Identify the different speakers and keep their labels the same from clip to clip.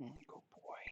Speaker 1: Good boy.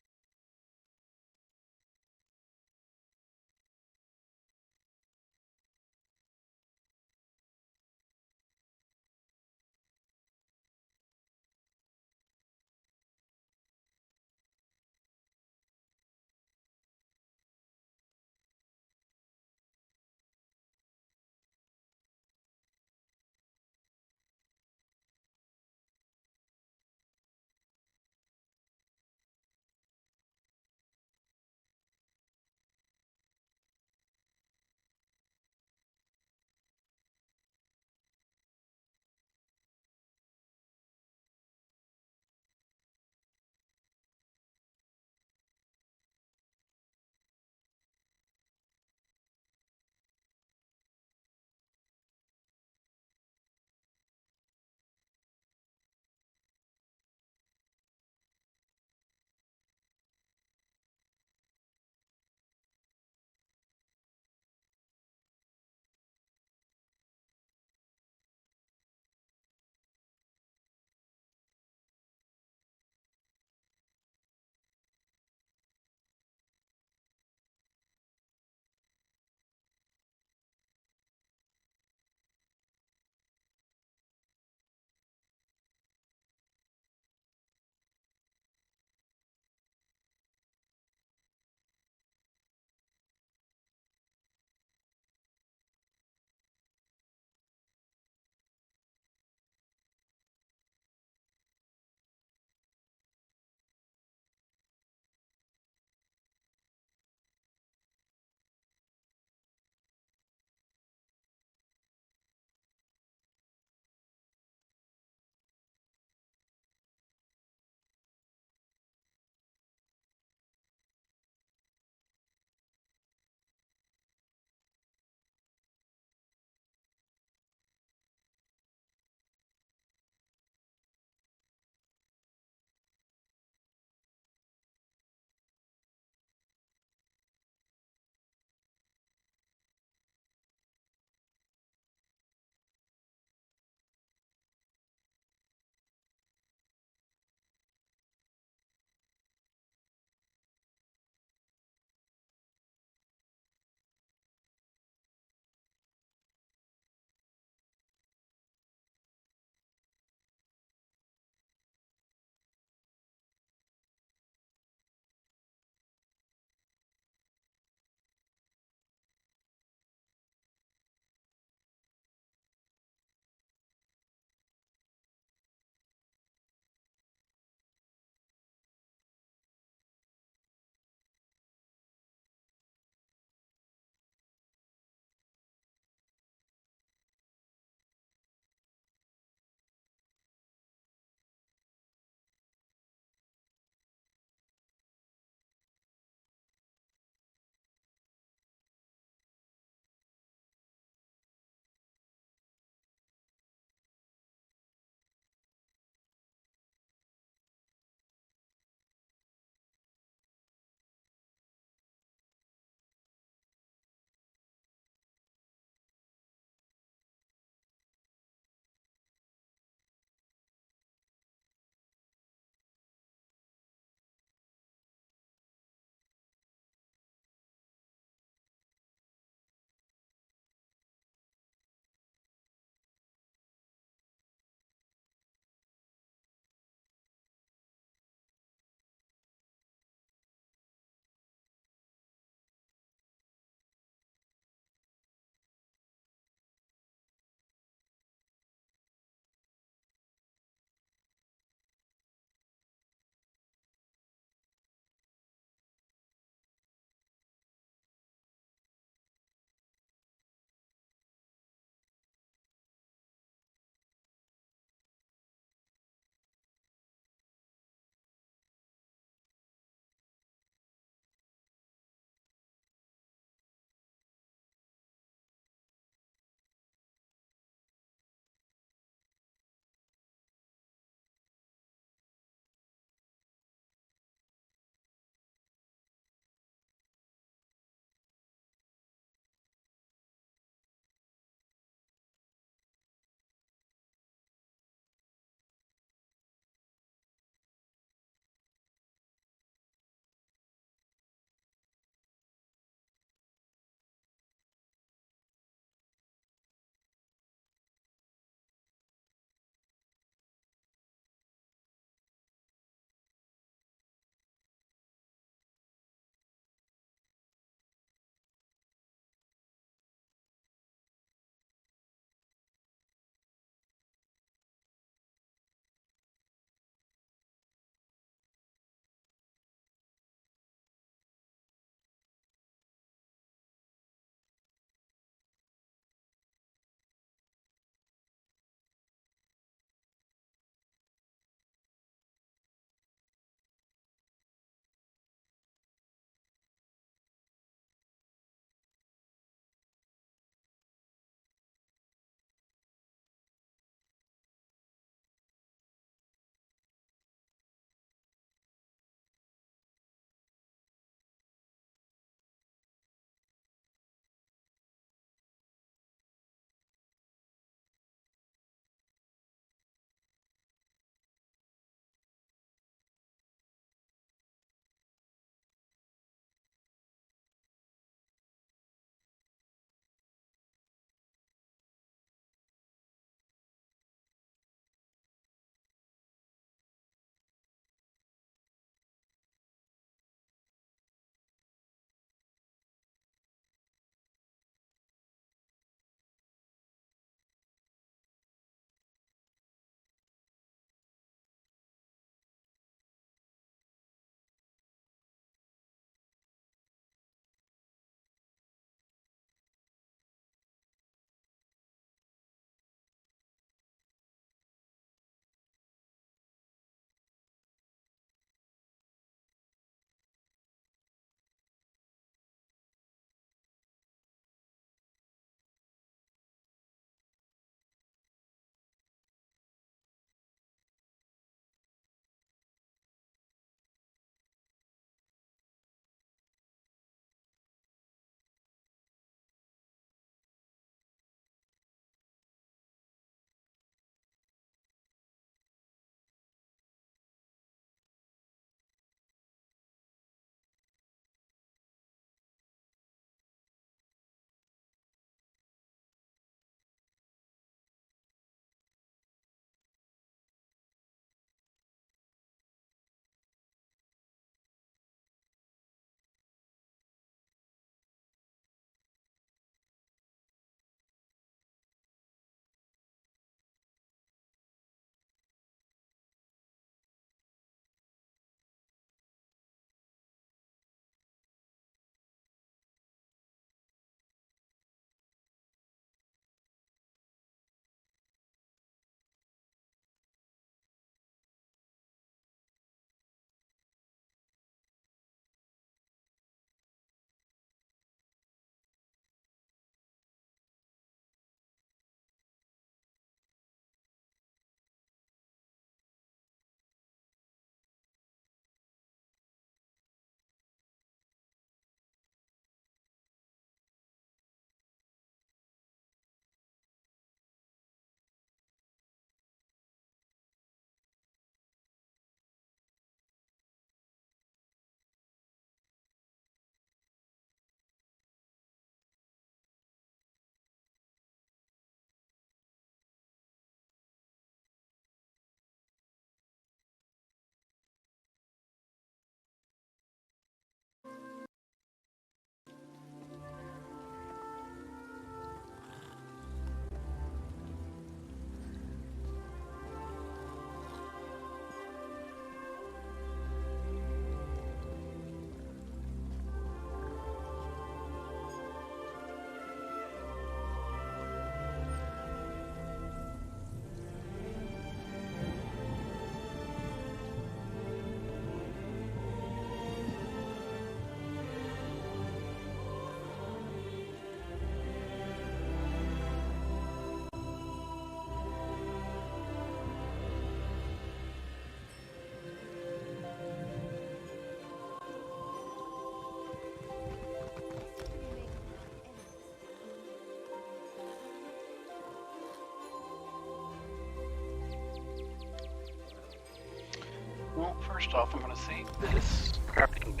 Speaker 1: first off, I'm going to see this crafting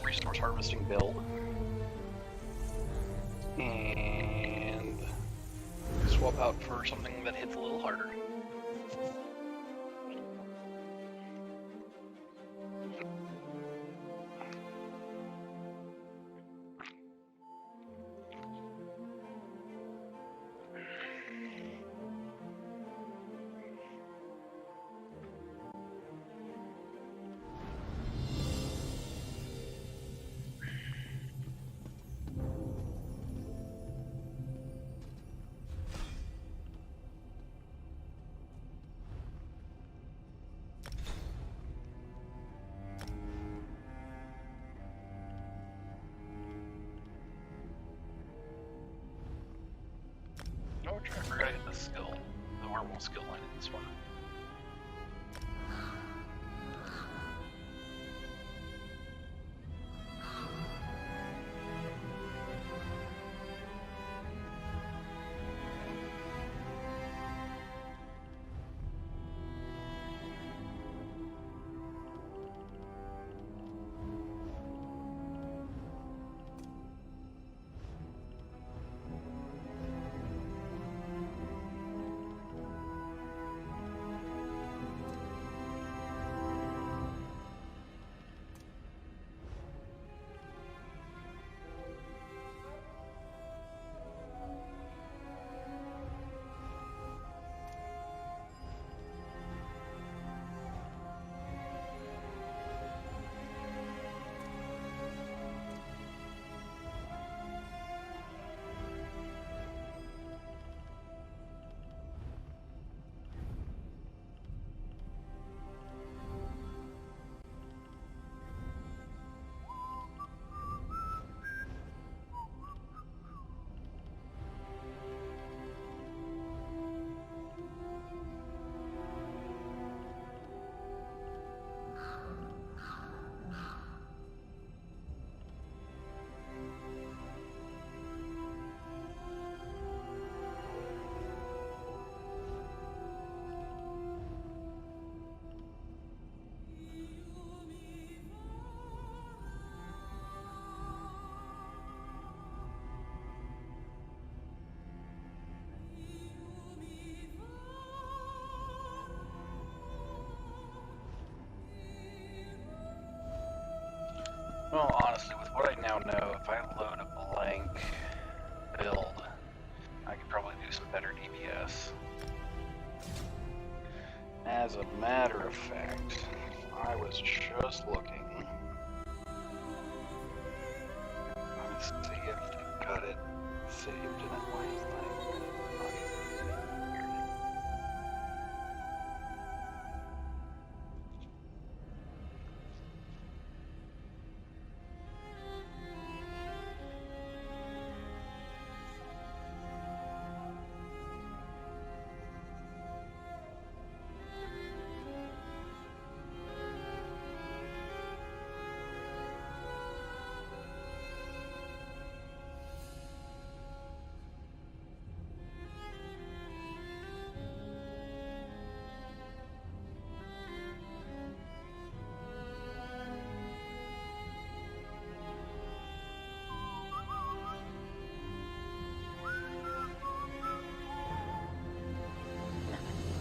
Speaker 1: resource harvesting build. And swap out for something that hits a little harder. Oh, I forgot to hit the skill, the werewolf skill line in this one. Well, honestly, with what I now know, if I load a blank build, I could probably do some better DPS. As a matter of fact, I was just looking. Let me see if I got it saved in that line.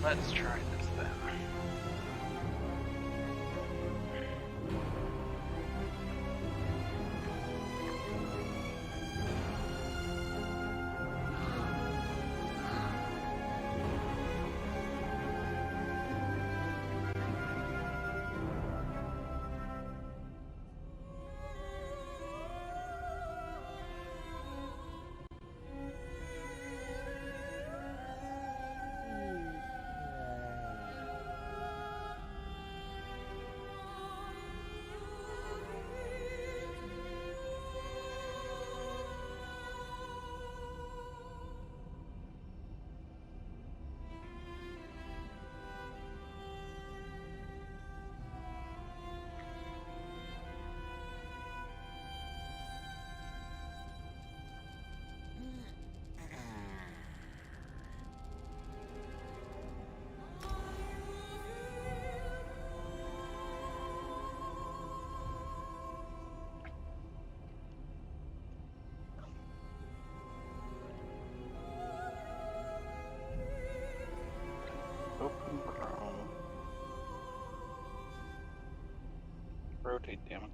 Speaker 1: Let's try this then. Rotate, damn it.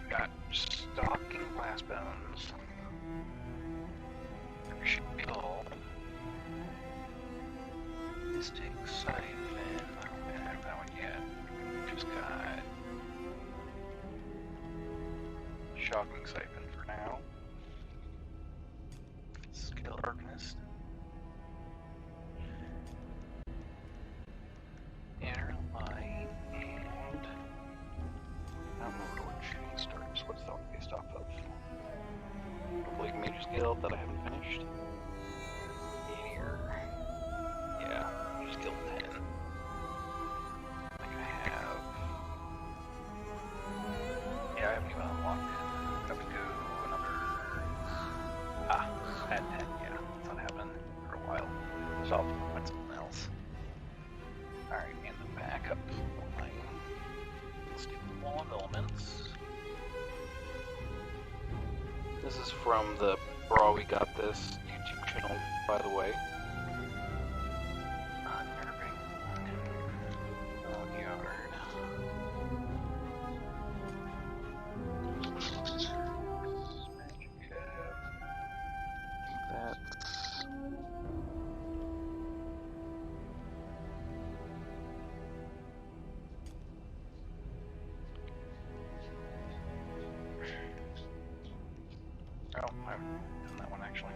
Speaker 1: We've got stalking glass bones. Shield. Mystic Siphon. I don't have that one yet. We've just got Shocking Siphon for now. Skill Arcanist. Inner Light and I don't know what shooting stars. What's that one based off of? Blade Mage's Guild that I haven't finished. Meteor. Yeah, Mage's Guild 10. I think I have. Yeah, I haven't even unlocked it. I have to go another. At 10, yeah. That's not happened for a while. So I'll find something else. Alright, and the backup line. Let's do the Wall of Elements. This is from the Brawl We Got This YouTube channel, by the way. Unnerving. Yard. That's... Oh, I haven't done that one actually.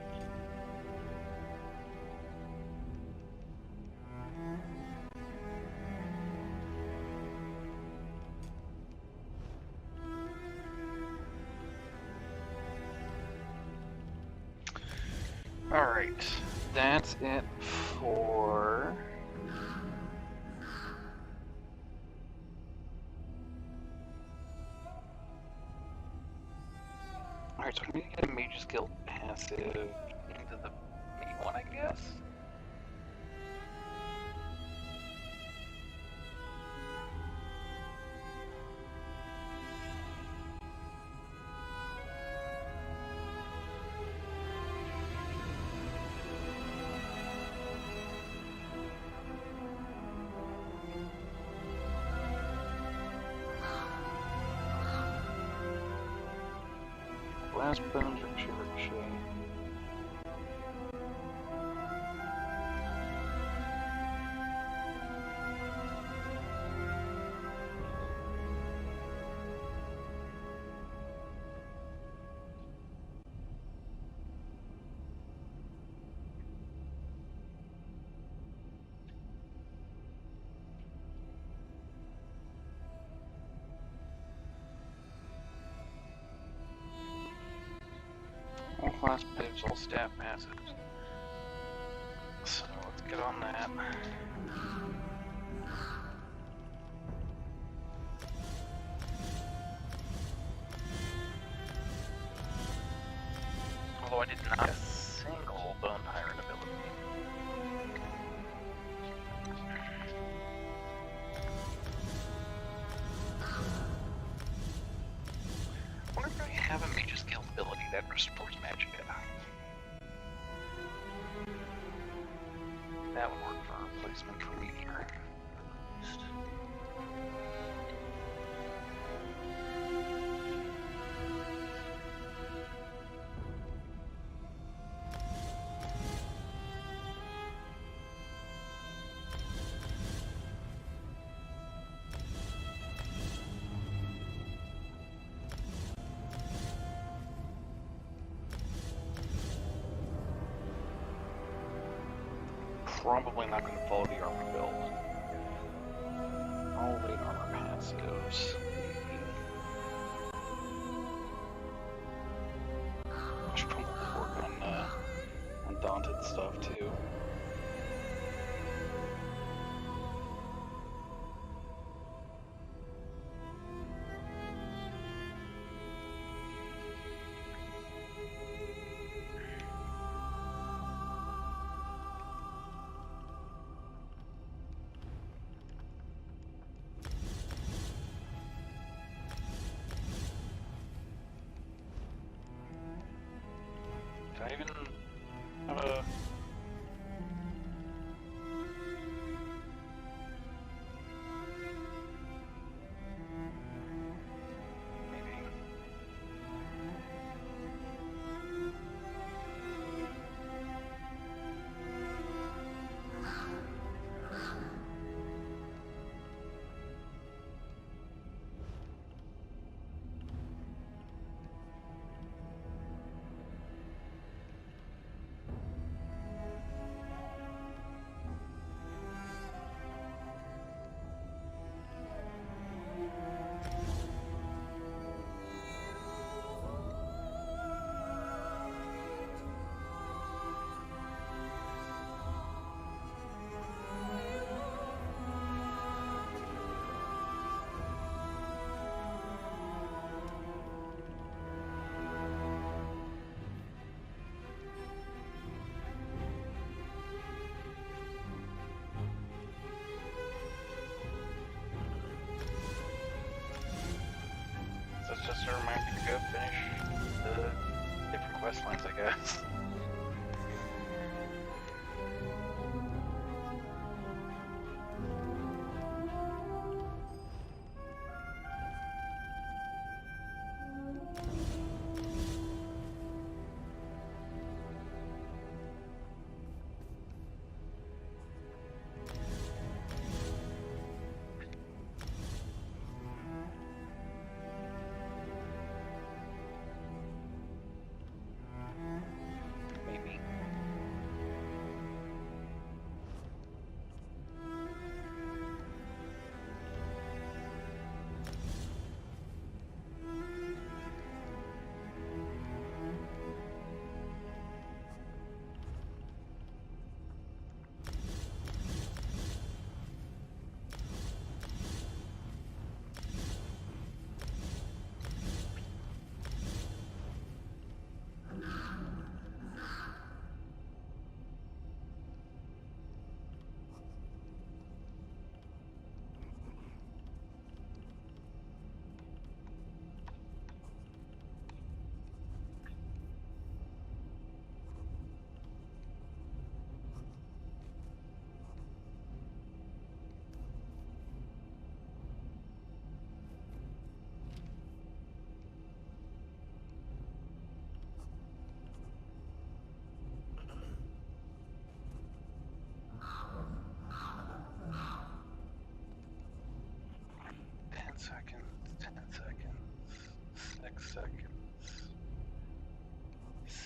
Speaker 1: Alright, that's it for... Alright, so we need to get a Mage's Guild passive into the main one, I guess? Glass bones or ricochet. All class paves, all staff passives. So let's get on that. Although I did not have a single Bone Tyrant ability. I wonder if I have a Mage's Guild ability that restores magic. That would work for a replacement for Meteor. Probably not going to follow the armor build. All the armor passives. I should probably work on Daunted stuff too. Do I even have a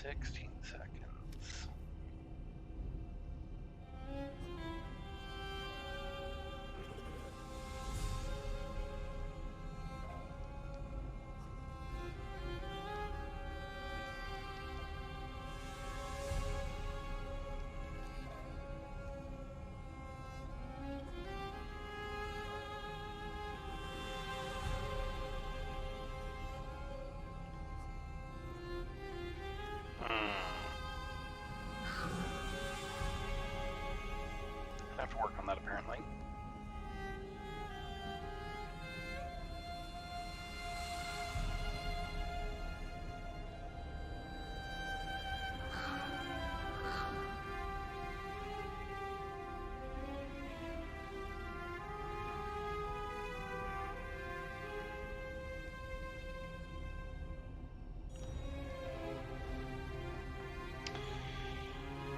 Speaker 1: 16 seconds. I have to work on that apparently.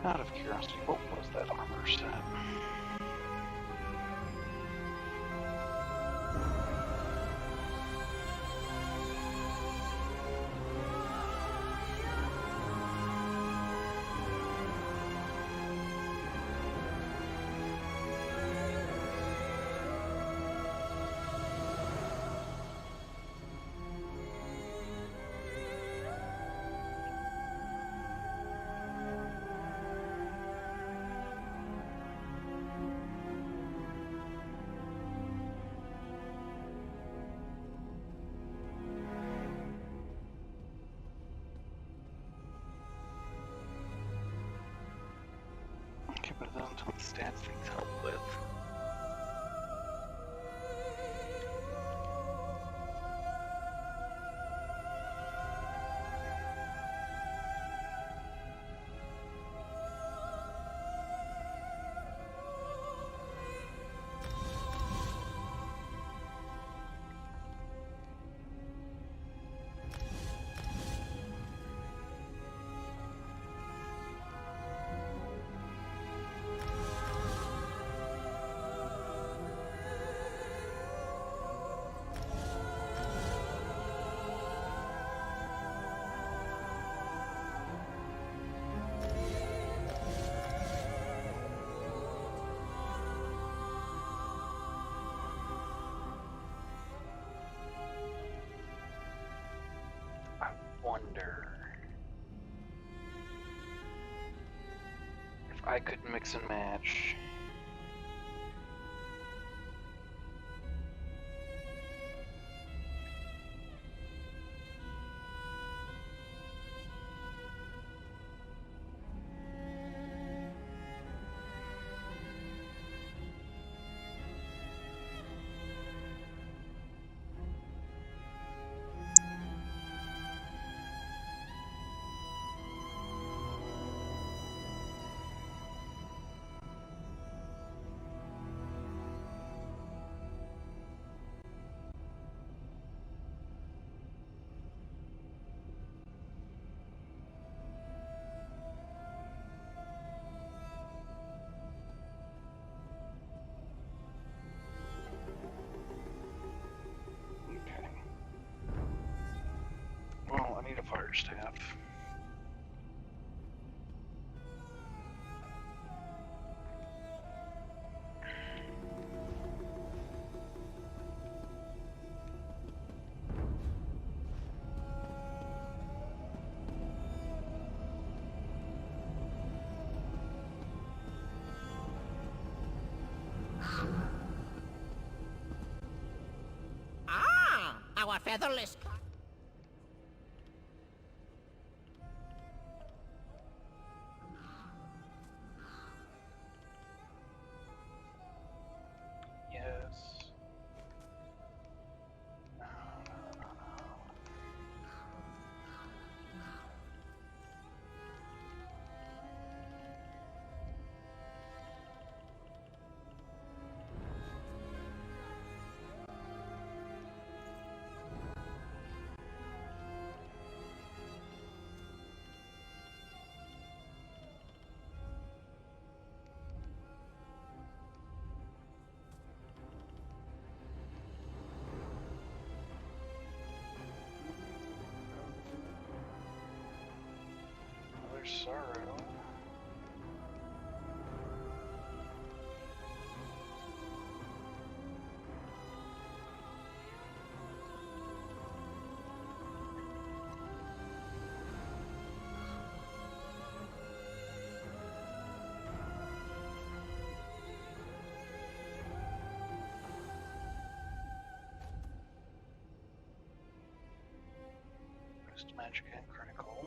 Speaker 1: Out of curiosity, what was that armor set? Okay, but it doesn't tell me stats things help with. I wonder if I could mix and match. Okay. Well, I need a fire staff.
Speaker 2: Our featherless.
Speaker 1: Yes. No. Resist magic and critical.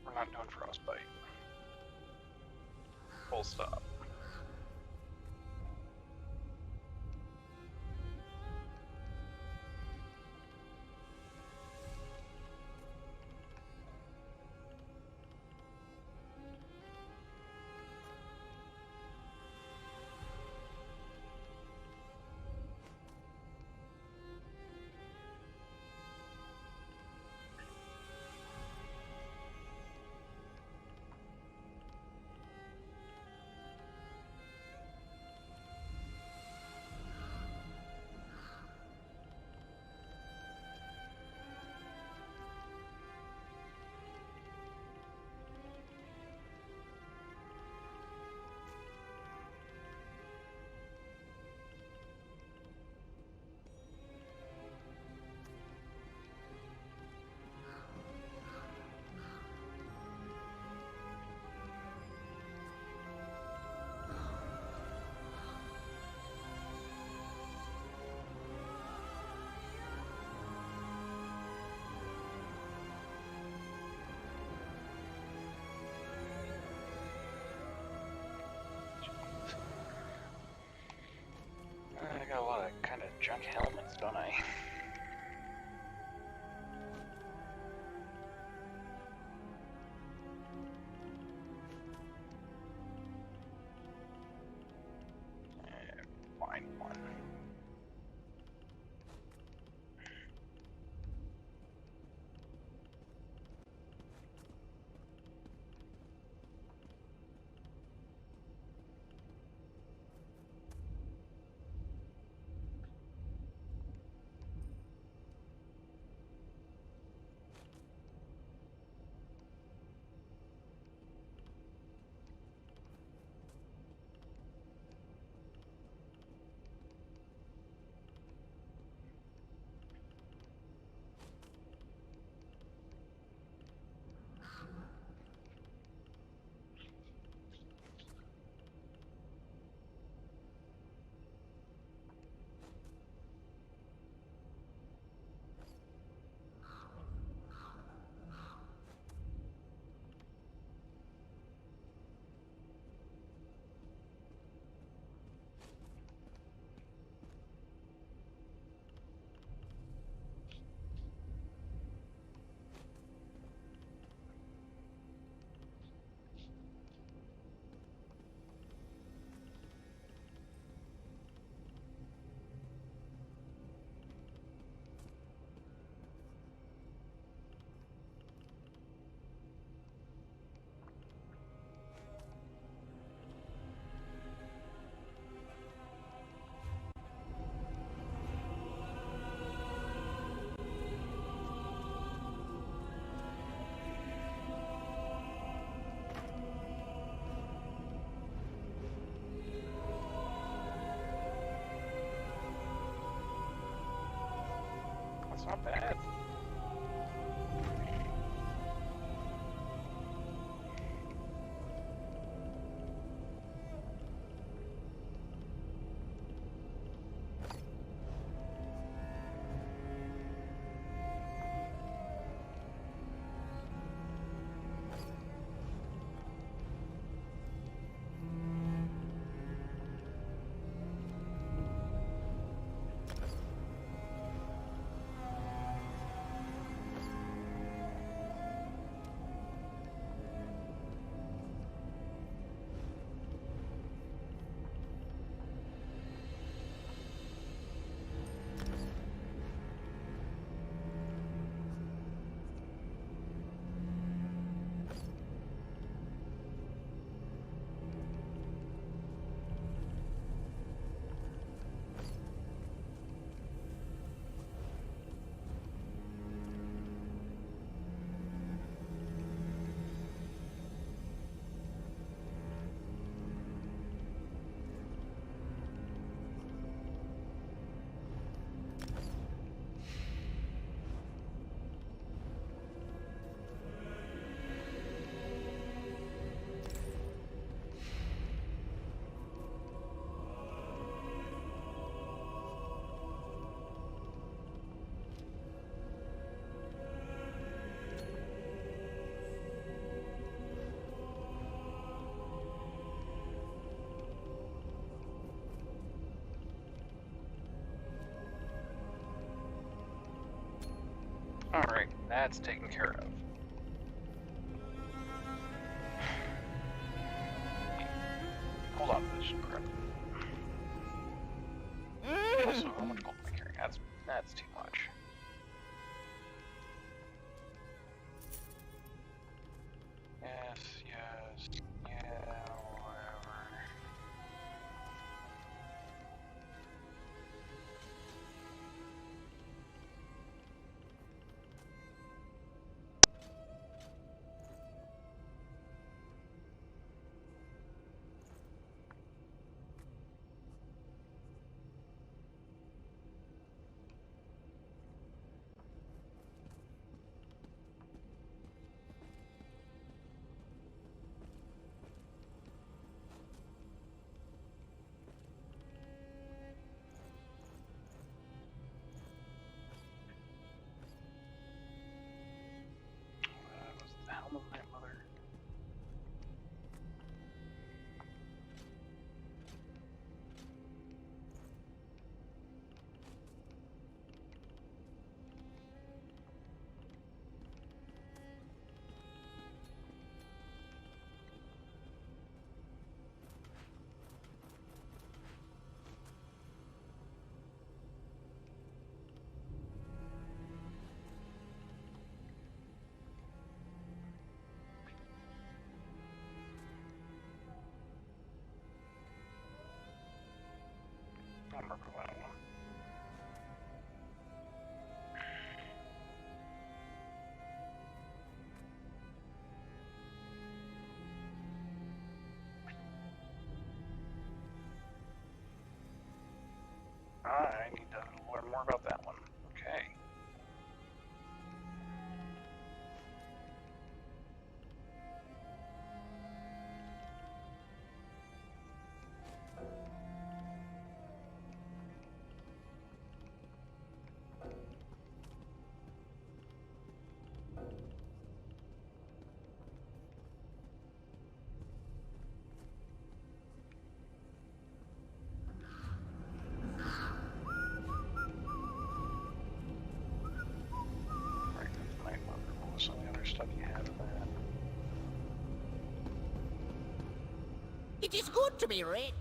Speaker 1: We're not doing frostbite. Full stop. I got a lot of kind of junk helmets, don't I? Fine one. That's not bad. That's taken care of. Hold on to this crap. Also, how much gold am I carrying? That's too much. Yes, yeah, whatever. Was the helm of my mother? I remember that one. I need to learn more about that one. Okay. Right, that's my mother. What was some of the other stuff you had of that?
Speaker 2: It is good to be rich.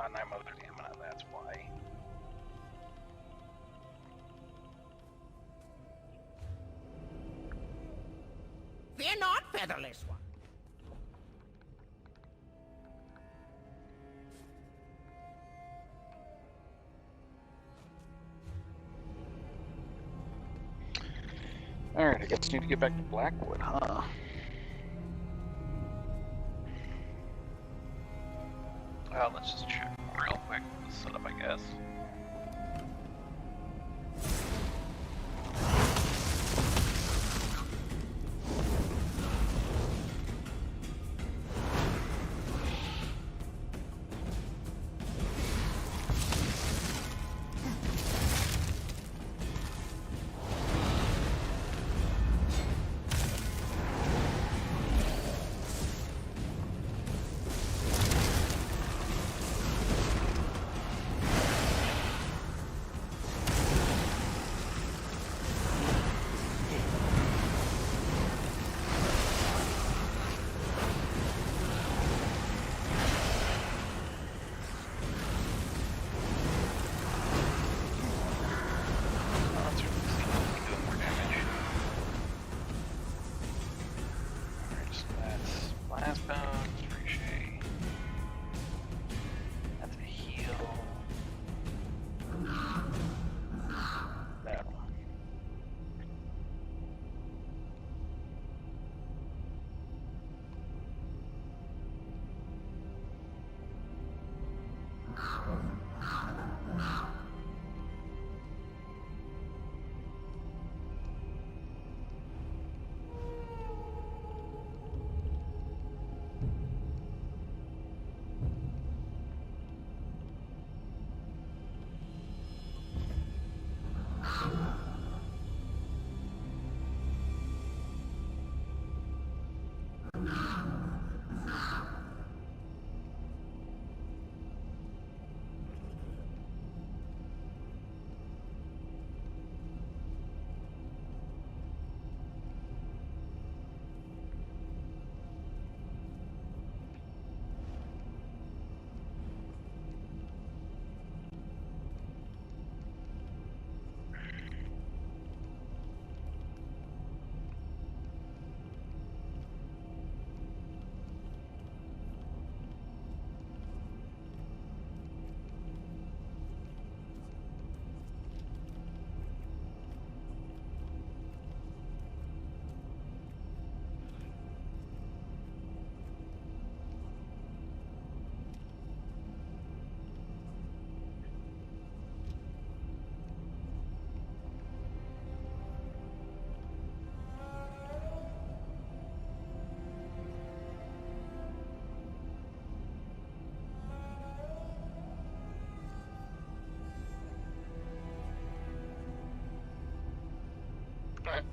Speaker 1: And my mother Amina, that's why.
Speaker 2: Fear not, featherless one.
Speaker 1: Alright, I guess I need to get back to Blackwood, huh? Well, let's just check real quick the setup, I guess.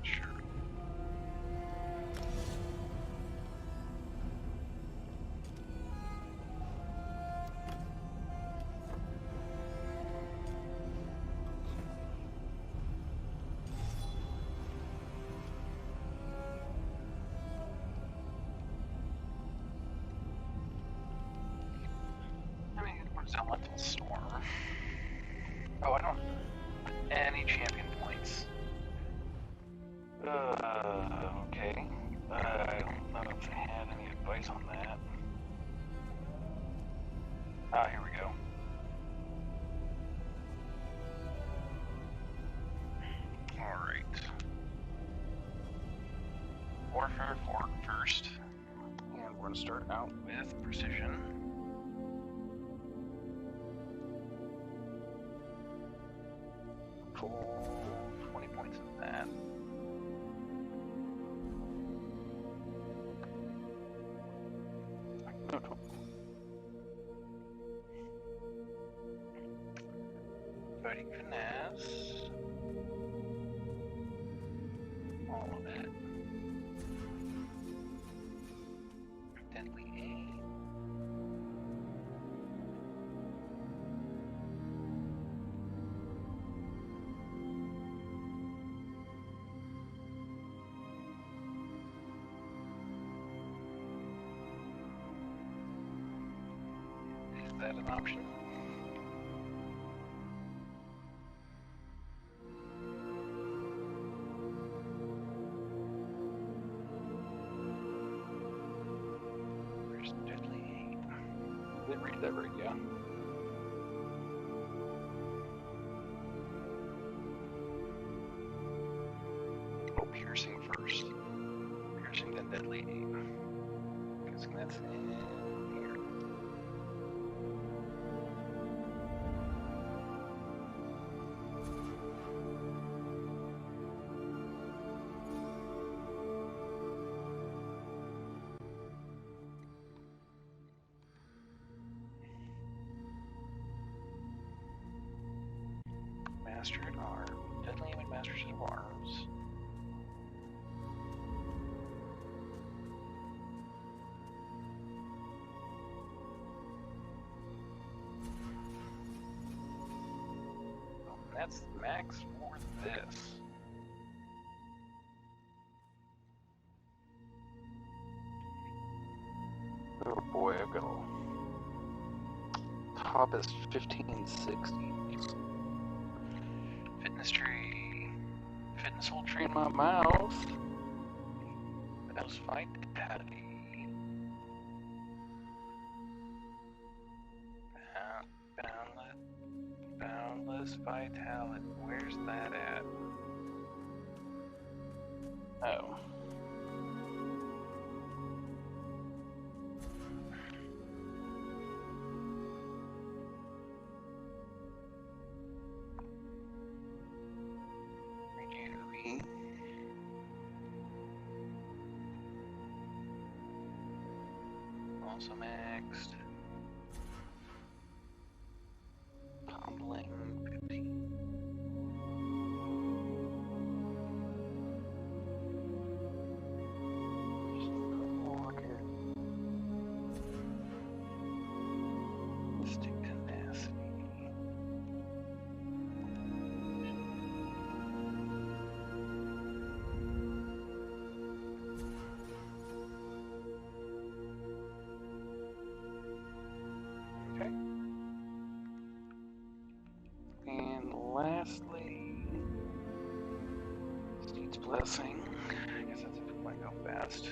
Speaker 1: Sure. I mean, what's Elemental Storm? Oh, I don't any champion points. Okay. I don't know if I had any advice on that. Ah, here we go. Alright. Warfare 4 first. And we're going to start out with Precision. Full 20 points of that. Fighting Finesse. All of it. Deadly Aim. Is that an option? Where's Deadly Aim? Didn't read that right, yeah. Oh, Piercing first. Piercing, then Deadly Aim. Guessing that's in here. Mastered Arm. Deadly Aim and Masters of Arms. Oh, that's the max for this. Oh boy, I've got a top is 1560. Fitness tree. Fitness whole tree in my mouth. Mouse vitality. Boundless vitality. Where's that at? Oh. Regenerate. Also maxed. Combling 15. Mystic tenacity. Okay. And lastly, Steed's Blessing. I guess that's if it might go fast.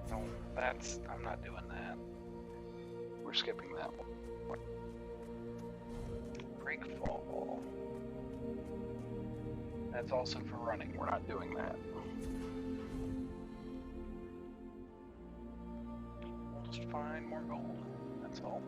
Speaker 1: No, I'm not doing that. We're skipping that one. Breakfall. That's also for running. We're not doing that. We'll just find more gold. That's all.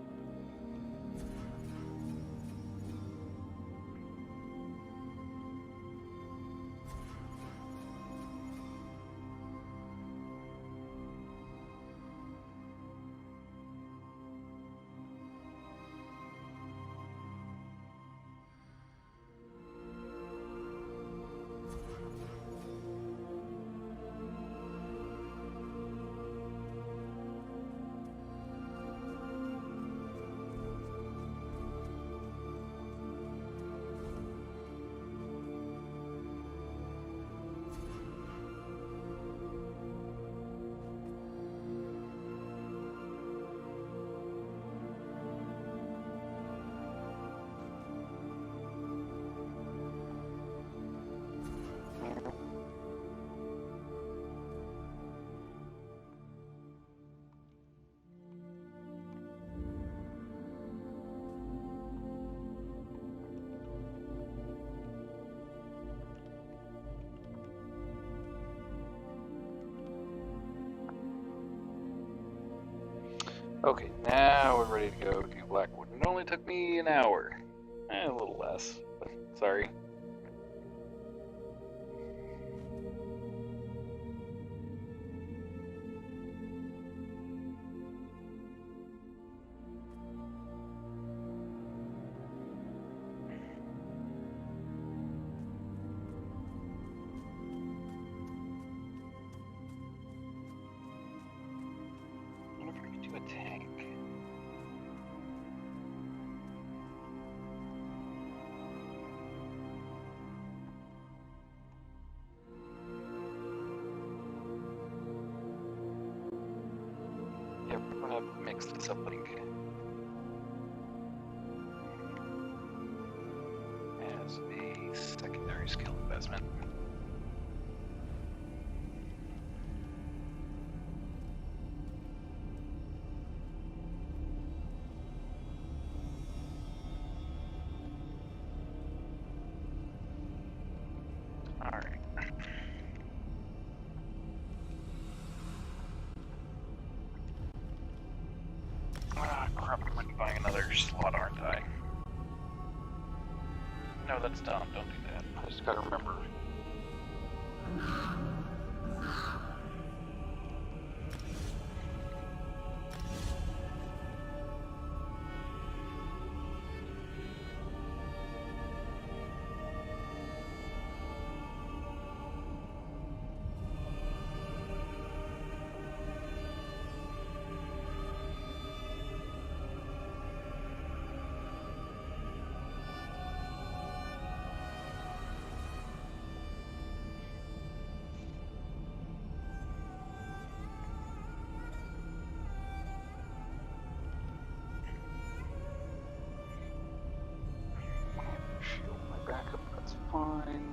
Speaker 1: Okay, now we're ready to go to Blackwood. It only took me an hour. A little less, but sorry. I wonder if we could do a tank. Yeah, we're gonna mix this up like as a secondary skill investment. Alright. Ah, crap, I'm gonna be buying another slot, aren't I? No, that's dumb. Don't do that. I just gotta remember. Shield my backup, that's fine.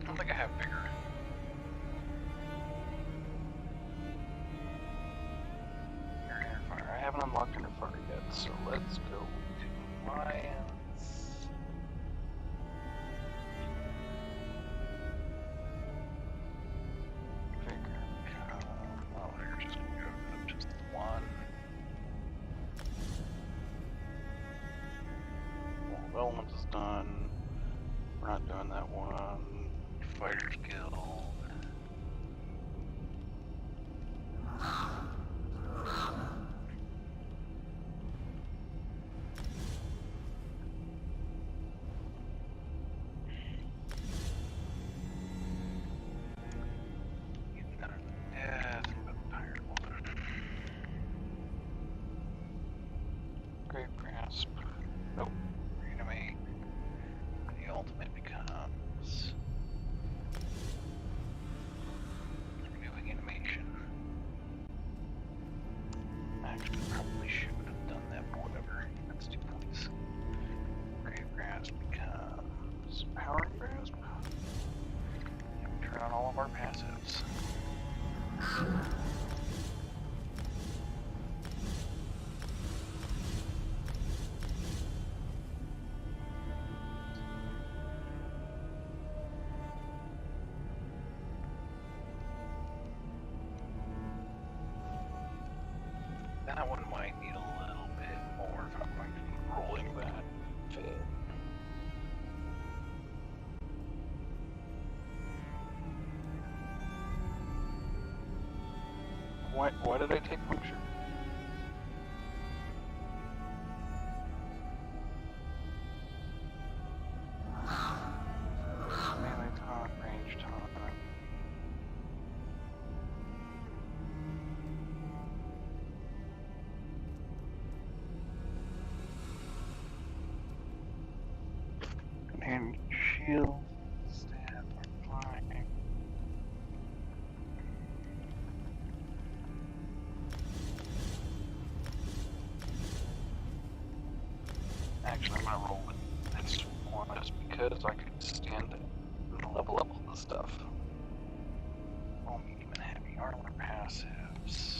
Speaker 1: I don't think I have bigger. Fire. I haven't unlocked Inner Fire yet, so let's go to Lions. Oh, we're just gonna go to just one. Well, Elements is done. We're not doing that one. Fighters Guild. Yeah, I think about the tired one. Great Grasp. Nope. Reanimate. The ultimate becomes renewing animation. Actually, probably should have done that, but whatever. That's 2 points. Grave Grasp becomes Power Grasp. And we turn on all of our passives. Why did I take puncture? Melee taunt, range taunt. And shield, stab, flying. Actually, I'm gonna roll with this one just because I could stand it and level up all the stuff. All medium and heavy armor passives.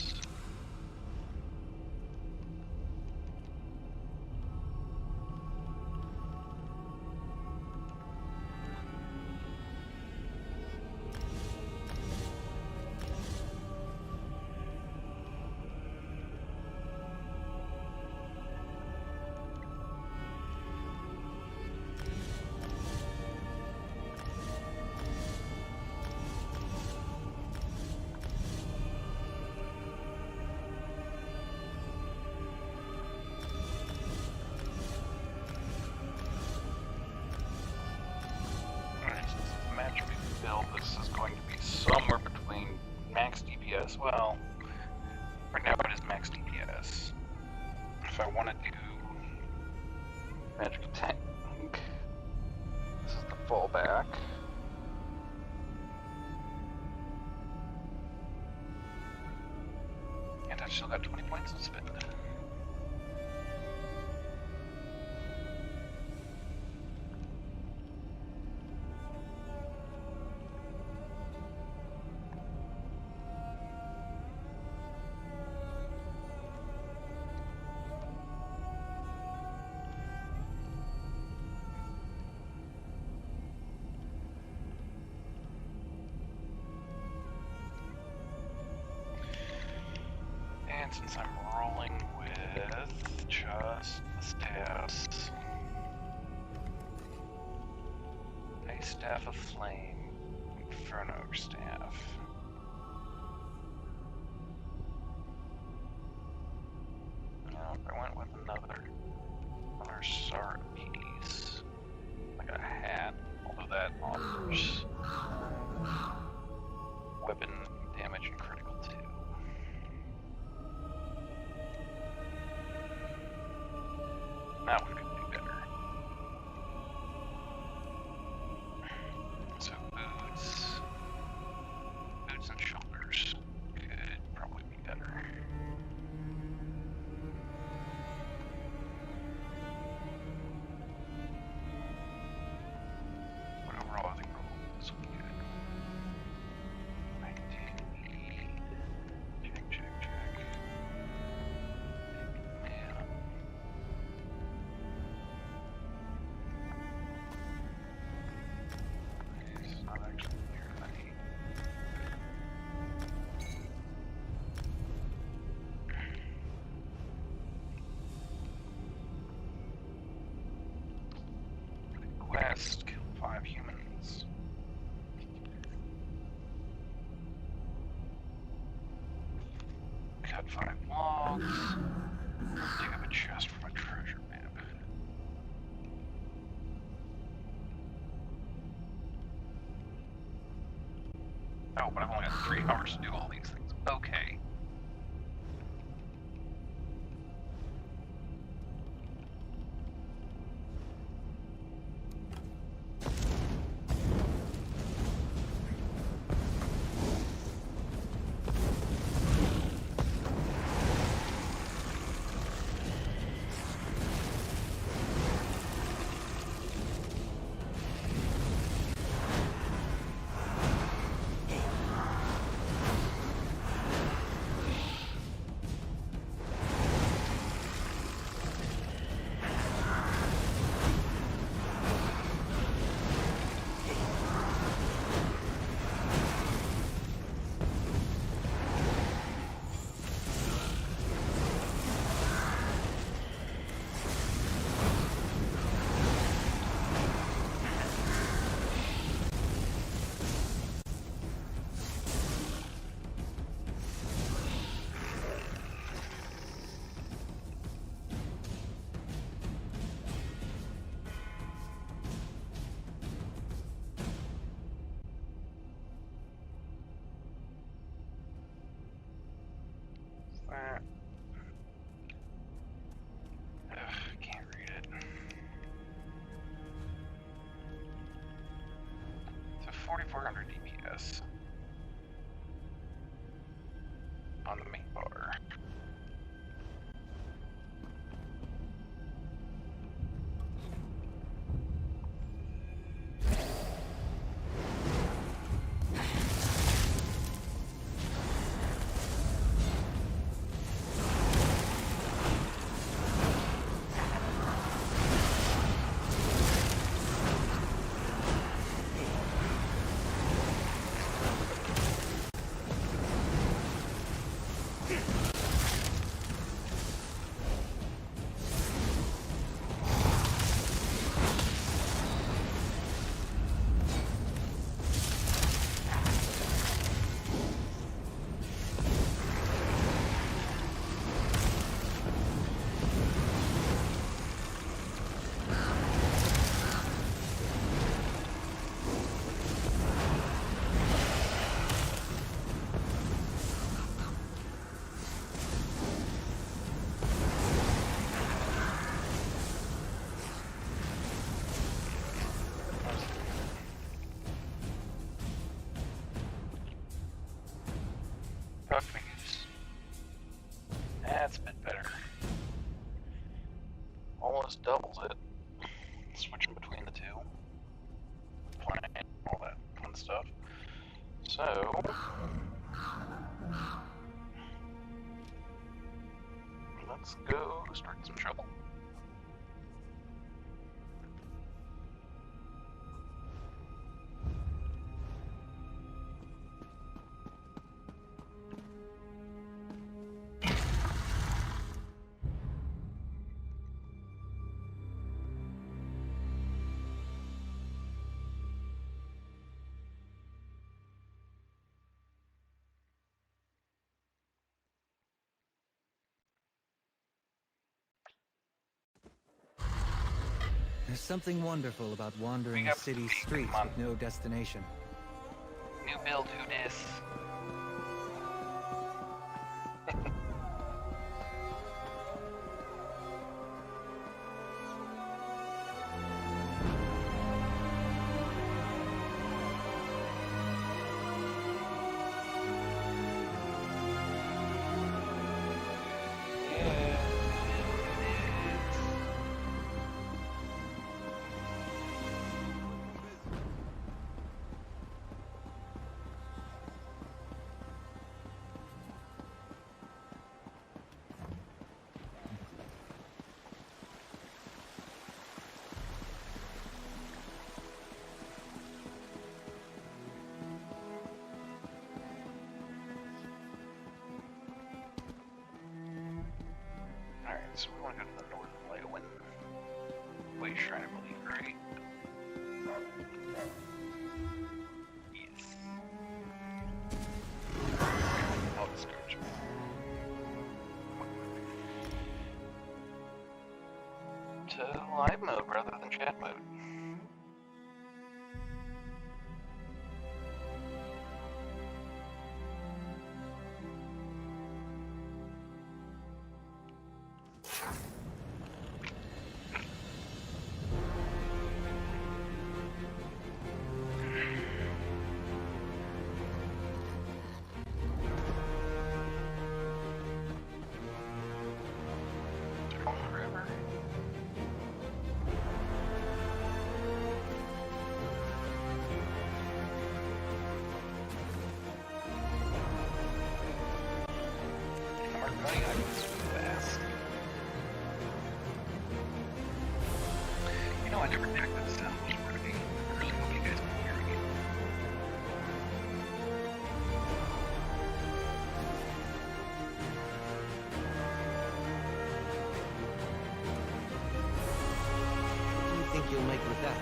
Speaker 1: Build, this is going to be somewhere between max DPS. Well, right now it is max DPS. If I want to do magic tank, this is the fallback. And I've still got 20 points to spend. And since I'm rolling with just the staffs, a staff of flame, inferno staff. Now, if I went with another Sara piece, like a hat, although that offers weapon damage and critical too. Now we could do better. So boots and shoulders could probably be better. But overall, I think this will be good. Check. Man. It's not actually near that. Quest, kill 5 humans. Cut 5 logs. Dig up a chest from a treasure map. Oh, but I've only got 3 hours to do all these things. Okay. Can't read it. So 4400 DPS on the main bar. That's a bit better. Almost doubles it. Switching between the two. Playing all that fun stuff. So let's go start some trouble.
Speaker 3: There's something wonderful about wandering a city streets with no destination.
Speaker 1: New build, who dis? Alright, so we want to go to the Northern Lagoon. Wait, Shrine of Belief, right? Yes. I'll discourage me. To live mode rather than chat mode. I never checked this out. I really hope you guys can hear me.
Speaker 3: What do you think you'll make with that?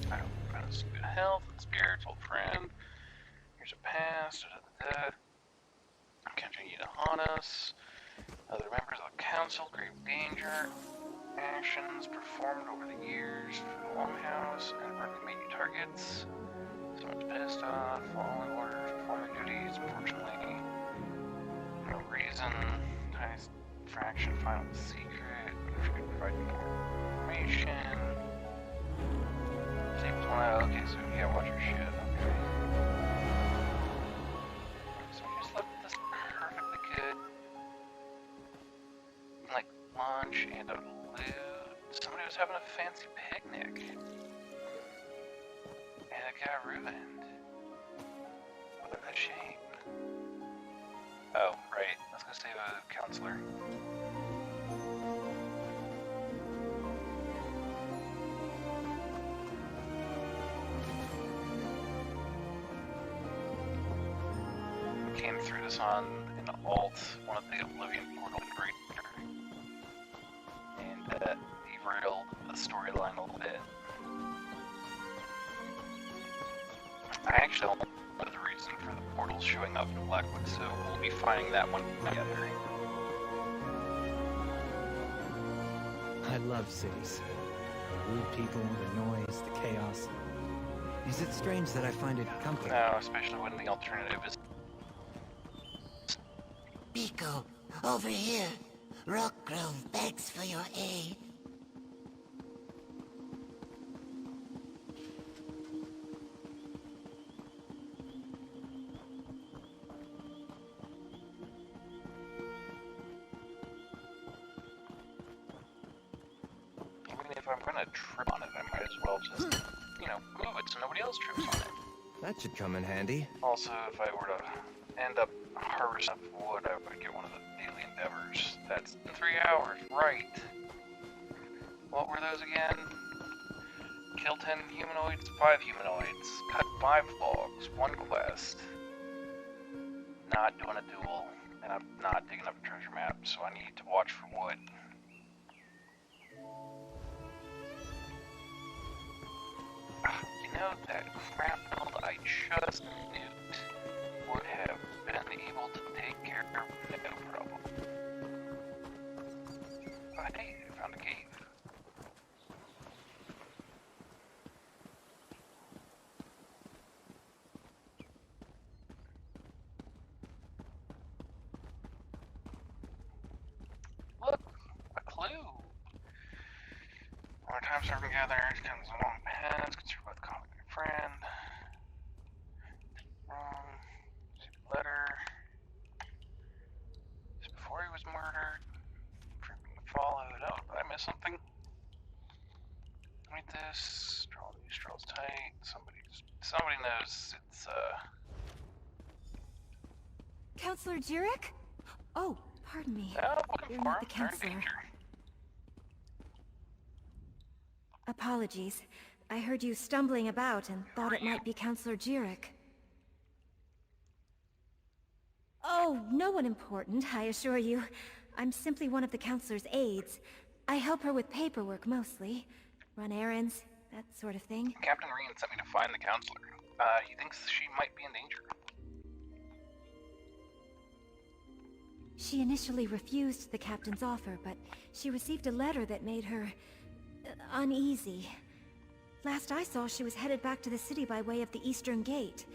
Speaker 1: I don't us good health and spiritual friend. Here's a pass. Continue to haunt us. Other members of the council, grave danger. Actions performed over the years for the Longhouse and made you targets. Someone's pissed off, following orders, performing duties, unfortunately. No reason. Tiny fraction, final secret. If you could provide more information. Save plan. Okay, so yeah, watch your shit. Okay. So we just left this perfectly good. Like lunch and a loot. Somebody was having a fancy picnic. And it got ruined. What a shame. Oh, right. Let's go save a counselor. Came through this on an alt, one of the Oblivion portal breaker. And derailed the storyline a little bit. I actually don't know the reason for the portals showing up in Blackwood, so we'll be finding that one together.
Speaker 3: I love cities. The rude people, the noise, the chaos. Is it strange that I find it comforting?
Speaker 1: No, especially when the alternative is...
Speaker 2: Pico, over here. Rockgrove begs for your aid.
Speaker 1: If I'm gonna trip on it, I might as well just, move it so nobody else trips on it.
Speaker 3: That should come in handy.
Speaker 1: Also, if I were to end up harvesting wood, I would get one of the daily endeavors. That's in 3 hours, right? What were those again? Kill 10 humanoids, 5 humanoids. Cut 5 logs, 1 quest. Not doing a duel, and I'm not digging up a treasure map, so I need to watch for wood. You know, that crap build I just nuked would have been able to take care of no problem. But hey, I found a cave. Look, a clue. More time serving gathers comes along paths, concerned with the common friend. Letter. Just before he was murdered. Followed. Oh, did I miss something? Read this. Straw's tight. Somebody knows it's
Speaker 4: Counselor Jurek? Oh, pardon me.
Speaker 1: no, looking
Speaker 4: You're
Speaker 1: for
Speaker 4: not
Speaker 1: him.
Speaker 4: the
Speaker 1: They're in
Speaker 4: counselor.
Speaker 1: danger.
Speaker 4: Apologies. I heard you stumbling about and thought it might be Counselor Jurek. Oh, no one important, I assure you. I'm simply one of the counselor's aides. I help her with paperwork mostly. Run errands, that sort of thing.
Speaker 1: Captain Reen sent me to find the counselor. He thinks she might be in danger.
Speaker 4: She initially refused the captain's offer, but she received a letter that made her... uneasy. Last I saw, she was headed back to the city by way of the Eastern Gate.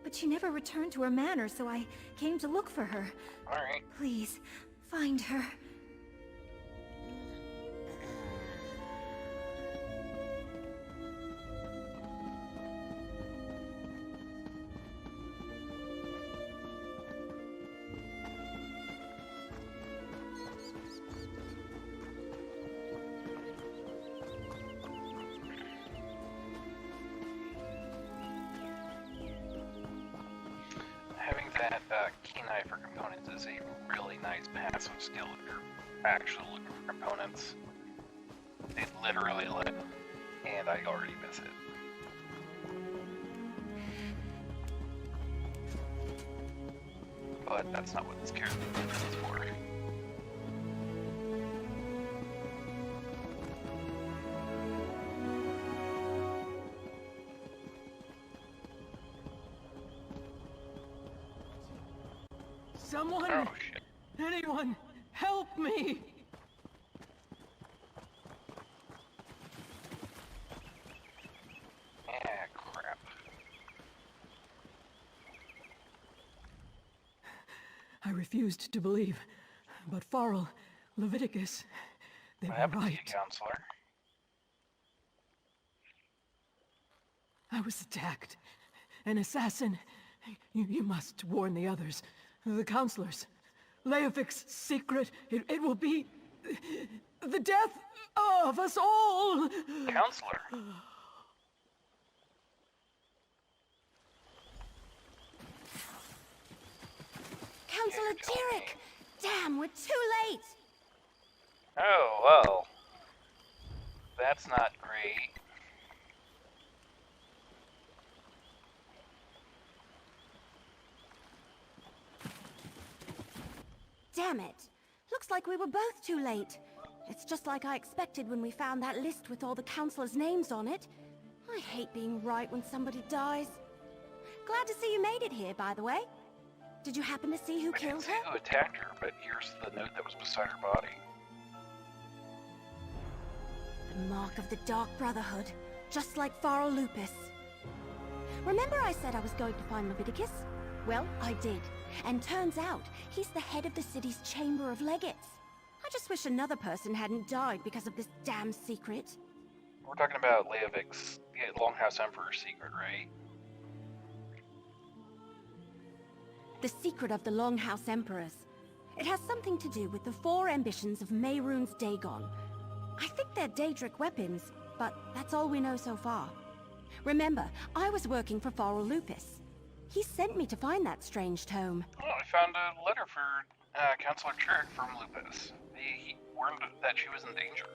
Speaker 4: But she never returned to her manor, so I came to look for her.
Speaker 1: Alright.
Speaker 4: Please, find her.
Speaker 1: Having that keen eye for components is a really nice passive skill if you're actually looking for components. It literally lit, and I already miss it. But that's not what this character is for.
Speaker 5: Someone!
Speaker 1: Oh shit.
Speaker 5: Anyone! Help me!
Speaker 1: Yeah, crap.
Speaker 5: I refused to believe, but Farrell, Leviticus, they
Speaker 1: What
Speaker 5: were
Speaker 1: happened to you,
Speaker 5: right.
Speaker 1: counselor?
Speaker 5: I was attacked. An assassin. You must warn the others. The counselors. Leovik's secret. It will be the death of us all!
Speaker 1: Counselor?
Speaker 4: Counselor Jarek! Damn, we're too late!
Speaker 1: Oh, well. That's not great.
Speaker 4: Damn it. Looks like we were both too late. It's just like I expected when we found that list with all the counselors' names on it. I hate being right when somebody dies. Glad to see you made it here, by the way. Did you happen to see who
Speaker 1: I didn't
Speaker 4: killed
Speaker 1: see
Speaker 4: her?
Speaker 1: who attacked her, but here's the note that was beside her body.
Speaker 4: The mark of the Dark Brotherhood, just like Farrell Lupus. Remember I said I was going to find Leviticus? Well, I did. And turns out, he's the head of the city's Chamber of Legates. I just wish another person hadn't died because of this damn secret.
Speaker 1: We're talking about Leovik's Longhouse Emperor's secret, right?
Speaker 4: The secret of the Longhouse Emperors. It has something to do with the 4 ambitions of Mehrunes Dagon. I think they're Daedric weapons, but that's all we know so far. Remember, I was working for Farrell Lupus. He sent me to find that strange tome.
Speaker 1: Oh, I found a letter for Counselor Jarek from Lupus. He warned that she was in danger.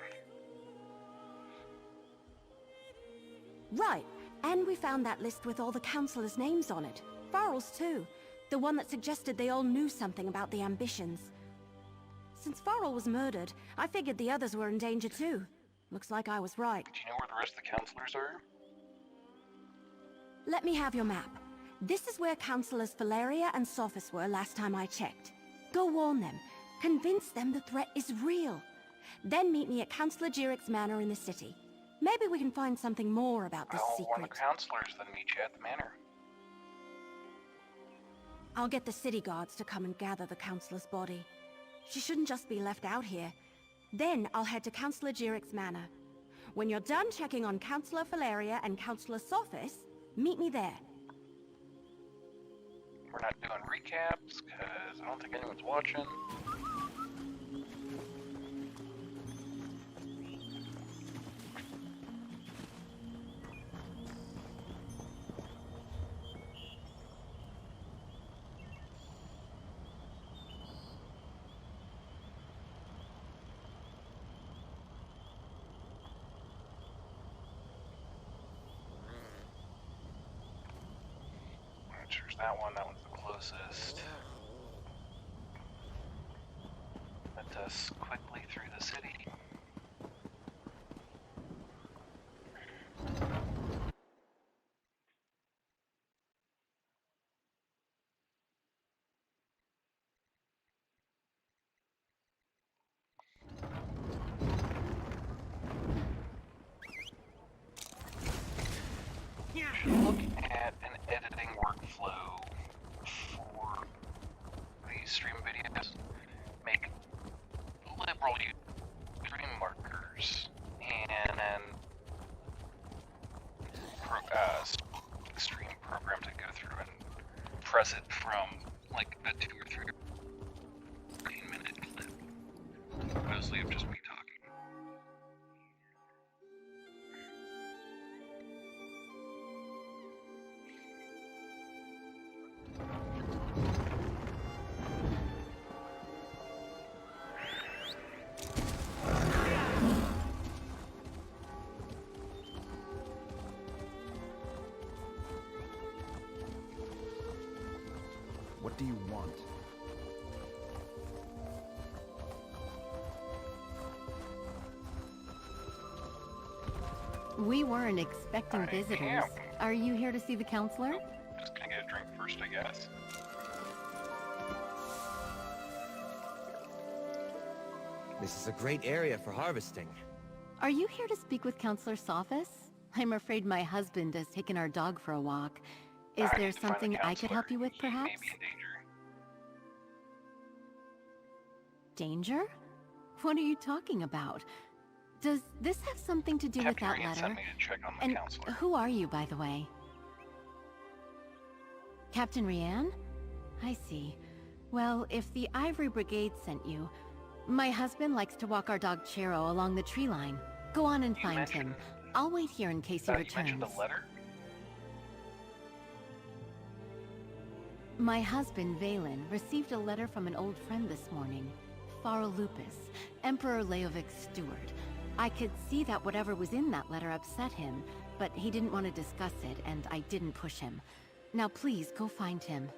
Speaker 4: Right, and we found that list with all the counselors' names on it. Farrell's too. The one that suggested they all knew something about the ambitions. Since Farrell was murdered, I figured the others were in danger too. Looks like I was right.
Speaker 1: Do you know where the rest of the counselors are?
Speaker 4: Let me have your map. This is where Counselors Valeria and Sophis were last time I checked. Go warn them. Convince them the threat is real. Then meet me at Counselor Jarek's manor in the city. Maybe we can find something more about this
Speaker 1: I'll warn the
Speaker 4: secret.
Speaker 1: counselors, then meet you at the manor.
Speaker 4: I'll get the city guards to come and gather the Counselor's body. She shouldn't just be left out here. Then I'll head to Counselor Jarek's manor. When you're done checking on Counselor Valeria and Counselor Sophis, meet me there.
Speaker 1: We're not doing recaps, because I don't think anyone's watching. There's that one. That one's the closest. Let us quickly through the city. Look at an editing workflow for these stream videos. Make liberal stream markers and stream program to go through and press it from like a 2 or 3 minute clip. Mostly of just me talking.
Speaker 6: What do you want?
Speaker 7: We weren't expecting
Speaker 1: I
Speaker 7: visitors.
Speaker 1: am.
Speaker 7: Are you here to see the counselor?
Speaker 1: Just gonna get a drink first, I guess.
Speaker 3: This is a great area for harvesting.
Speaker 6: Are you here to speak with Counselor Sophis? I'm afraid my husband has taken our dog for a walk. Is
Speaker 1: I
Speaker 6: there
Speaker 1: need to find the
Speaker 6: something I could
Speaker 1: counselor.
Speaker 6: help you with,
Speaker 1: He may
Speaker 6: perhaps?
Speaker 1: be in danger.
Speaker 6: Danger? What are you talking about? Does this have something to do with
Speaker 1: Captain
Speaker 6: that
Speaker 1: Ryan
Speaker 6: letter?
Speaker 1: sent me to check on the
Speaker 6: And
Speaker 1: counselor.
Speaker 6: who are you, by the way? Captain Rianne? I see. Well, if the Ivory Brigade sent you, my husband likes to walk our dog Chero along the tree line. Go on and
Speaker 1: You
Speaker 6: find him.
Speaker 1: mentioned-
Speaker 6: I'll wait here in case he
Speaker 1: You
Speaker 6: returns.
Speaker 1: mentioned a letter?
Speaker 6: My husband, Valen, received a letter from an old friend this morning. Pharaoh Lupus, Emperor Leovic's steward. I could see that whatever was in that letter upset him, but he didn't want to discuss it, and I didn't push him. Now please, go find him.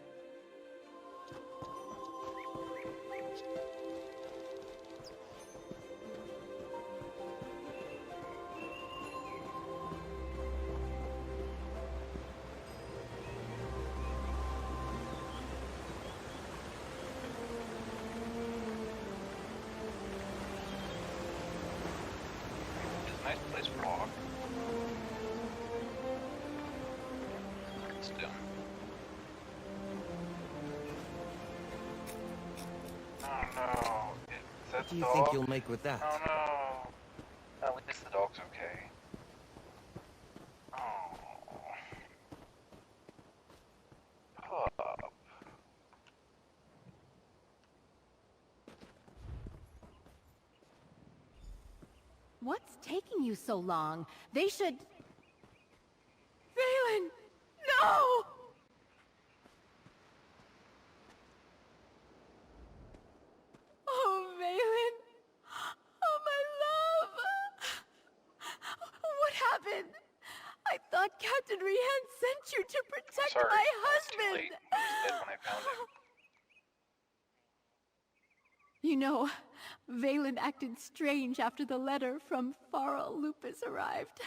Speaker 1: It's a nice place for a walk. It's done. Oh no. Is that
Speaker 3: What do you
Speaker 1: dog?
Speaker 3: think you'll make with that?
Speaker 1: Oh no. At least the dog's okay. Oh. Pup.
Speaker 6: What's taking you so long? They should...
Speaker 5: Valen! No! Oh, Valen! Oh, my love! What happened? I thought Captain Rianne sent you to protect
Speaker 1: Sorry,
Speaker 5: my
Speaker 1: it was too
Speaker 5: husband!
Speaker 1: late. He was dead when I found him.
Speaker 6: You know, Valen acted strange after the letter from Pharaoh Lupus arrived.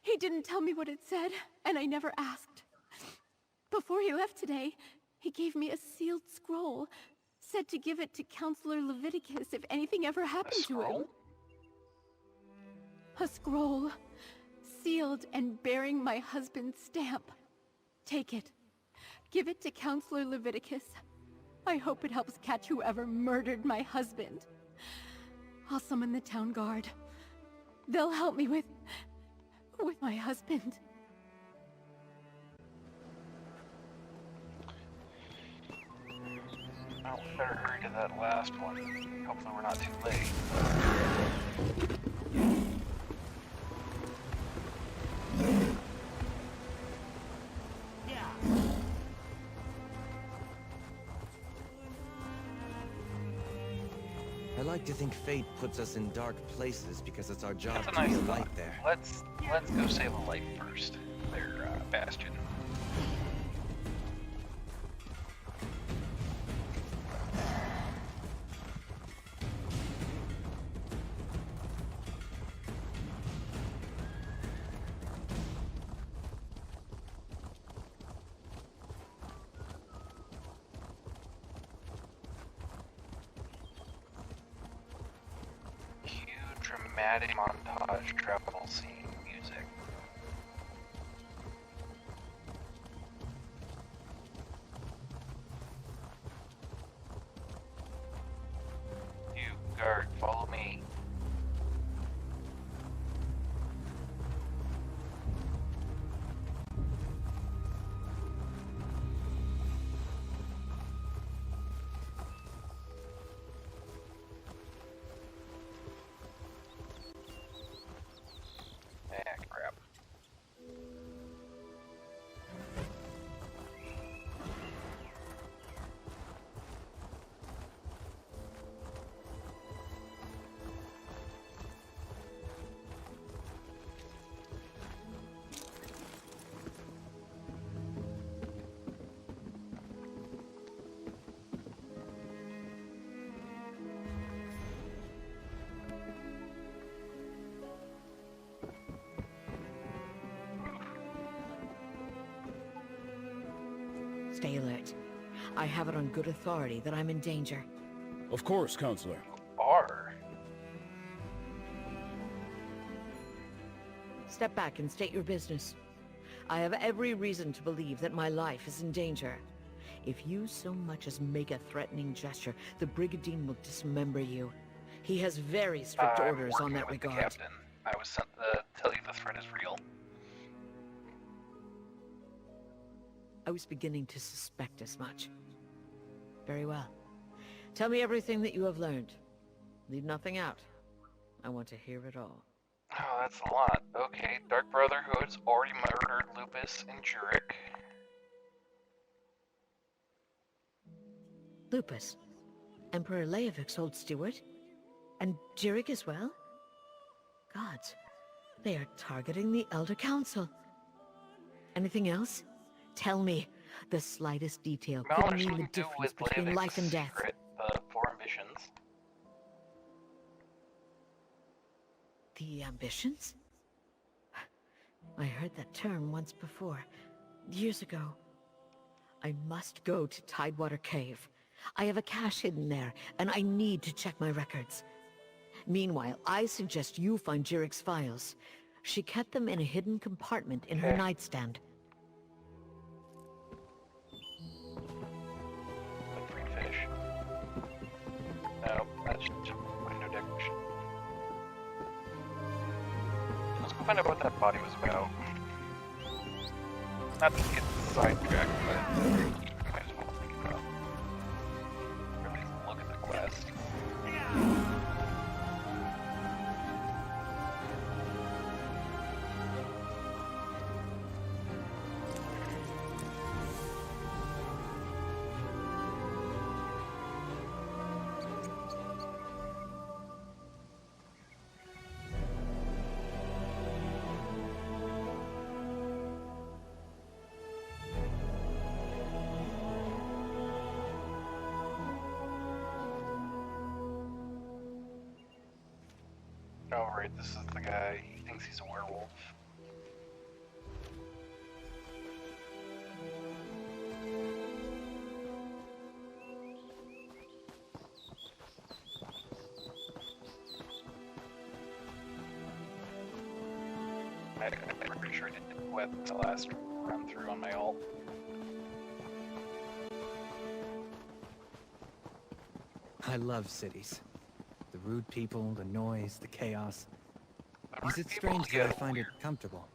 Speaker 6: He didn't tell me what it said, and I never asked. Before he left today, he gave me a sealed scroll, said to give it to Counselor Leviticus if anything ever happened to him.
Speaker 1: Scroll?
Speaker 6: A scroll, sealed and bearing my husband's stamp. Take it. Give it to Counselor Leviticus. I hope it helps catch whoever murdered my husband. I'll summon the town guard. They'll help me with my husband.
Speaker 1: Well, we better hurry to that last one. Hopefully we're not too late.
Speaker 3: I like to think fate puts us in dark places because it's our job
Speaker 1: That's a
Speaker 3: to be
Speaker 1: nice
Speaker 3: a
Speaker 1: thought.
Speaker 3: light there.
Speaker 1: Let's go save a life first. There, Bastion. Cue dramatic montage travel scene music. You guard, follow me. Ah, crap.
Speaker 7: Stay alert. I have it on good authority that I'm in danger.
Speaker 8: Of course, Counselor.
Speaker 1: are.
Speaker 7: Step back and state your business. I have every reason to believe that my life is in danger. If you so much as make a threatening gesture, the Brigandine will dismember you. He has very strict orders on that regard.
Speaker 1: The captain. I was sent to tell you the threat is real.
Speaker 7: I was beginning to suspect as much. Very well. Tell me everything that you have learned. Leave nothing out. I want to hear it all.
Speaker 1: Oh, that's a lot. Okay, Dark Brotherhood's already murdered Lupus and Jurek.
Speaker 7: Lupus? Emperor Leovik's old steward? And Jurek as well? Gods, they are targeting the Elder Council. Anything else? Tell me. The slightest detail could mean the difference between life and death.
Speaker 1: Secret, the 4 ambitions.
Speaker 7: The ambitions? I heard that term once before, years ago. I must go to Tidewater Cave. I have a cache hidden there, and I need to check my records. Meanwhile, I suggest you find Jurek's files. She kept them in a hidden compartment in her nightstand.
Speaker 1: A green fish. No, that's just window decoration. Let's go find out what that body was about. Not to get sidetracked, but you might as well think about. Really look at the quest. Oh, right, this is the guy. He thinks he's a werewolf. I'm pretty sure I did wet the last run through on my ult.
Speaker 3: I love cities. The rude people, the noise, the chaos. Is it strange that I find it comfortable?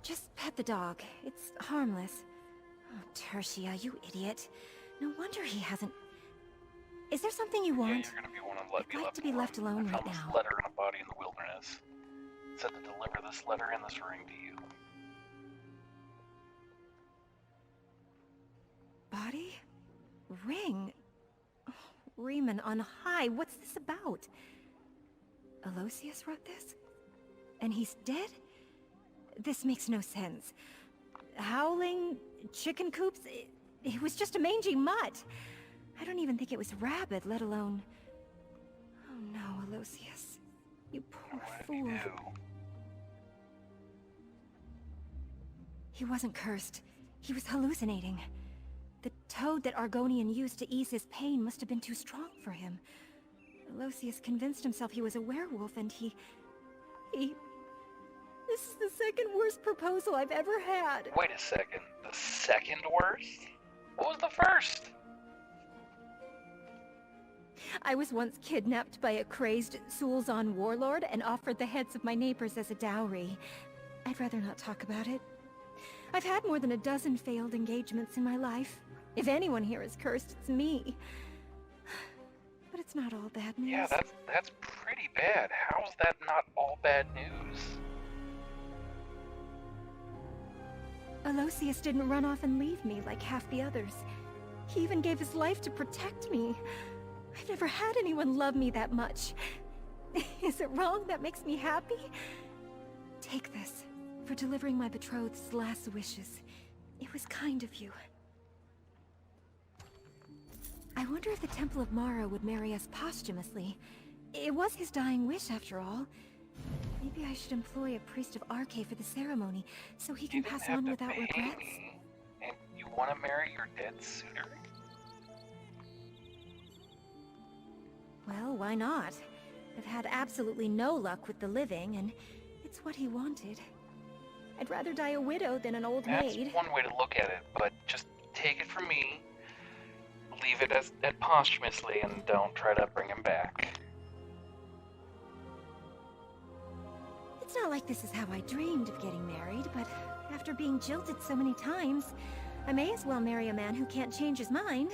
Speaker 4: Just pet the dog. It's harmless. Oh, Tertia, you idiot. No wonder he hasn't... Is there something you want?
Speaker 1: Yeah, you're gonna be one of
Speaker 4: I'd like to be left alone right
Speaker 1: now. I found
Speaker 4: now.
Speaker 1: this letter in a body in the wilderness. It said to deliver this letter and this ring to you.
Speaker 4: Body? Ring? Oh, Riemann on high. What's this about? Aloysius wrote this? And he's dead? This makes no sense. Howling chicken coops? It was just a mangy mutt. I don't even think it was rabid, let alone... Oh no, Aloysius. You poor fool. He wasn't cursed. He was hallucinating. The toad that Argonian used to ease his pain must have been too strong for him. Aloysius convinced himself he was a werewolf, and he... This is the second worst proposal I've ever had.
Speaker 1: Wait a second. The second worst? What was the first?
Speaker 4: I was once kidnapped by a crazed Sulzon warlord and offered the heads of my neighbors as a dowry. I'd rather not talk about it. I've had more than a dozen failed engagements in my life. If anyone here is cursed, it's me. But it's not all bad news.
Speaker 1: Yeah, that's pretty bad. How's that not all bad news?
Speaker 4: Aloysius didn't run off and leave me like half the others. He even gave his life to protect me. I've never had anyone love me that much. Is it wrong that makes me happy? Take this, for delivering my betrothed's last wishes. It was kind of you. I wonder if the Temple of Mara would marry us posthumously. It was his dying wish, after all. Maybe I should employ a priest of Arche for the ceremony, so he can pass on without regrets.
Speaker 1: And you want to marry your dead suitor?
Speaker 4: Well, why not? I've had absolutely no luck with the living, and it's what he wanted. I'd rather die a widow than an old maid.
Speaker 1: That's one way to look at it, but just take it from me. Leave it as posthumously and don't try to bring him back.
Speaker 4: It's not like this is how I dreamed of getting married, but after being jilted so many times, I may as well marry a man who can't change his mind.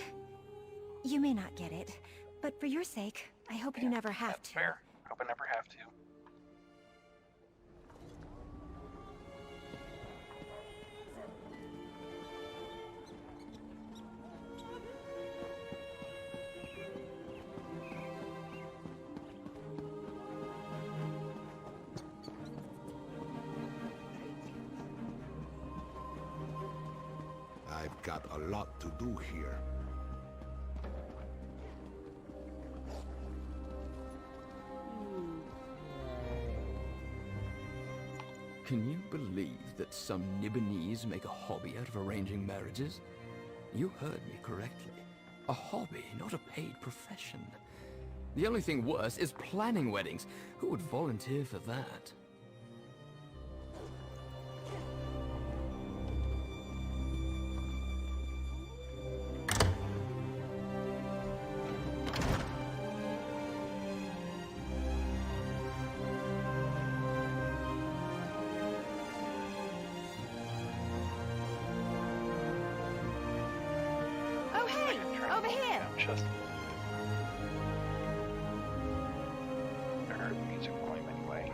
Speaker 4: You may not get it, but for your sake, I hope you never have
Speaker 1: That's
Speaker 4: to.
Speaker 1: fair. Hope I never have to.
Speaker 8: I've got a lot to do here.
Speaker 9: Can you believe that some Nibonese make a hobby out of arranging marriages? You heard me correctly. A hobby, not a paid profession. The only thing worse is planning weddings. Who would volunteer for that?
Speaker 6: Oh, hey! Over here!
Speaker 1: Just I heard the music going anyway.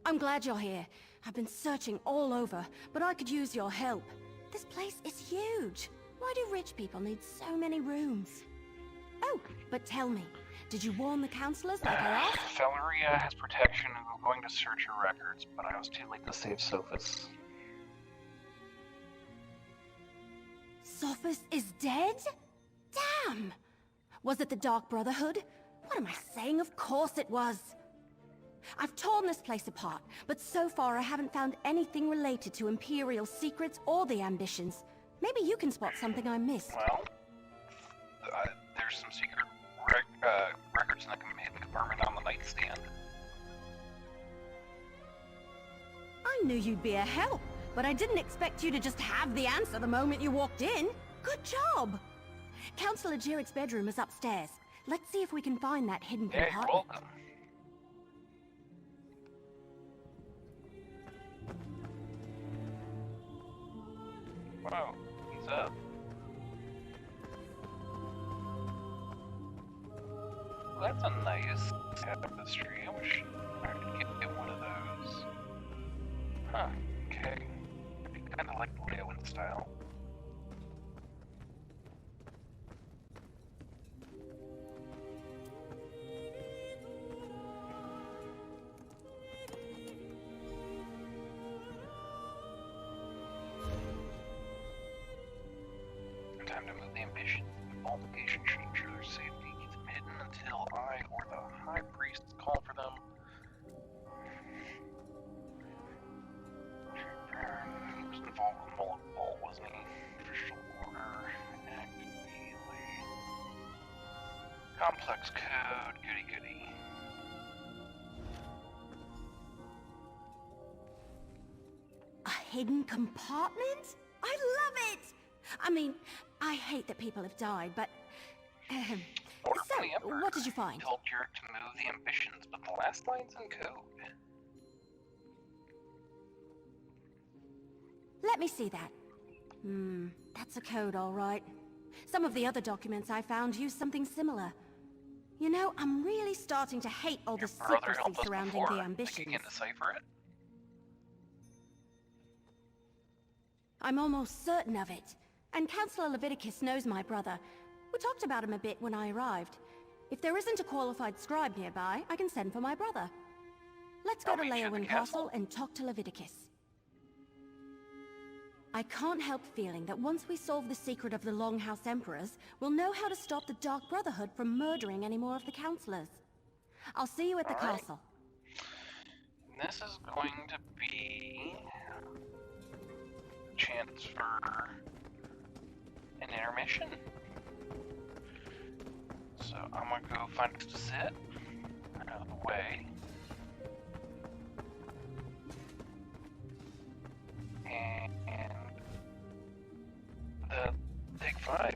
Speaker 6: I'm glad you're here. I've been searching all over, but I could use your help. This place is huge. Why do rich people need so many rooms? Oh, but tell me, did you warn the counselors like I asked?
Speaker 1: Valeria has protection and I'm going to search her records, but I was too late to save Sophus.
Speaker 6: Sophus is dead? Damn! Was it the Dark Brotherhood? What am I saying? Of course it was! I've torn this place apart, but so far I haven't found anything related to Imperial secrets or the ambitions. Maybe you can spot something I missed.
Speaker 1: Well, there's some secret records in the hidden compartment on the nightstand.
Speaker 6: I knew you'd be a help, but I didn't expect you to just have the answer the moment you walked in. Good job! Counselor Jirek's bedroom is upstairs. Let's see if we can find that hidden
Speaker 1: Yeah, you're
Speaker 6: compartment.
Speaker 1: welcome. Wow, he's up. Well, that's a nice tapestry. I wish I could get one of those. Huh, okay. I kinda like the Leo in style. Time to move the ambition. Multiplication should ensure their safety. Keep them hidden until I or the High Priest call for them. He was involved with Mullet Ball, wasn't he? Official order. Act immediately. Complex code. Goody goody.
Speaker 6: A hidden compartment? I love it!
Speaker 4: I mean, I hate that people have died, but...
Speaker 1: Order
Speaker 4: so,
Speaker 1: from the Emperor.
Speaker 4: what did you find?
Speaker 1: Told Jarek to move the ambitions, but the last line's in code.
Speaker 4: Let me see that. That's a code, all right. Some of the other documents I found use something similar. You know, I'm really starting to hate all the secrecy surrounding the ambitions.
Speaker 1: Think you can decipher it?
Speaker 4: I'm almost certain of it. And Councillor Leviticus knows my brother. We talked about him a bit when I arrived. If there isn't a qualified scribe nearby, I can send for my brother. Let's go to Leowyn Castle and talk to Leviticus. I can't help feeling that once we solve the secret of the Longhouse Emperors, we'll know how to stop the Dark Brotherhood from murdering any more of the Councillors. I'll see you at the castle.
Speaker 1: This is going to be a chance for an intermission. So I'm gonna go find us to sit out of the way. And take 5.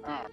Speaker 1: Hmm.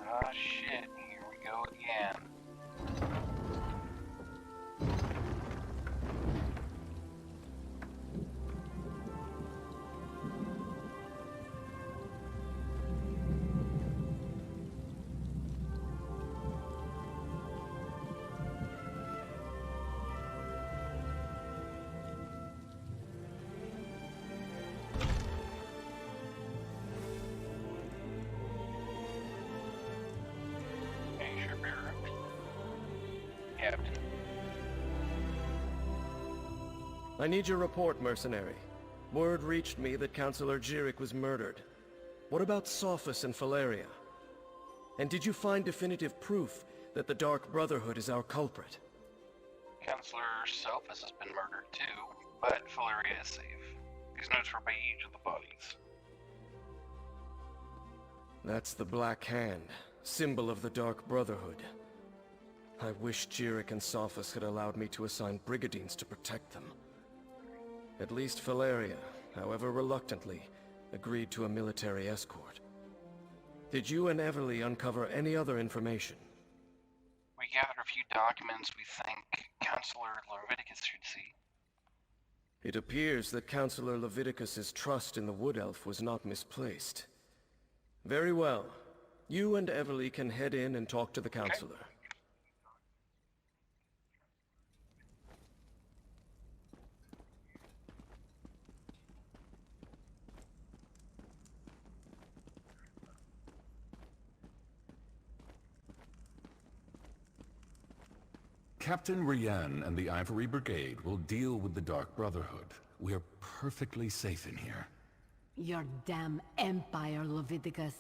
Speaker 1: Ah, shit, here we go again. Hey, sure, bearer. Captain.
Speaker 10: I need your report, mercenary. Word reached me that Councillor Jirik was murdered. What about Sophus and Valeria? And did you find definitive proof that the Dark Brotherhood is our culprit?
Speaker 1: Councillor Sophus has been murdered too, but Valeria is safe. These notes were by each of the bodies.
Speaker 10: That's the Black Hand, symbol of the Dark Brotherhood. I wish Jirik and Sophus had allowed me to assign brigadines to protect them. At least Valeria, however reluctantly, agreed to a military escort. Did you and Everly uncover any other information?
Speaker 1: We gathered a few documents we think Councillor Leviticus should see.
Speaker 10: It appears that Councillor Leviticus's trust in the Wood Elf was not misplaced. Very well. You and Everly can head in and talk to the Councillor.
Speaker 11: Captain Rian and the Ivory Brigade will deal with the Dark Brotherhood. We are perfectly safe in here.
Speaker 12: Your damn empire, Leviticus.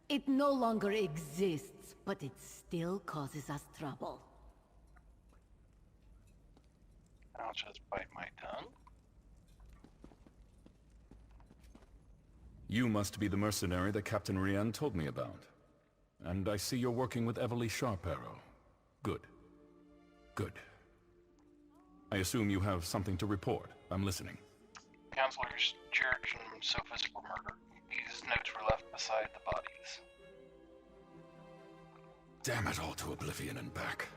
Speaker 12: It no longer exists, but it still causes us trouble.
Speaker 1: I'll just bite my tongue.
Speaker 11: You must be the mercenary that Captain Rian told me about. And I see you're working with Everly Sharparrow. Good. Good. I assume you have something to report. I'm listening.
Speaker 1: Councillors Church and Sophus were murdered. These notes were left beside the bodies.
Speaker 11: Damn it all to oblivion and back.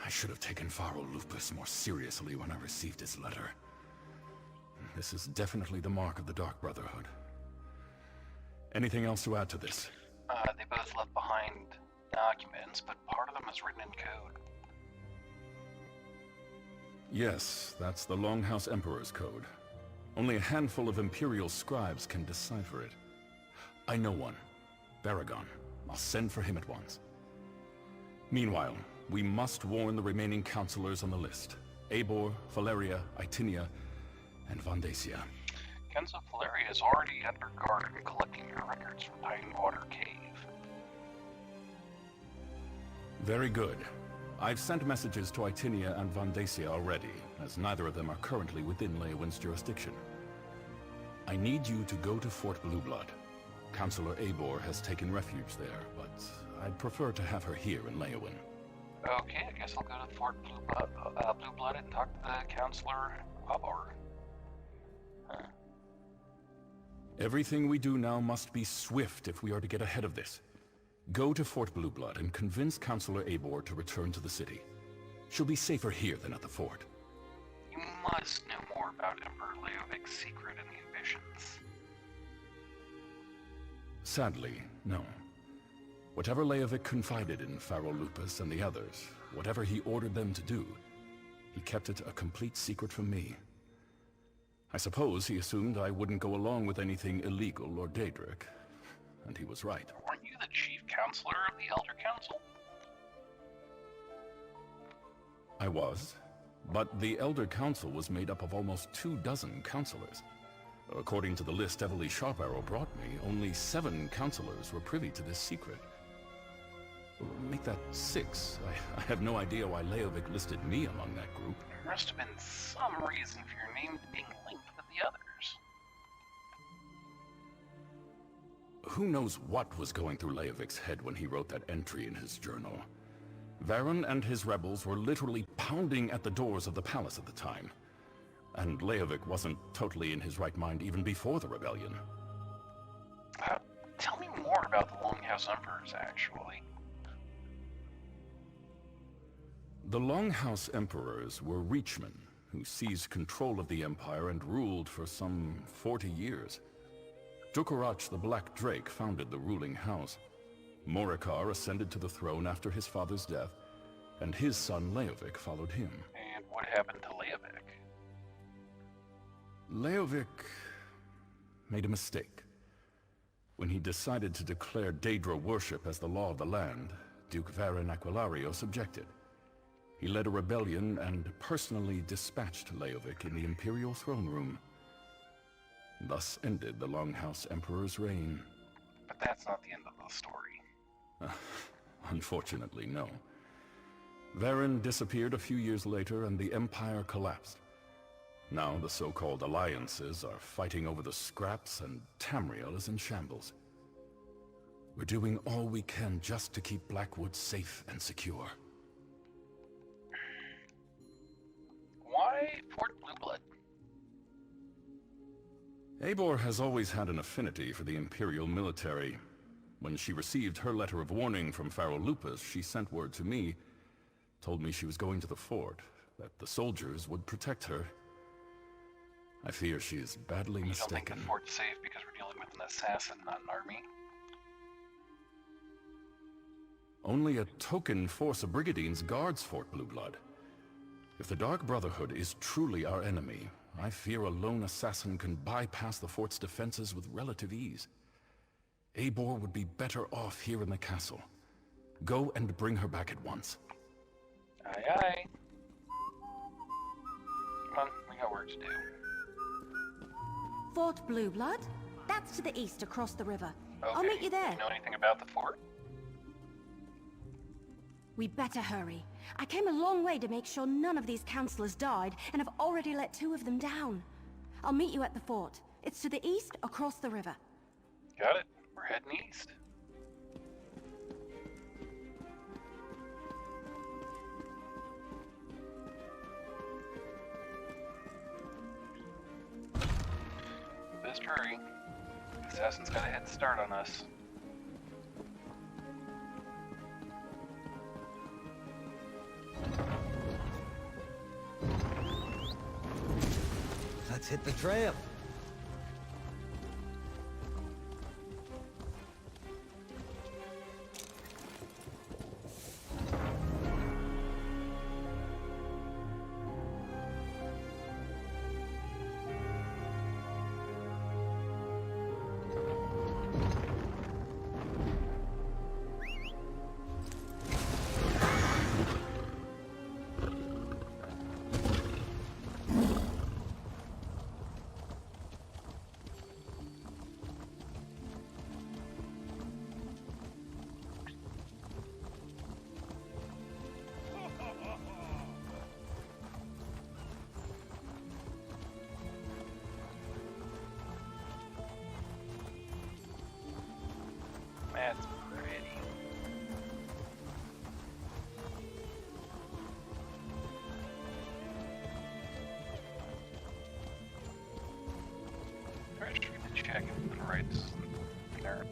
Speaker 11: I should have taken Pharaoh Lupus more seriously when I received his letter. This is definitely the mark of the Dark Brotherhood. Anything else to add to this?
Speaker 1: They both left behind documents, but part of them is written in code.
Speaker 11: Yes, that's the Longhouse Emperor's Code. Only a handful of Imperial scribes can decipher it. I know one. Baragon. I'll send for him at once. Meanwhile, we must warn the remaining councillors on the list. Eivor, Valeria, Itinia, and Vandacia.
Speaker 1: Council Valeria is already under guard and collecting your records from Tidewater Cave.
Speaker 11: Very good. I've sent messages to Itinia and Vandacia already, as neither of them are currently within Leowin's jurisdiction. I need you to go to Fort Blueblood. Councillor Eivor has taken refuge there, but I'd prefer to have her here in Leowin.
Speaker 1: Okay, I guess I'll go to Fort Blueblood and talk to the Councillor Eivor. Huh.
Speaker 11: Everything we do now must be swift if we are to get ahead of this. Go to Fort Blueblood and convince Councillor Eivor to return to the city. She'll be safer here than at the fort.
Speaker 1: You must know more about Emperor Leovic's secret and the ambitions.
Speaker 11: Sadly, no. Whatever Leovic confided in Pharaoh Lupus and the others, whatever he ordered them to do, he kept it a complete secret from me. I suppose he assumed I wouldn't go along with anything illegal or Daedric, and he was right.
Speaker 1: Weren't you the chief counselor of the Elder Council?
Speaker 11: I was, but the Elder Council was made up of almost 24 counselors. According to the list Evely Sharparrow brought me, only 7 counselors were privy to this secret. Make that 6. I have no idea why Leovic listed me among that group.
Speaker 1: There must have been some reason for your name being linked with the others.
Speaker 11: Who knows what was going through Leovic's head when he wrote that entry in his journal? Varen and his rebels were literally pounding at the doors of the palace at the time. And Leovic wasn't totally in his right mind even before the rebellion.
Speaker 1: Tell me more about the Longhouse Emperors, actually.
Speaker 11: The Longhouse Emperors were Reachmen, who seized control of the Empire and ruled for some 40 years. Dukarach the Black Drake founded the ruling house. Morikar ascended to the throne after his father's death, and his son Leovic followed him.
Speaker 1: And what happened to Leovic?
Speaker 11: Leovic made a mistake. When he decided to declare Daedra worship as the law of the land, Duke Varen Aquilarios objected. He led a rebellion and personally dispatched Leovic in the Imperial throne room. Thus ended the Longhouse Emperor's reign.
Speaker 1: But that's not the end of the story.
Speaker 11: Unfortunately, no. Varen disappeared a few years later and the Empire collapsed. Now the so-called alliances are fighting over the scraps and Tamriel is in shambles. We're doing all we can just to keep Blackwood safe and secure.
Speaker 1: Why Fort Blueblood?
Speaker 11: Eivor has always had an affinity for the Imperial military. When she received her letter of warning from Pharaoh Lupus, she sent word to me, told me she was going to the fort, that the soldiers would protect her. I fear she is badly mistaken.
Speaker 1: You don't think the fort's safe because we're dealing with an assassin, not an army?
Speaker 11: Only a token force of Brigadines guards Fort Blueblood. If the Dark Brotherhood is truly our enemy, I fear a lone assassin can bypass the fort's defenses with relative ease. Eivor would be better off here in the castle. Go and bring her back at once.
Speaker 1: Aye aye. Come on, we got work to do.
Speaker 4: Fort Blueblood? That's to the east across the river.
Speaker 1: Okay.
Speaker 4: I'll meet you there.
Speaker 1: Do you know anything about the fort?
Speaker 4: We better hurry. I came a long way to make sure none of these counselors died, and have already let 2 of them down. I'll meet you at the fort. It's to the east across the river.
Speaker 1: Got it. We're heading east. Best hurry. The assassin's got a head start on us.
Speaker 3: Let's hit the trail.
Speaker 1: That's pretty. I should really check if the rights there.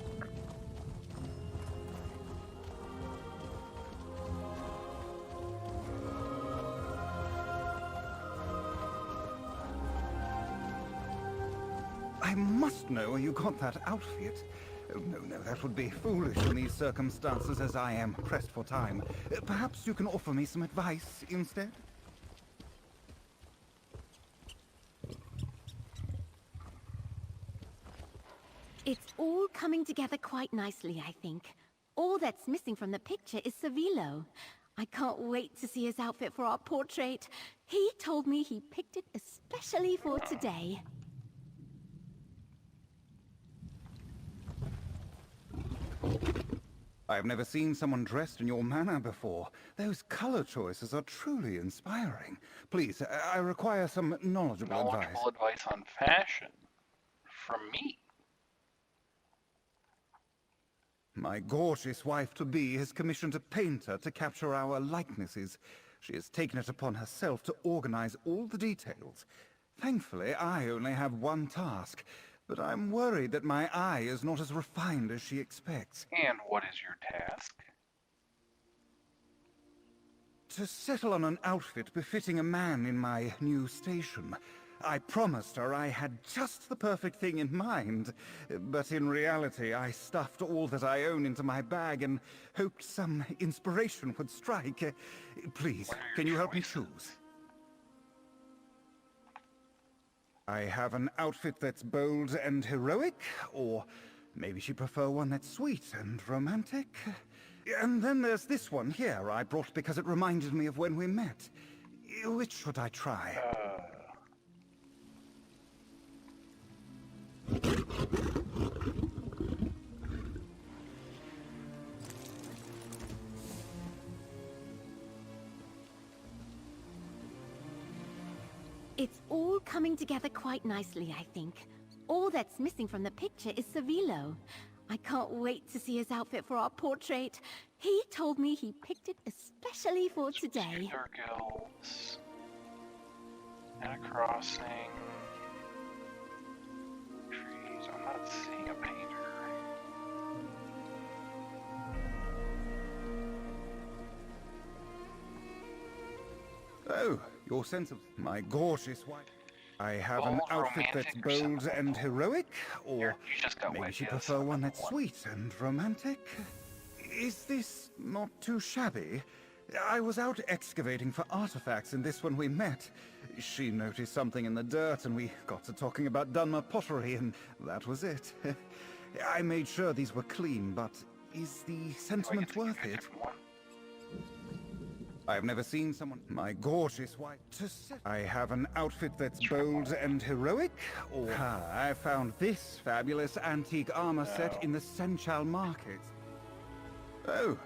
Speaker 13: I must know where you got that outfit. Oh, no, that would be foolish in these circumstances as I am pressed for time. Perhaps you can offer me some advice instead?
Speaker 6: It's all coming together quite nicely, I think. All that's missing from the picture is Savilo. I can't wait to see his outfit for our portrait. He told me he picked it especially for today.
Speaker 13: I've never seen someone dressed in your manner before. Those color choices are truly inspiring. Please, I require some knowledgeable advice.
Speaker 1: Knowledgeable advice on fashion? From me?
Speaker 13: My gorgeous wife-to-be has commissioned a painter to capture our likenesses. She has taken it upon herself to organize all the details. Thankfully, I only have one task, but I'm worried that my eye is not as refined as she expects.
Speaker 1: And what is your task?
Speaker 13: To settle on an outfit befitting a man in my new station. I promised her I had just the perfect thing in mind, but in reality I stuffed all that I own into my bag and hoped some inspiration would strike. Please, can you help me choose? I have an outfit that's bold and heroic, or maybe she'd prefer one that's sweet and romantic. And then there's this one here I brought because it reminded me of when we met. Which should I try?
Speaker 6: It's all coming together quite nicely, I think. All that's missing from the picture is Savilo. I can't wait to see his outfit for our portrait. He told me he picked it especially for today.
Speaker 1: Dark elves. And a crossing. Trees. I'm not seeing a painter.
Speaker 13: Oh, your sense of my gorgeous wife. I have an outfit that's bold and heroic, or maybe she prefer one that's sweet and romantic. Is this not too shabby? I was out excavating for artifacts in this when we met. She noticed something in the dirt and we got to talking about Dunmer pottery and that was it. I made sure these were clean, but is the sentiment worth it? I've never seen someone my gorgeous wife I have an outfit that's bold and heroic, or I found this fabulous antique armor set in the Senchal market. Oh,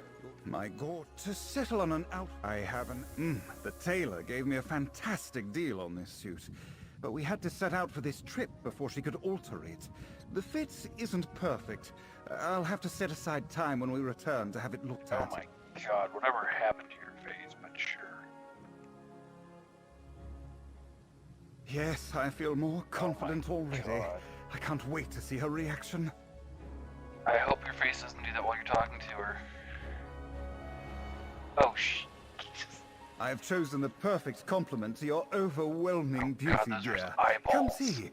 Speaker 13: my god, to settle on an I have an the tailor gave me a fantastic deal on this suit, but we had to set out for this trip before she could alter it. The fit isn't perfect. I'll have to set aside time when we return to have it looked at.
Speaker 1: Oh my god, whatever happened to your face, but sure.
Speaker 13: Yes, I feel more confident already.
Speaker 1: God.
Speaker 13: I can't wait to see her reaction.
Speaker 1: I hope your face doesn't do that while you're talking to her. Oh, Jesus.
Speaker 13: I've chosen the perfect complement to your overwhelming beauty, dear. Come see.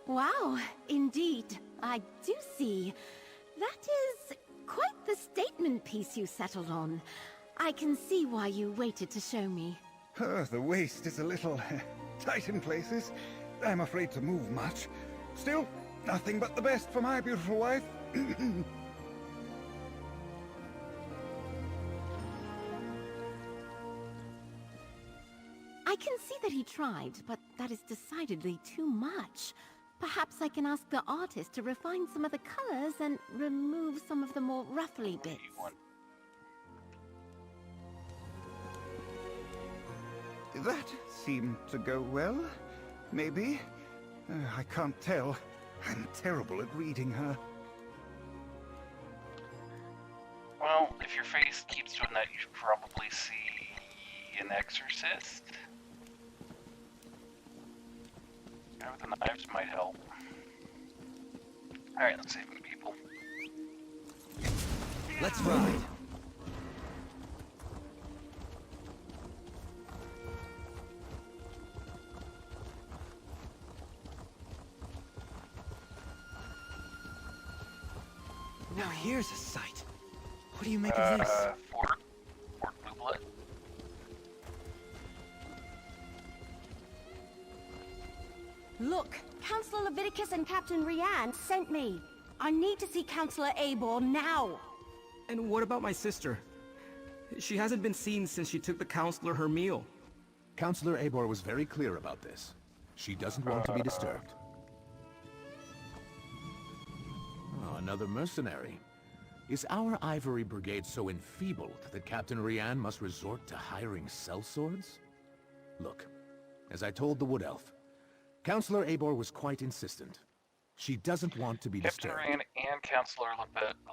Speaker 6: Wow, indeed. I do see. That is quite the statement piece you settled on. I can see why you waited to show me.
Speaker 13: The waist is a little tight in places. I'm afraid to move much. Still, nothing but the best for my beautiful wife.
Speaker 6: I can see that he tried, but that is decidedly too much. Perhaps I can ask the artist to refine some of the colors and remove some of the more ruffly bits.
Speaker 13: That seemed to go well. Maybe. I can't tell. I'm terrible at reading her.
Speaker 1: Well, if your face keeps doing that, you should probably see an exorcist. Guy with the knives might help. Alright, let's save some people.
Speaker 3: Let's ride. Now here's a sight. What do you make of this?
Speaker 1: Fort Blue Blood.
Speaker 14: Look, Councillor Leviticus and Captain Rianne sent me. I need to see Councillor Abor now.
Speaker 15: And what about my sister? She hasn't been seen since she took the Councillor her meal.
Speaker 8: Councillor Abor was very clear about this. She doesn't want to be disturbed.
Speaker 15: Oh,
Speaker 8: another mercenary. Is our Ivory Brigade so enfeebled that Captain Rian must resort to hiring sellswords? Look, as I told the Wood Elf, Counselor Eibor was quite insistent. She doesn't want to be
Speaker 1: Captain
Speaker 8: disturbed.
Speaker 1: Rand and Counselor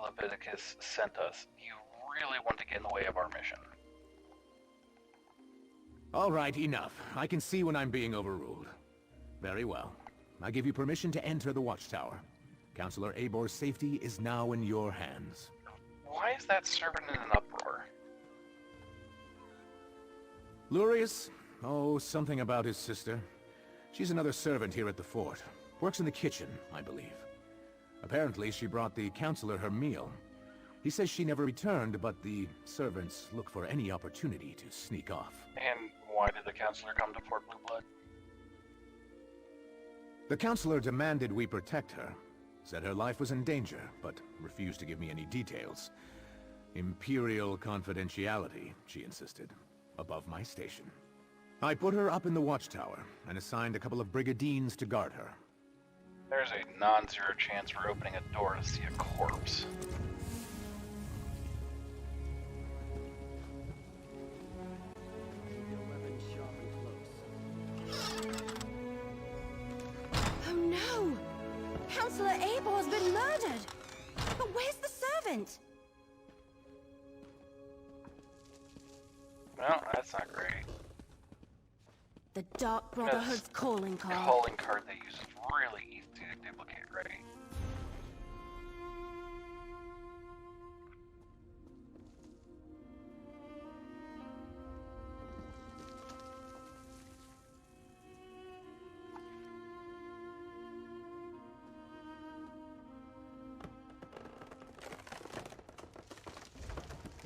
Speaker 1: Leviticus sent us. You really want to get in the way of our mission.
Speaker 8: All right, enough. I can see when I'm being overruled. Very well. I give you permission to enter the watchtower. Counselor Eibor's safety is now in your hands.
Speaker 1: Why is that servant in an uproar?
Speaker 8: Lurius? Oh, something about his sister. She's another servant here at the fort. Works in the kitchen, I believe. Apparently, she brought the counselor her meal. He says she never returned, but the servants look for any opportunity to sneak off.
Speaker 1: And why did the counselor come to Fort Blue Blood?
Speaker 8: The counselor demanded we protect her. Said her life was in danger, but refused to give me any details. Imperial confidentiality, she insisted, above my station. I put her up in the watchtower, and assigned a couple of brigadines to guard her.
Speaker 1: There's a non-zero chance we're opening a door to see a corpse.
Speaker 14: Oh no! Counselor Eibor has been murdered! But where's the servant?
Speaker 1: Well, that's not great.
Speaker 14: The Dark Brotherhood's calling card.
Speaker 1: Calling card they use is really easy to duplicate, right?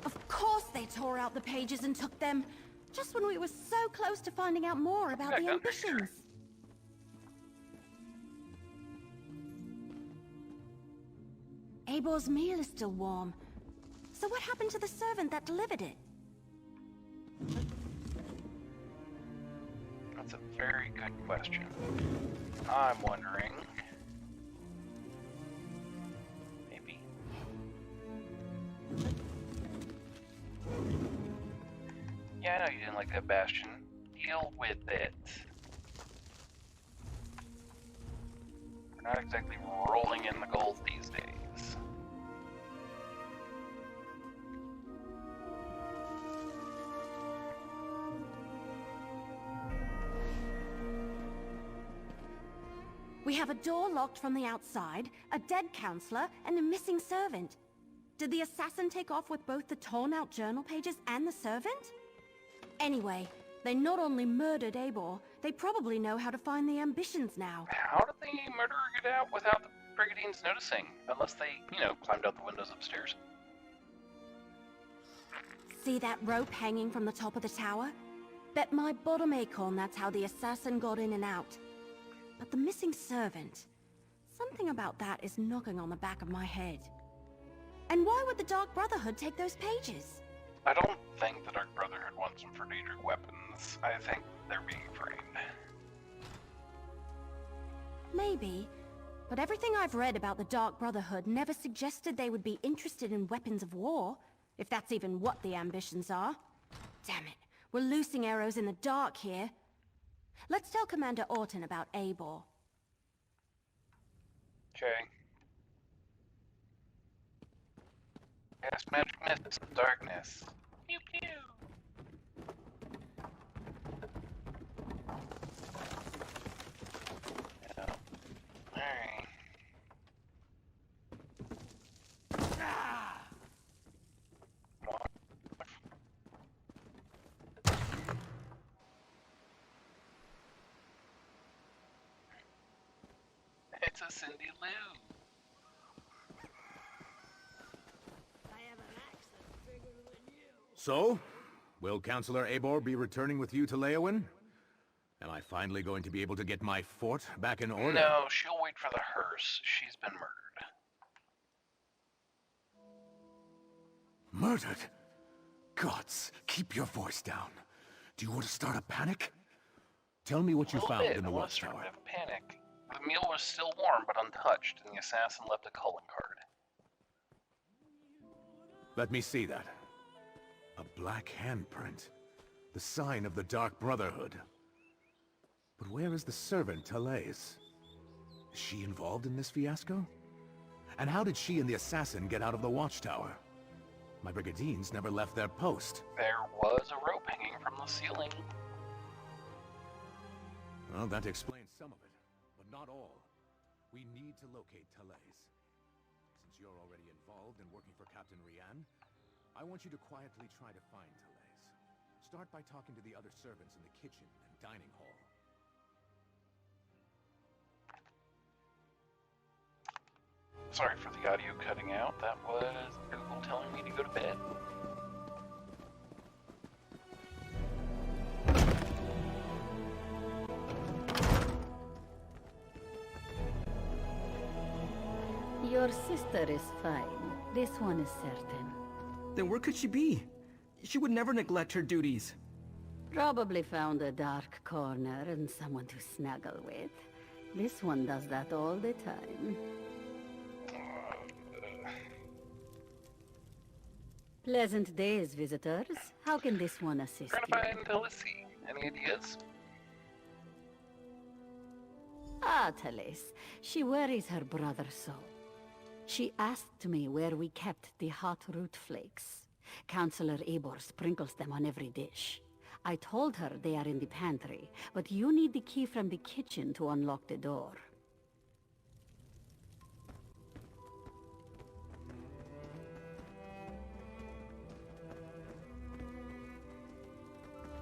Speaker 14: Of course they tore out the pages and took them, just when we were so close to finding out more about the ambitions. Eibor's meal is still warm. So what happened to the servant that delivered it?
Speaker 1: That's a very good question. I'm wondering... Maybe. Yeah, I know you didn't like that, Bastion. Deal with it. We're not exactly rolling in the gold these days.
Speaker 14: We have a door locked from the outside, a dead counselor, and a missing servant. Did the assassin take off with both the torn-out journal pages and the servant? Anyway, they not only murdered Eibor, they probably know how to find the ambitions now.
Speaker 1: How did the murderer get out without the brigadines noticing? Unless they, climbed out the windows upstairs.
Speaker 14: See that rope hanging from the top of the tower? Bet my bottom acorn that's how the assassin got in and out. But the missing servant... something about that is knocking on the back of my head. And why would the Dark Brotherhood take those pages?
Speaker 1: I don't think the Dark Brotherhood wants them for Daedric weapons. I think they're being framed.
Speaker 14: Maybe. But everything I've read about the Dark Brotherhood never suggested they would be interested in weapons of war. If that's even what the ambitions are. Damn it. We're loosing arrows in the dark here. Let's tell Commander Orton about Eibor.
Speaker 1: Okay. Cast magic mist in darkness. Pew pew. Yeah. Alright. It's a Cindy Lou.
Speaker 8: So, will Counselor Eibor be returning with you to Leowyn? Am I finally going to be able to get my fort back in order?
Speaker 1: No, she'll wait for the hearse. She's been murdered.
Speaker 8: Murdered? Gods, keep your voice down. Do you want to start a panic? Tell me what you found in the watchtower.
Speaker 1: A bit of panic. The meal was still warm but untouched, and the assassin left a calling card.
Speaker 8: Let me see that. A black handprint. The sign of the Dark Brotherhood. But where is the servant, Talais? Is she involved in this fiasco? And how did she and the assassin get out of the watchtower? My brigandines never left their post.
Speaker 1: There was a rope hanging from the ceiling.
Speaker 8: Well, that explains some of it, but not all. We need to locate Talais. Since you're already involved in working for Captain Rian, I want you to quietly try to find Talais. Start by talking to the other servants in the kitchen and dining hall.
Speaker 1: Sorry for the audio cutting out. That was Google telling me to go to bed.
Speaker 12: Your sister is fine. This one is certain.
Speaker 15: Then where could she be? She would never neglect her duties.
Speaker 12: Probably found a dark corner and someone to snuggle with. This one does that all the time. Pleasant days, visitors. How can this one assist
Speaker 1: Trying to find Talisi. Any ideas?
Speaker 12: Ah, Talais. She worries her brother so. She asked me where we kept the hot root flakes. Counselor Eibor sprinkles them on every dish. I told her they are in the pantry, but you need the key from the kitchen to unlock the door.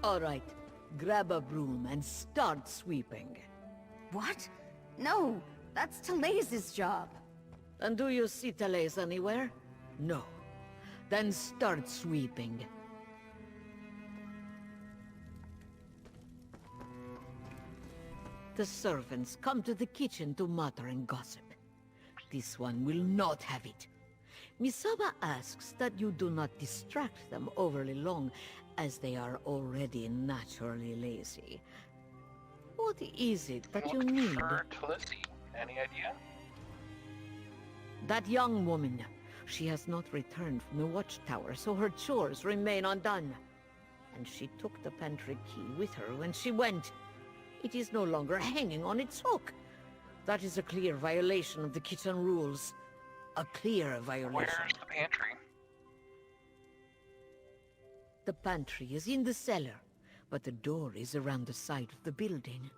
Speaker 7: All right, grab a broom and start sweeping.
Speaker 14: What? No, that's Talais's job.
Speaker 7: And do you see Talais anywhere? No. Then start sweeping. The servants come to the kitchen to mutter and gossip. This one will not have it. Misaba asks that you do not distract them overly long, as they are already naturally lazy. What is it that you need?
Speaker 1: For Talisi. Any idea?
Speaker 7: That young woman. She has not returned from the watchtower, so her chores remain undone. And she took the pantry key with her when she went. It is no longer hanging on its hook. That is a clear violation of the kitchen rules. A clear violation.
Speaker 1: Where's the pantry?
Speaker 7: The pantry is in the cellar, but the door is around the side of the building.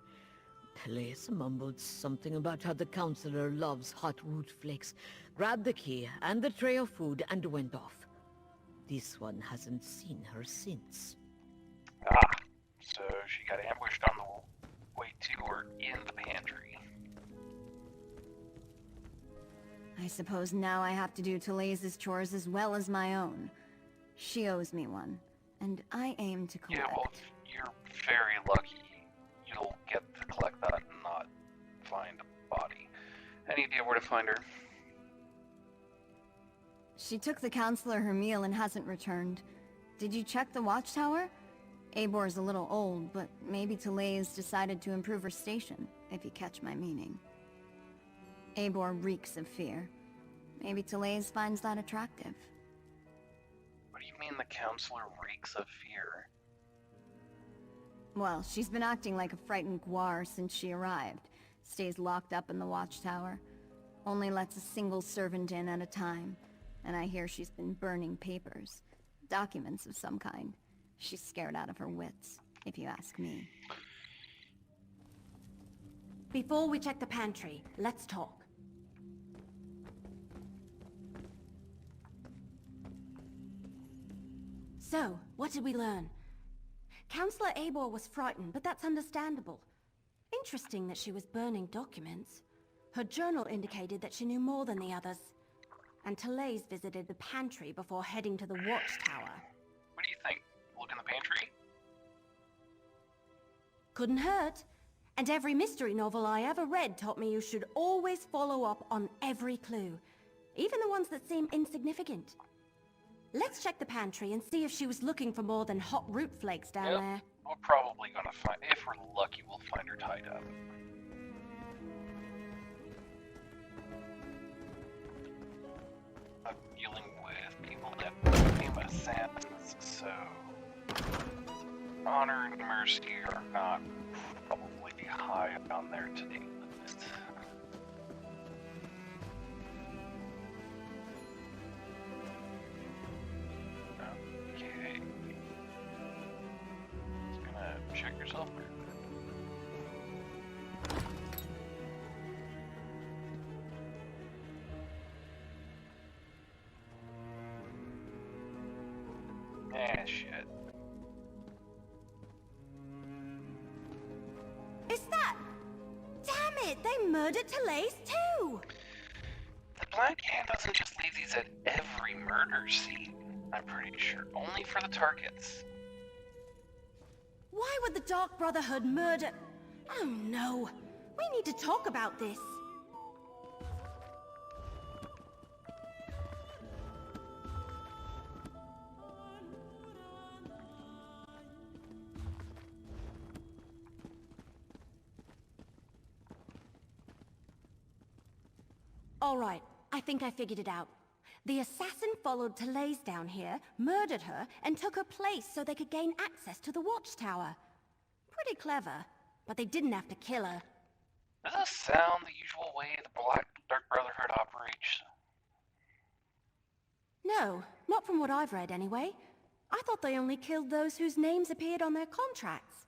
Speaker 7: Talais mumbled something about how the counselor loves hot root flakes, grabbed the key and the tray of food and went off. This one hasn't seen her since.
Speaker 1: Ah, so she got ambushed on the way to or in the pantry.
Speaker 14: I suppose now I have to do Talais's chores as well as my own. She owes me one, and I aim to collect.
Speaker 1: Yeah, well, you're very lucky. You'll get to collect that and not find a body. Any idea where to find her?
Speaker 14: She took the counselor her meal and hasn't returned. Did you check the watchtower? Eibor's a little old, but maybe Talais decided to improve her station, if you catch my meaning. Eibor reeks of fear. Maybe Talais finds that attractive.
Speaker 1: What do you mean the counselor reeks of fear?
Speaker 14: Well, she's been acting like a frightened guar since she arrived. Stays locked up in the watchtower. Only lets a single servant in at a time. And I hear she's been burning papers. Documents of some kind. She's scared out of her wits, if you ask me. Before we check the pantry, let's talk. So, what did we learn? Counselor Eibor was frightened, but that's understandable. Interesting that she was burning documents. Her journal indicated that she knew more than the others. And Talais visited the pantry before heading to the watchtower.
Speaker 1: What do you think? Look in the pantry?
Speaker 14: Couldn't hurt. And every mystery novel I ever read taught me you should always follow up on every clue. Even the ones that seem insignificant. Let's check the pantry and see if she was looking for more than hot root flakes down there.
Speaker 1: We're probably gonna find, if we're lucky, we'll find her tied up. I'm dealing with people that assassins, so honor and mercy are not probably high on their to-do list. Okay. Just gonna check yourself. Ah, shit.
Speaker 14: Is that... Damn it! They murdered Talais too!
Speaker 1: The Black Hand doesn't just leave these at every murder scene, I'm pretty sure. Only for the targets.
Speaker 14: Why would the Dark Brotherhood murder... Oh no! We need to talk about this. All right, I think I figured it out. The assassin followed Talais down here, murdered her, and took her place so they could gain access to the watchtower. Pretty clever, but they didn't have to kill her.
Speaker 1: Does this sound the usual way the Dark Brotherhood operates?
Speaker 14: No, not from what I've read anyway. I thought they only killed those whose names appeared on their contracts.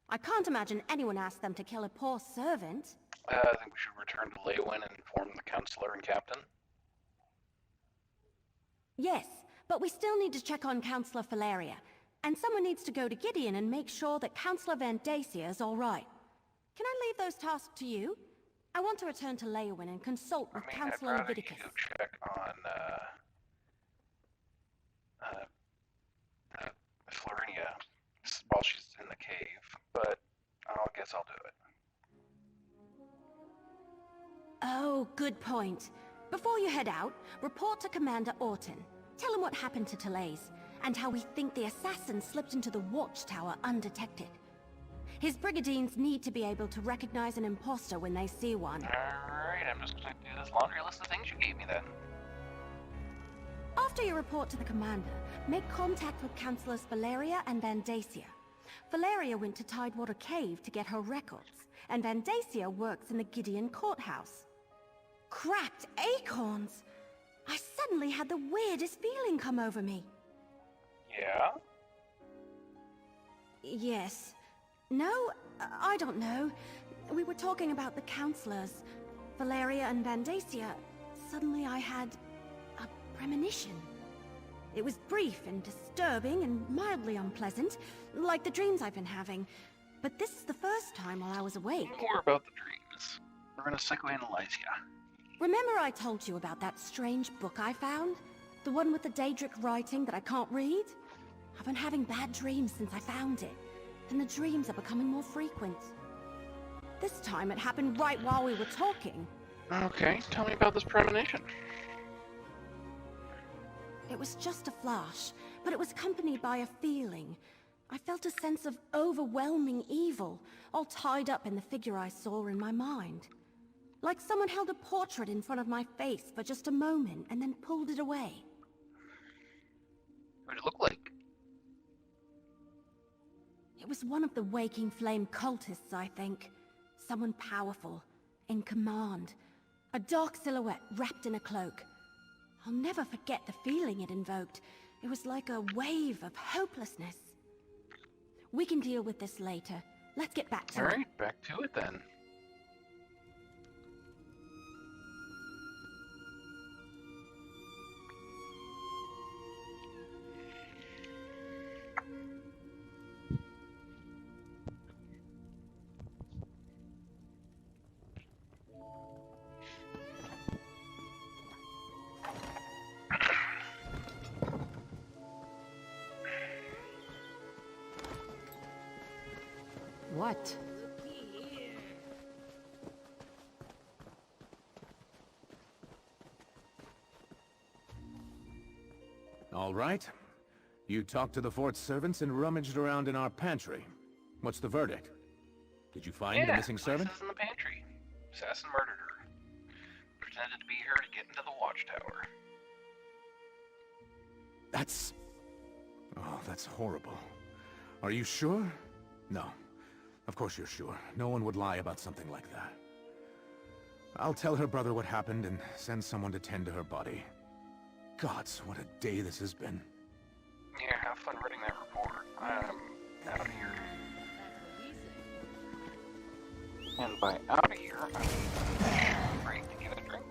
Speaker 14: I can't imagine anyone asked them to kill a poor servant.
Speaker 1: I think we should return to Leywin and inform the Counselor and Captain.
Speaker 14: Yes, but we still need to check on Counselor Valeria. And someone needs to go to Gideon and make sure that Counselor Van Dacia is alright. Can I leave those tasks to you? I want to return to Leywin and consult with Counselor Leviticus.
Speaker 1: I'd rather you go check on, Florinia while she's in the cave, but I guess I'll do it.
Speaker 14: Oh, good point. Before you head out, report to Commander Orton. Tell him what happened to Talais, and how we think the assassin slipped into the watchtower undetected. His brigandines need to be able to recognize an imposter when they see one.
Speaker 1: Alright, I'm just gonna do this laundry list of things you gave me then.
Speaker 14: After you report to the commander, make contact with Counselors Valeria and Van Dacia. Valeria went to Tidewater Cave to get her records, and Van Dacia works in the Gideon courthouse. Cracked acorns! I suddenly had the weirdest feeling come over me.
Speaker 1: Yeah?
Speaker 14: Yes. No, I don't know. We were talking about the counselors. Valeria and Van Dacia. Suddenly I had a premonition. It was brief and disturbing and mildly unpleasant, like the dreams I've been having. But this is the first time while I was awake.
Speaker 1: More about the dreams. We're gonna psychoanalyze ya.
Speaker 14: Remember I told you about that strange book I found? The one with the Daedric writing that I can't read? I've been having bad dreams since I found it, and the dreams are becoming more frequent. This time it happened right while we were talking.
Speaker 1: Okay, tell me about this premonition.
Speaker 14: It was just a flash, but it was accompanied by a feeling. I felt a sense of overwhelming evil, all tied up in the figure I saw in my mind. Like someone held a portrait in front of my face for just a moment and then pulled it away.
Speaker 1: What did it look like?
Speaker 14: It was one of the Waking Flame cultists, I think. Someone powerful, in command. A dark silhouette wrapped in a cloak. I'll never forget the feeling it invoked. It was like a wave of hopelessness. We can deal with this later. Let's get back to it.
Speaker 1: Alright, back to it then.
Speaker 5: What?
Speaker 8: All right. You talked to the fort's servants and rummaged around in our pantry. What's the verdict? Did you find the missing servant?
Speaker 1: In the pantry. Assassin murdered her. Pretended to be her to get into the watchtower.
Speaker 8: That's Oh, that's horrible. Are you sure? No. Of course you're sure. No one would lie about something like that. I'll tell her brother what happened and send someone to tend to her body. Gods, what a day this has been.
Speaker 1: Yeah, have fun writing that report. I'm out of here. And by out of here, I mean ready to get a drink.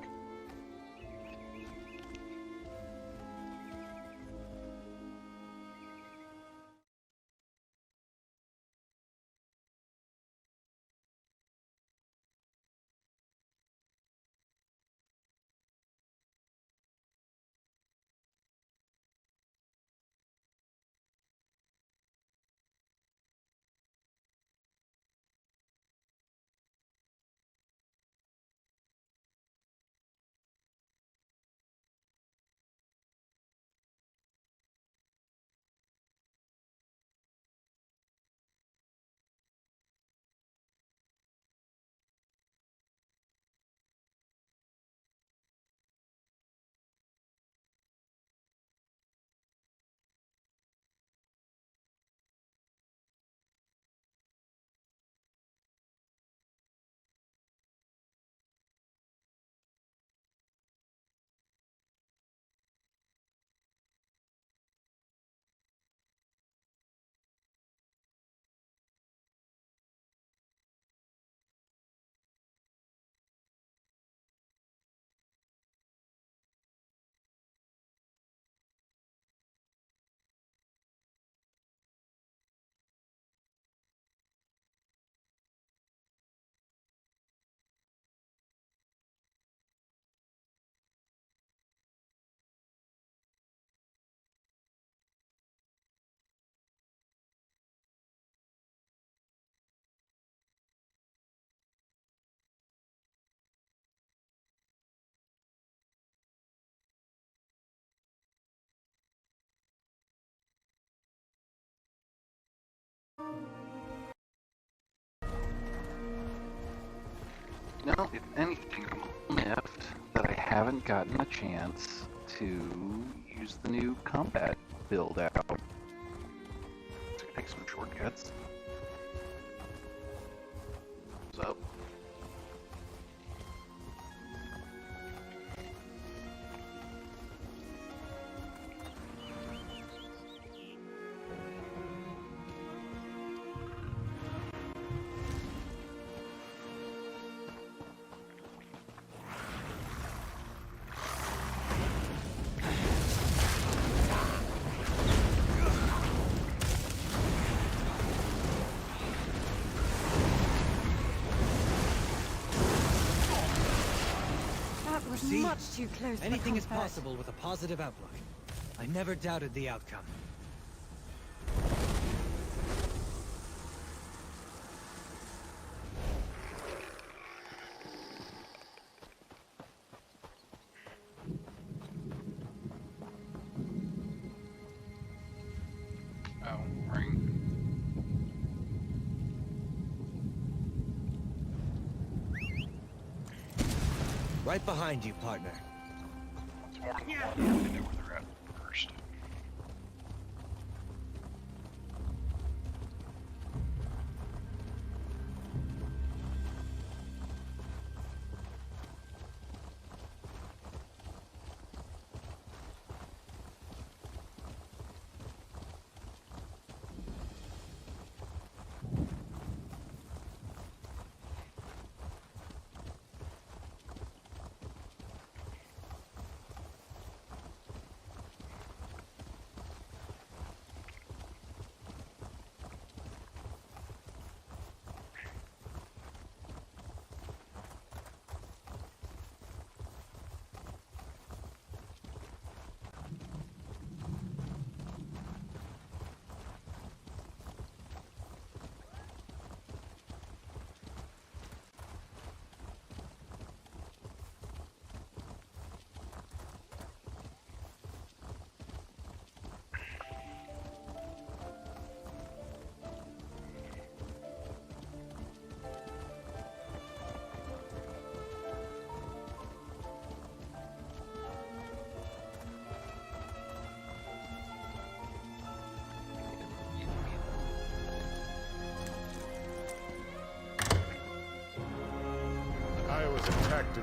Speaker 1: No, if anything, I'm miffed that I haven't gotten a chance to use the new combat build out. To take some shortcuts. So.
Speaker 3: See?
Speaker 4: Much too close.
Speaker 3: Anything is possible with a positive outlook. I never doubted the outcome.
Speaker 1: Oh, right.
Speaker 3: Right behind you, partner.
Speaker 1: It's more than one. I have to know where they're at first.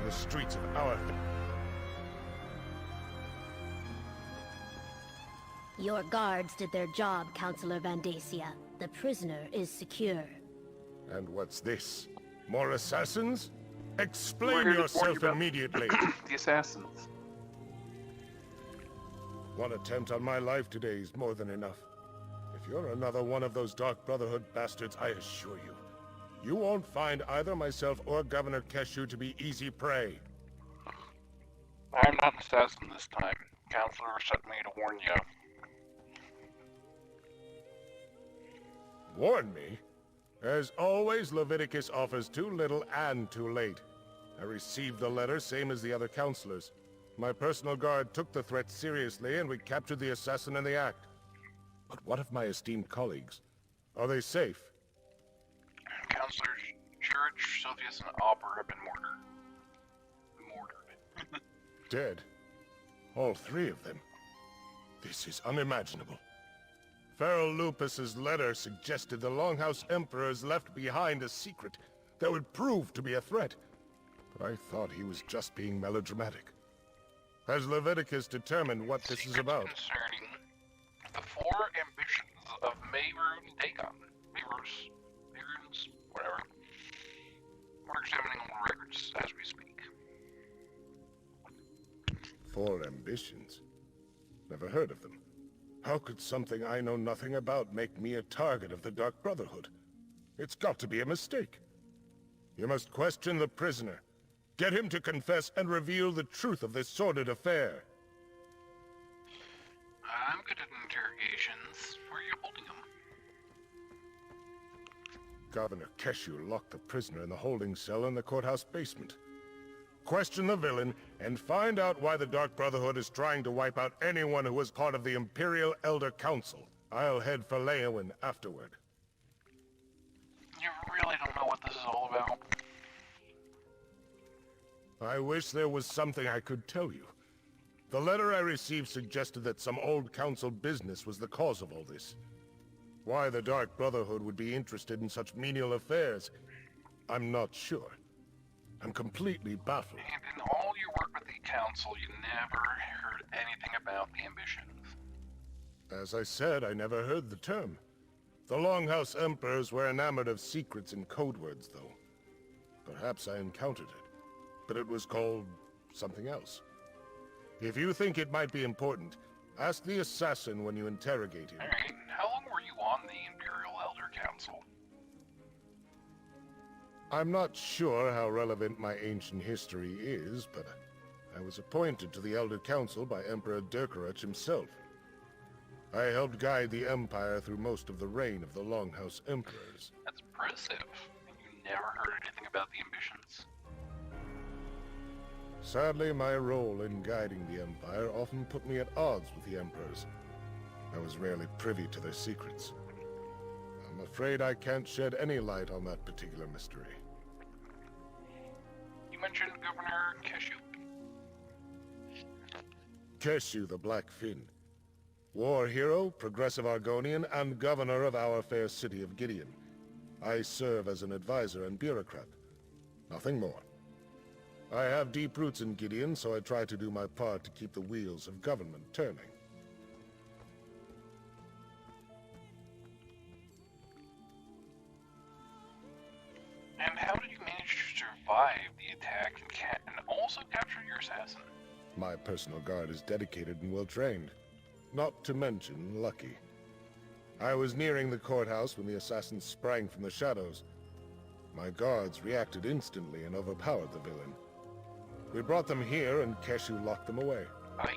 Speaker 16: the streets of our...
Speaker 17: Your guards did their job, Counselor Vandacia. The prisoner is secure.
Speaker 16: And what's this? More assassins? Explain
Speaker 1: We're here to warn you
Speaker 16: yourself
Speaker 1: about
Speaker 16: immediately.
Speaker 1: the assassins.
Speaker 16: One attempt on my life today is more than enough. If you're another one of those Dark Brotherhood bastards, I assure you, you won't find either myself or Governor Keshu to be easy prey.
Speaker 1: I'm not an assassin this time. Counselor sent me to warn you.
Speaker 16: Warn me? As always, Leviticus offers too little and too late. I received the letter, same as the other counselors. My personal guard took the threat seriously, and we captured the assassin in the act. But what of my esteemed colleagues? Are they safe?
Speaker 1: Counselors Church, Sylvius, and Auber have been mortared.
Speaker 16: Dead? All three of them? This is unimaginable. Feral Lupus's letter suggested the Longhouse Emperors left behind a secret that would prove to be a threat. But I thought he was just being melodramatic. Has Leviticus determined what this is about?
Speaker 1: Concerning the four ambitions of Mehrunes Dagon. Mehrunes, whatever. We're examining all the records as we speak.
Speaker 16: Four ambitions? Never heard of them. How could something I know nothing about make me a target of the Dark Brotherhood? It's got to be a mistake. You must question the prisoner. Get him to confess and reveal the truth of this sordid affair.
Speaker 1: I'm good at interrogations. Where are you holding him?
Speaker 16: Governor Keshu locked the prisoner in the holding cell in the courthouse basement. Question the villain, and find out why the Dark Brotherhood is trying to wipe out anyone who was part of the Imperial Elder Council. I'll head for Leowin afterward.
Speaker 1: You really don't know what this is all about?
Speaker 16: I wish there was something I could tell you. The letter I received suggested that some old council business was the cause of all this. Why the Dark Brotherhood would be interested in such menial affairs, I'm not sure. I'm completely baffled.
Speaker 1: And in all your work with the Council, you never heard anything about the ambitions.
Speaker 16: As I said, I never heard the term. The Longhouse Emperors were enamored of secrets and code words, though. Perhaps I encountered it, but it was called something else. If you think it might be important, ask the assassin when you interrogate him.
Speaker 1: Alright, how long were you on the Imperial Elder Council?
Speaker 16: I'm not sure how relevant my ancient history is, but I was appointed to the Elder Council by Emperor Durkarach himself. I helped guide the Empire through most of the reign of the Longhouse Emperors.
Speaker 1: That's impressive. And you never heard anything about the ambitions.
Speaker 16: Sadly, my role in guiding the Empire often put me at odds with the Emperors. I was rarely privy to their secrets. I'm afraid I can't shed any light on that particular mystery.
Speaker 1: You mentioned Governor Keshu.
Speaker 16: Keshu the Black Fin. War hero, progressive Argonian, and governor of our fair city of Gideon. I serve as an advisor and bureaucrat. Nothing more. I have deep roots in Gideon, so I try to do my part to keep the wheels of government turning.
Speaker 1: And how did you manage to survive the attack and also capture your assassin?
Speaker 16: My personal guard is dedicated and well-trained. Not to mention lucky. I was nearing the courthouse when the assassin sprang from the shadows. My guards reacted instantly and overpowered the villain. We brought them here, and Keshu locked them away.
Speaker 1: Aye.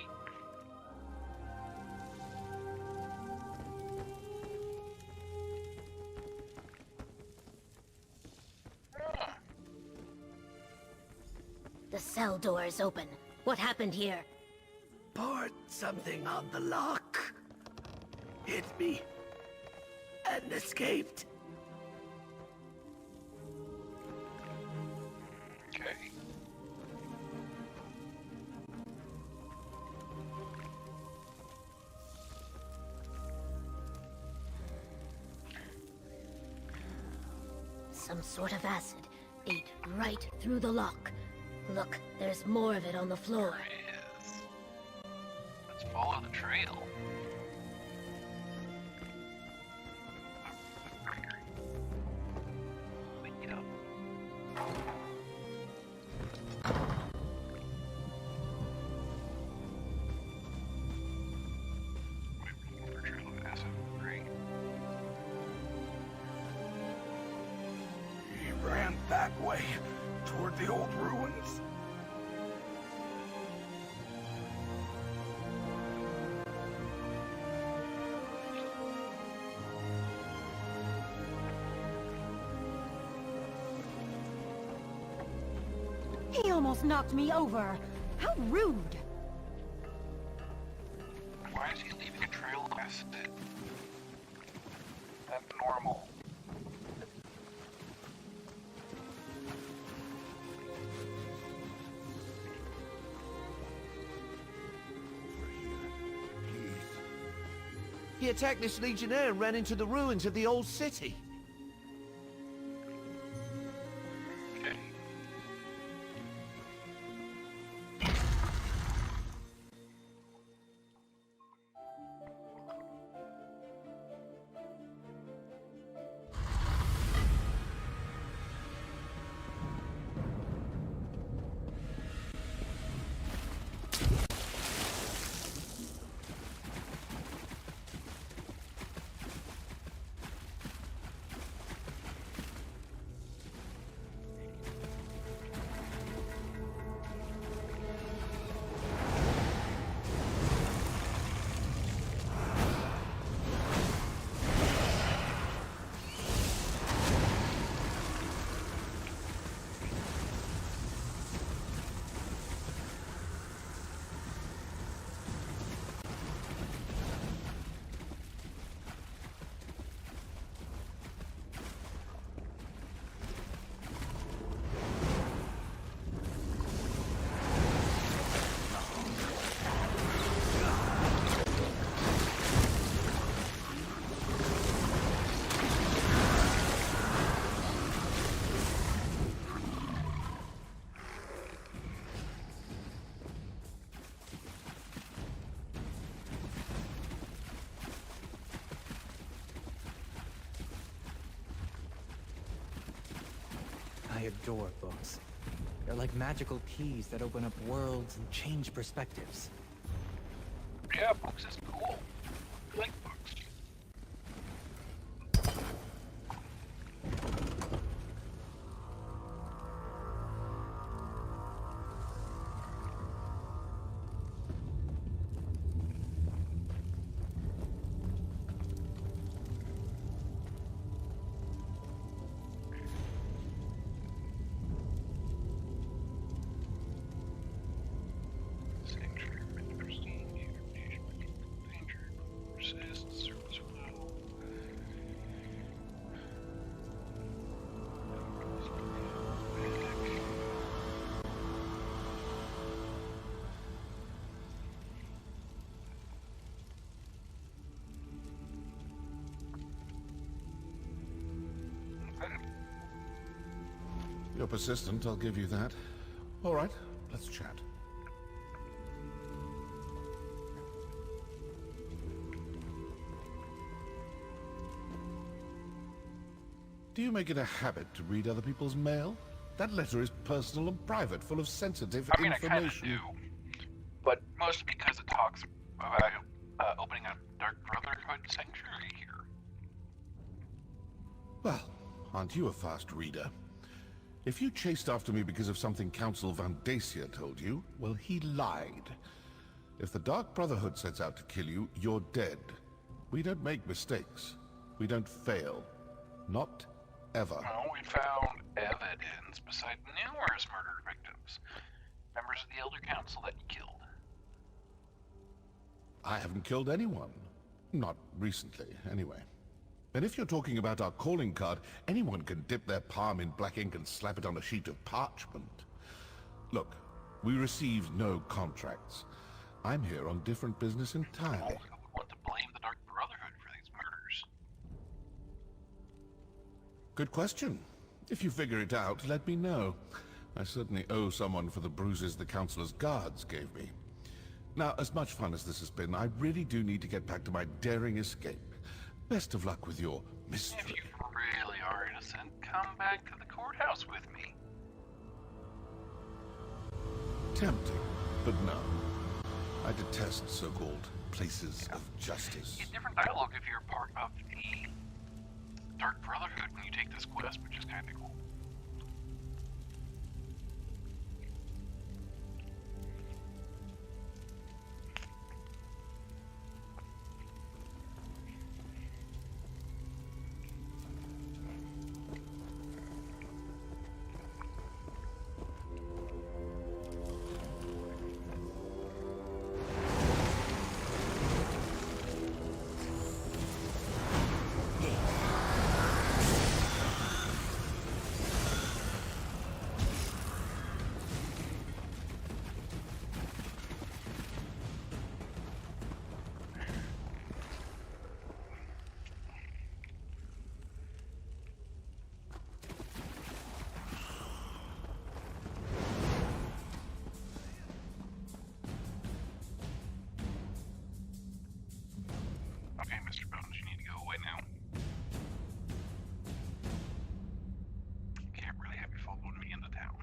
Speaker 17: The cell door is open. What happened here?
Speaker 18: Poured something on the lock. Hit me. And escaped.
Speaker 1: Okay.
Speaker 17: Some sort of acid ate right through the lock. Look, there's more of it on the floor.
Speaker 1: Let's follow the trail.
Speaker 18: He ran that way, toward the old ruins.
Speaker 14: He almost knocked me over. How rude.
Speaker 1: Why is he leaving a trail of acid? That's normal.
Speaker 19: He attacked this legionnaire and ran into the ruins of the old city.
Speaker 3: I adore books. They're like magical keys that open up worlds and change perspectives.
Speaker 1: Yeah, books is cool. I like books.
Speaker 16: You're persistent, I'll give you that. All right, let's chat. Do you make it a habit to read other people's mail? That letter is personal and private, full of sensitive information.
Speaker 1: I kind of do. But mostly because it talks about opening a Dark Brotherhood sanctuary here.
Speaker 16: Well, aren't you a fast reader? If you chased after me because of something Council Vandacia told you, well, he lied. If the Dark Brotherhood sets out to kill you, you're dead. We don't make mistakes. We don't fail. Not ever.
Speaker 1: Well, we found evidence beside numerous murdered victims. Members of the Elder Council that you killed.
Speaker 16: I haven't killed anyone. Not recently, anyway. And if you're talking about our calling card, anyone can dip their palm in black ink and slap it on a sheet of parchment. Look, we received no contracts. I'm here on different business entirely.
Speaker 1: Well, who would want to blame the Dark Brotherhood for these murders?
Speaker 16: Good question. If you figure it out, let me know. I certainly owe someone for the bruises the Councilor's guards gave me. Now, as much fun as this has been, I really do need to get back to my daring escape. Best of luck with your mystery.
Speaker 1: If you really are innocent, come back to the courthouse with me.
Speaker 16: Tempting, but no. I detest so-called places of justice.
Speaker 1: You get different dialogue if you're part of the Dark Brotherhood when you take this quest, which is kind of cool. Okay, Mr. Bones, you need to go away now. Can't really have you following me into town.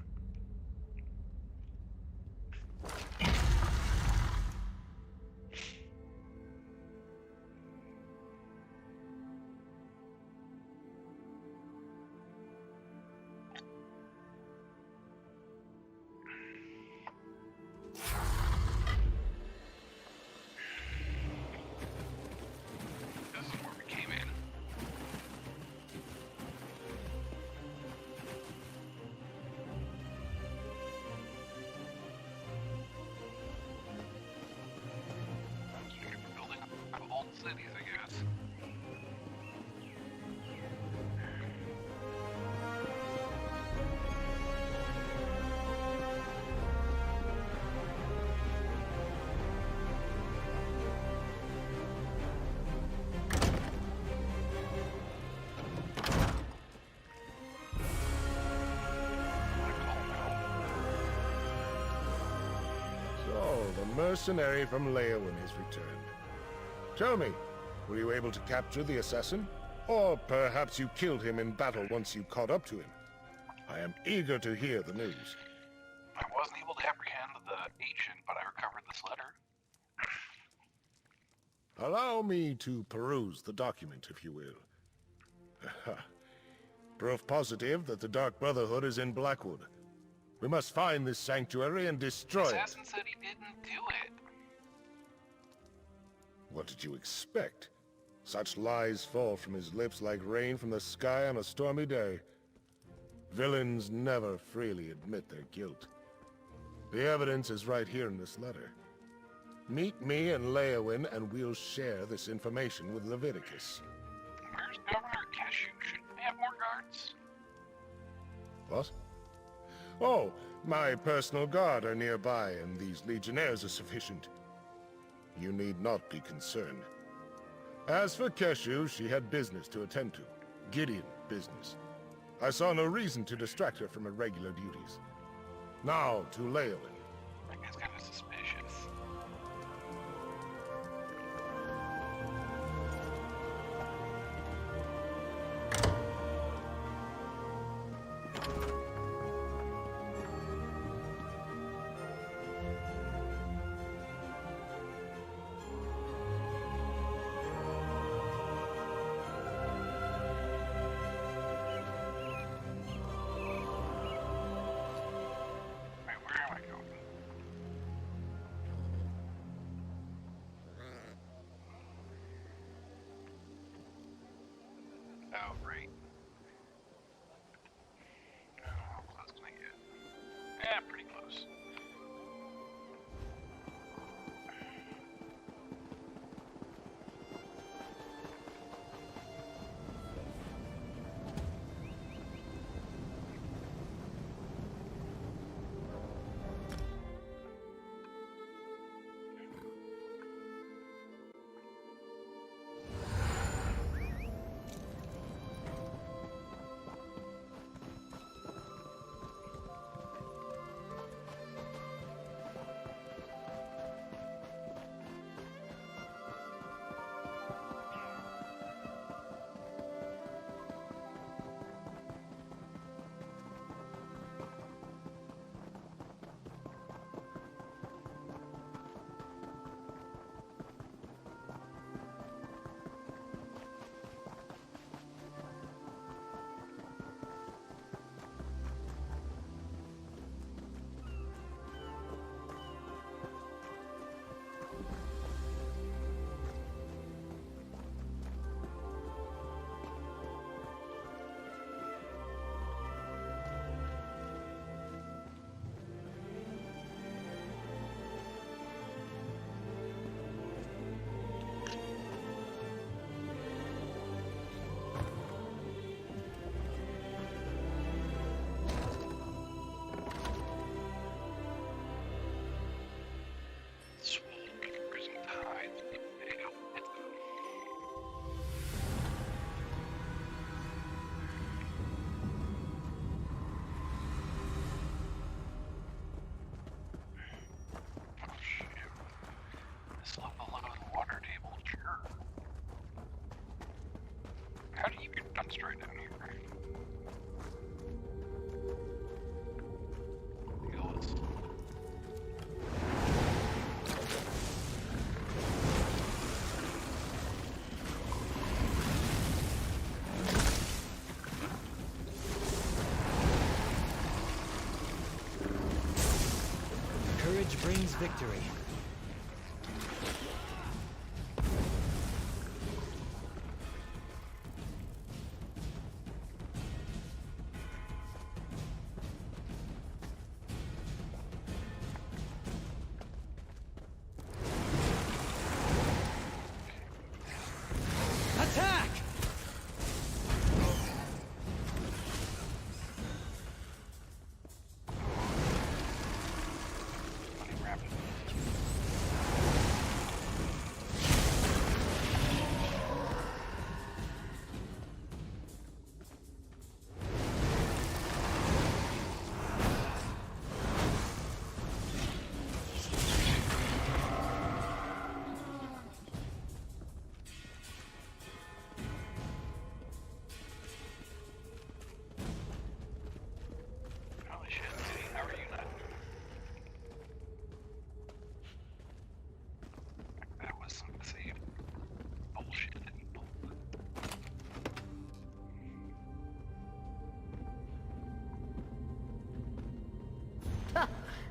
Speaker 1: This is where we came in. We're building up old cities, I guess.
Speaker 16: So, the mercenary from Leowin has returned. Tell me, were you able to capture the assassin? Or perhaps you killed him in battle once you caught up to him? I am eager to hear the news.
Speaker 1: I wasn't able to apprehend the agent, but I recovered this letter.
Speaker 16: Allow me to peruse the document, if you will. Proof positive that the Dark Brotherhood is in Blackwood. We must find this sanctuary and destroy it.
Speaker 1: Assassin said he didn't do it.
Speaker 16: What did you expect? Such lies fall from his lips like rain from the sky on a stormy day. Villains never freely admit their guilt. The evidence is right here in this letter. Meet me in Leowin and we'll share this information with Leviticus.
Speaker 1: Where's Governor Keshu? Shouldn't we have more guards?
Speaker 16: What? Oh, my personal guard are nearby, and these legionnaires are sufficient. You need not be concerned. As for Keshu, she had business to attend to. Gideon business. I saw no reason to distract her from her regular duties. Now to Leowin.
Speaker 1: That guy's kind of suspicious. Oh, right. How close can I get? Yeah, pretty close. straight down here.
Speaker 3: Courage brings victory. Attack!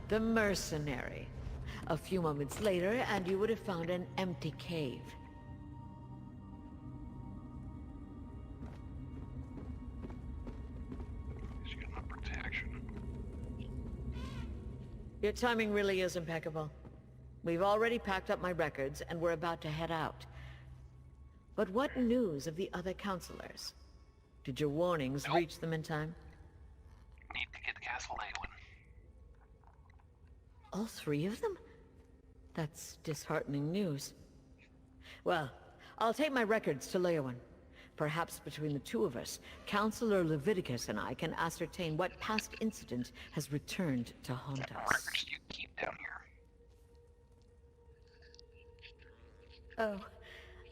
Speaker 7: The mercenary. A few moments later, and you would have found an empty cave.
Speaker 1: He's getting the protection.
Speaker 7: Your timing really is impeccable. We've already packed up my records, and we're about to head out. But what news of the other counselors? Did your warnings reach them in time?
Speaker 1: Need to get to Castle Leywin.
Speaker 7: All three of them? That's disheartening news. Well, I'll take my records to Leywin. Perhaps between the two of us, Counselor Leviticus and I can ascertain what past incident has returned to haunt us.
Speaker 1: What records do you keep down here?
Speaker 7: Oh,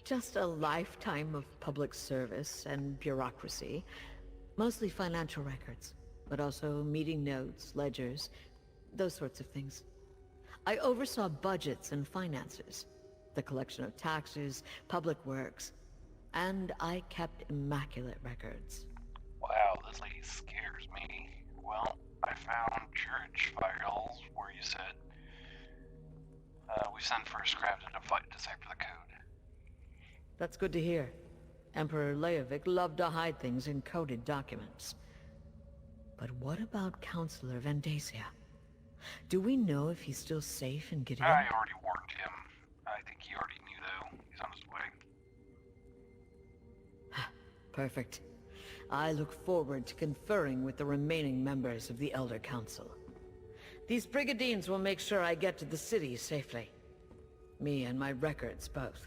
Speaker 7: just a lifetime of public service and bureaucracy. Mostly financial records, but also meeting notes, ledgers, those sorts of things. I oversaw budgets and finances, the collection of taxes, public works, and I kept immaculate records.
Speaker 1: Wow, this lady scares me. Well, I found church files where you said we sent for a scrap to decipher the code.
Speaker 7: That's good to hear. Emperor Leovic loved to hide things in coded documents. But what about Counselor Vandacia? Do we know if he's still safe in Gideon?
Speaker 1: I already warned him. I think he already knew, though. He's on his way.
Speaker 7: Perfect. I look forward to conferring with the remaining members of the Elder Council. These Brigadines will make sure I get to the city safely. Me and my records both.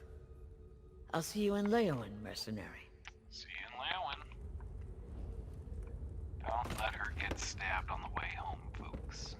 Speaker 7: I'll see you in Leywin, mercenary.
Speaker 1: See you in Leywin. Don't let her get stabbed on the way home, folks.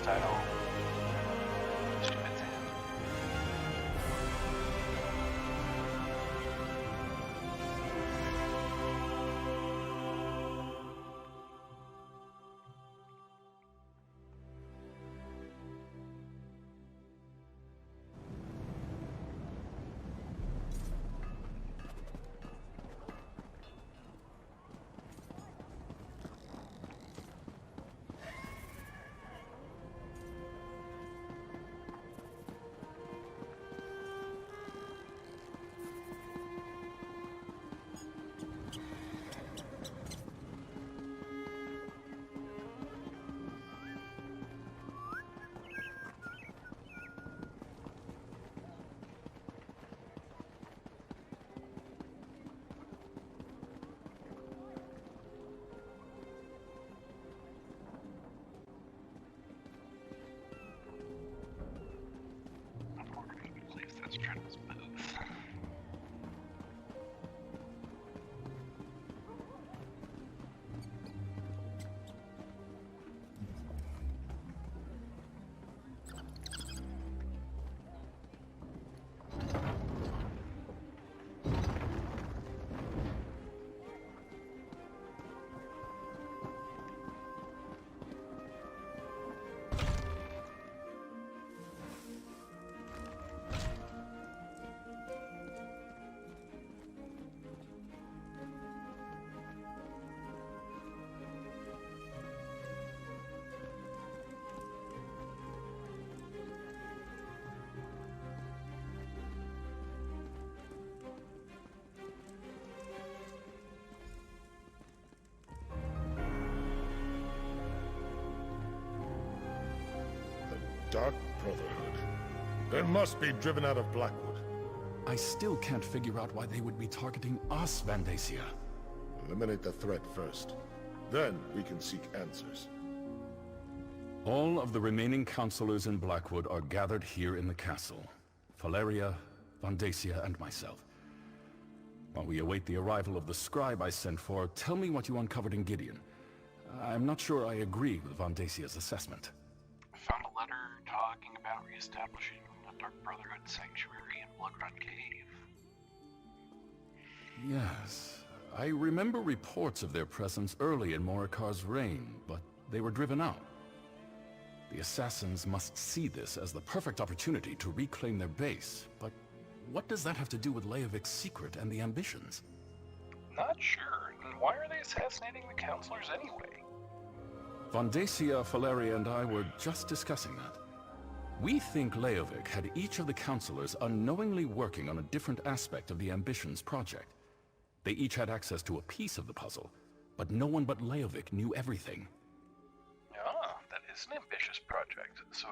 Speaker 1: Style.
Speaker 16: Dark Brotherhood. They must be driven out of Blackwood.
Speaker 11: I still can't figure out why they would be targeting us, Vandacia.
Speaker 16: Eliminate the threat first. Then we can seek answers.
Speaker 11: All of the remaining counselors in Blackwood are gathered here in the castle. Valeria, Vandacia, and myself. While we await the arrival of the scribe I sent for, tell me what you uncovered in Gideon. I'm not sure I agree with Vandacia's assessment.
Speaker 1: I found a letter talking about reestablishing the Dark Brotherhood sanctuary in Bloodrun Cave.
Speaker 11: Yes, I remember reports of their presence early in Morikar's reign, but they were driven out. The assassins must see this as the perfect opportunity to reclaim their base, but what does that have to do with Leovic's secret and the ambitions?
Speaker 1: Not sure. And why are they assassinating the counselors anyway?
Speaker 11: Vandacia, Valeria, and I were just discussing that. We think Leovic had each of the counselors unknowingly working on a different aspect of the Ambitions project. They each had access to a piece of the puzzle, but no one but Leovic knew everything.
Speaker 1: Ah, that is an ambitious project. So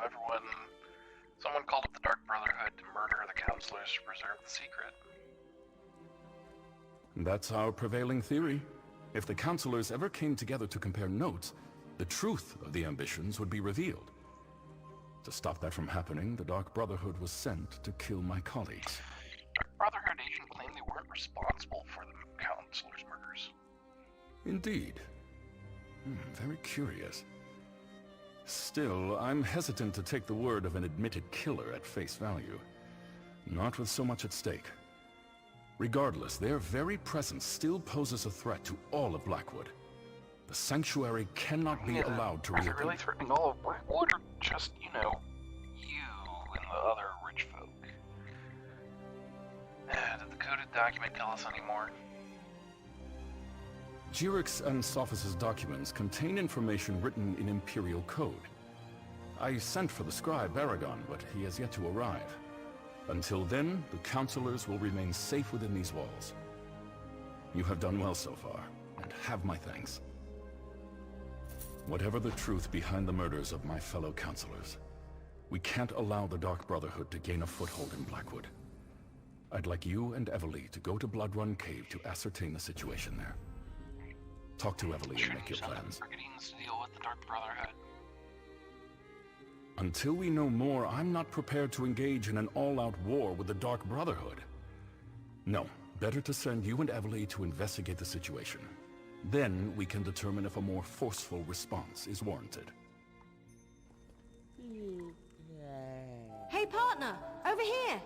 Speaker 1: someone called up the Dark Brotherhood to murder the counselors to preserve the secret.
Speaker 11: That's our prevailing theory. If the counselors ever came together to compare notes, the truth of the ambitions would be revealed. To stop that from happening, the Dark Brotherhood was sent to kill my colleagues.
Speaker 1: Dark Brotherhood agent claimed they weren't responsible for the counselors' murders.
Speaker 11: Indeed. Very curious. Still, I'm hesitant to take the word of an admitted killer at face value. Not with so much at stake. Regardless, their very presence still poses a threat to all of Blackwood. The sanctuary cannot be allowed to reopen.
Speaker 1: Are they really threatening all of Blackwood, or just, you and the other rich folk? Did the coded document tell us any more?
Speaker 11: Jirik's and Sophis' documents contain information written in Imperial code. I sent for the scribe Baragon, but he has yet to arrive. Until then, the counselors will remain safe within these walls. You have done well so far, and have my thanks. Whatever the truth behind the murders of my fellow counselors, we can't allow the Dark Brotherhood to gain a foothold in Blackwood. I'd like you and Evely to go to Bloodrun Cave to ascertain the situation there. Talk to Evely and make your plans.
Speaker 1: To deal with the Dark Brotherhood.
Speaker 11: Until we know more, I'm not prepared to engage in an all-out war with the Dark Brotherhood. No, better to send you and Evely to investigate the situation. Then we can determine if a more forceful response is warranted.
Speaker 14: Hey partner, over here!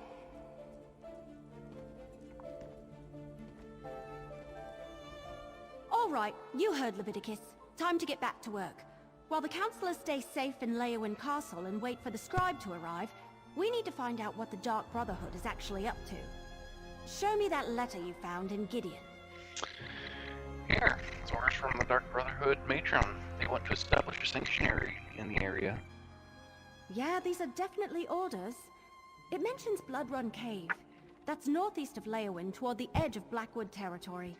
Speaker 14: Alright, you heard Leviticus. Time to get back to work. While the counselors stay safe in Leowyn Castle and wait for the scribe to arrive, we need to find out what the Dark Brotherhood is actually up to. Show me that letter you found in Gideon.
Speaker 1: Here, it's orders from the Dark Brotherhood matron. They want to establish a sanctuary in the area.
Speaker 14: Yeah, these are definitely orders. It mentions Bloodrun Cave. That's northeast of Leowyn, toward the edge of Blackwood territory.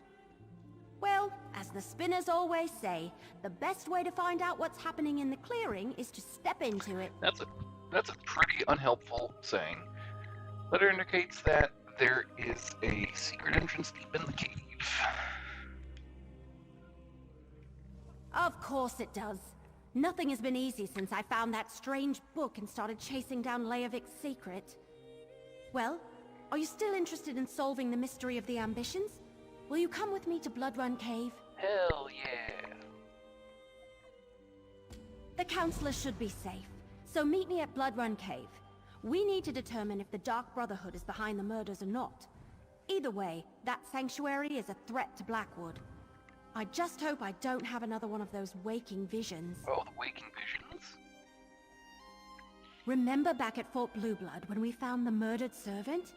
Speaker 14: Well, as the spinners always say, the best way to find out what's happening in the clearing is to step into it.
Speaker 1: That's a pretty unhelpful saying. Letter indicates that there is a secret entrance deep in the cave.
Speaker 14: Of course it does. Nothing has been easy since I found that strange book and started chasing down Leovic's secret. Well, are you still interested in solving the mystery of the ambitions? Will you come with me to Bloodrun Cave?
Speaker 1: Hell yeah.
Speaker 14: The counselor should be safe, so meet me at Bloodrun Cave. We need to determine if the Dark Brotherhood is behind the murders or not. Either way, that sanctuary is a threat to Blackwood. I just hope I don't have another one of those waking visions.
Speaker 1: Oh, the waking visions?
Speaker 14: Remember back at Fort Blueblood when we found the murdered servant?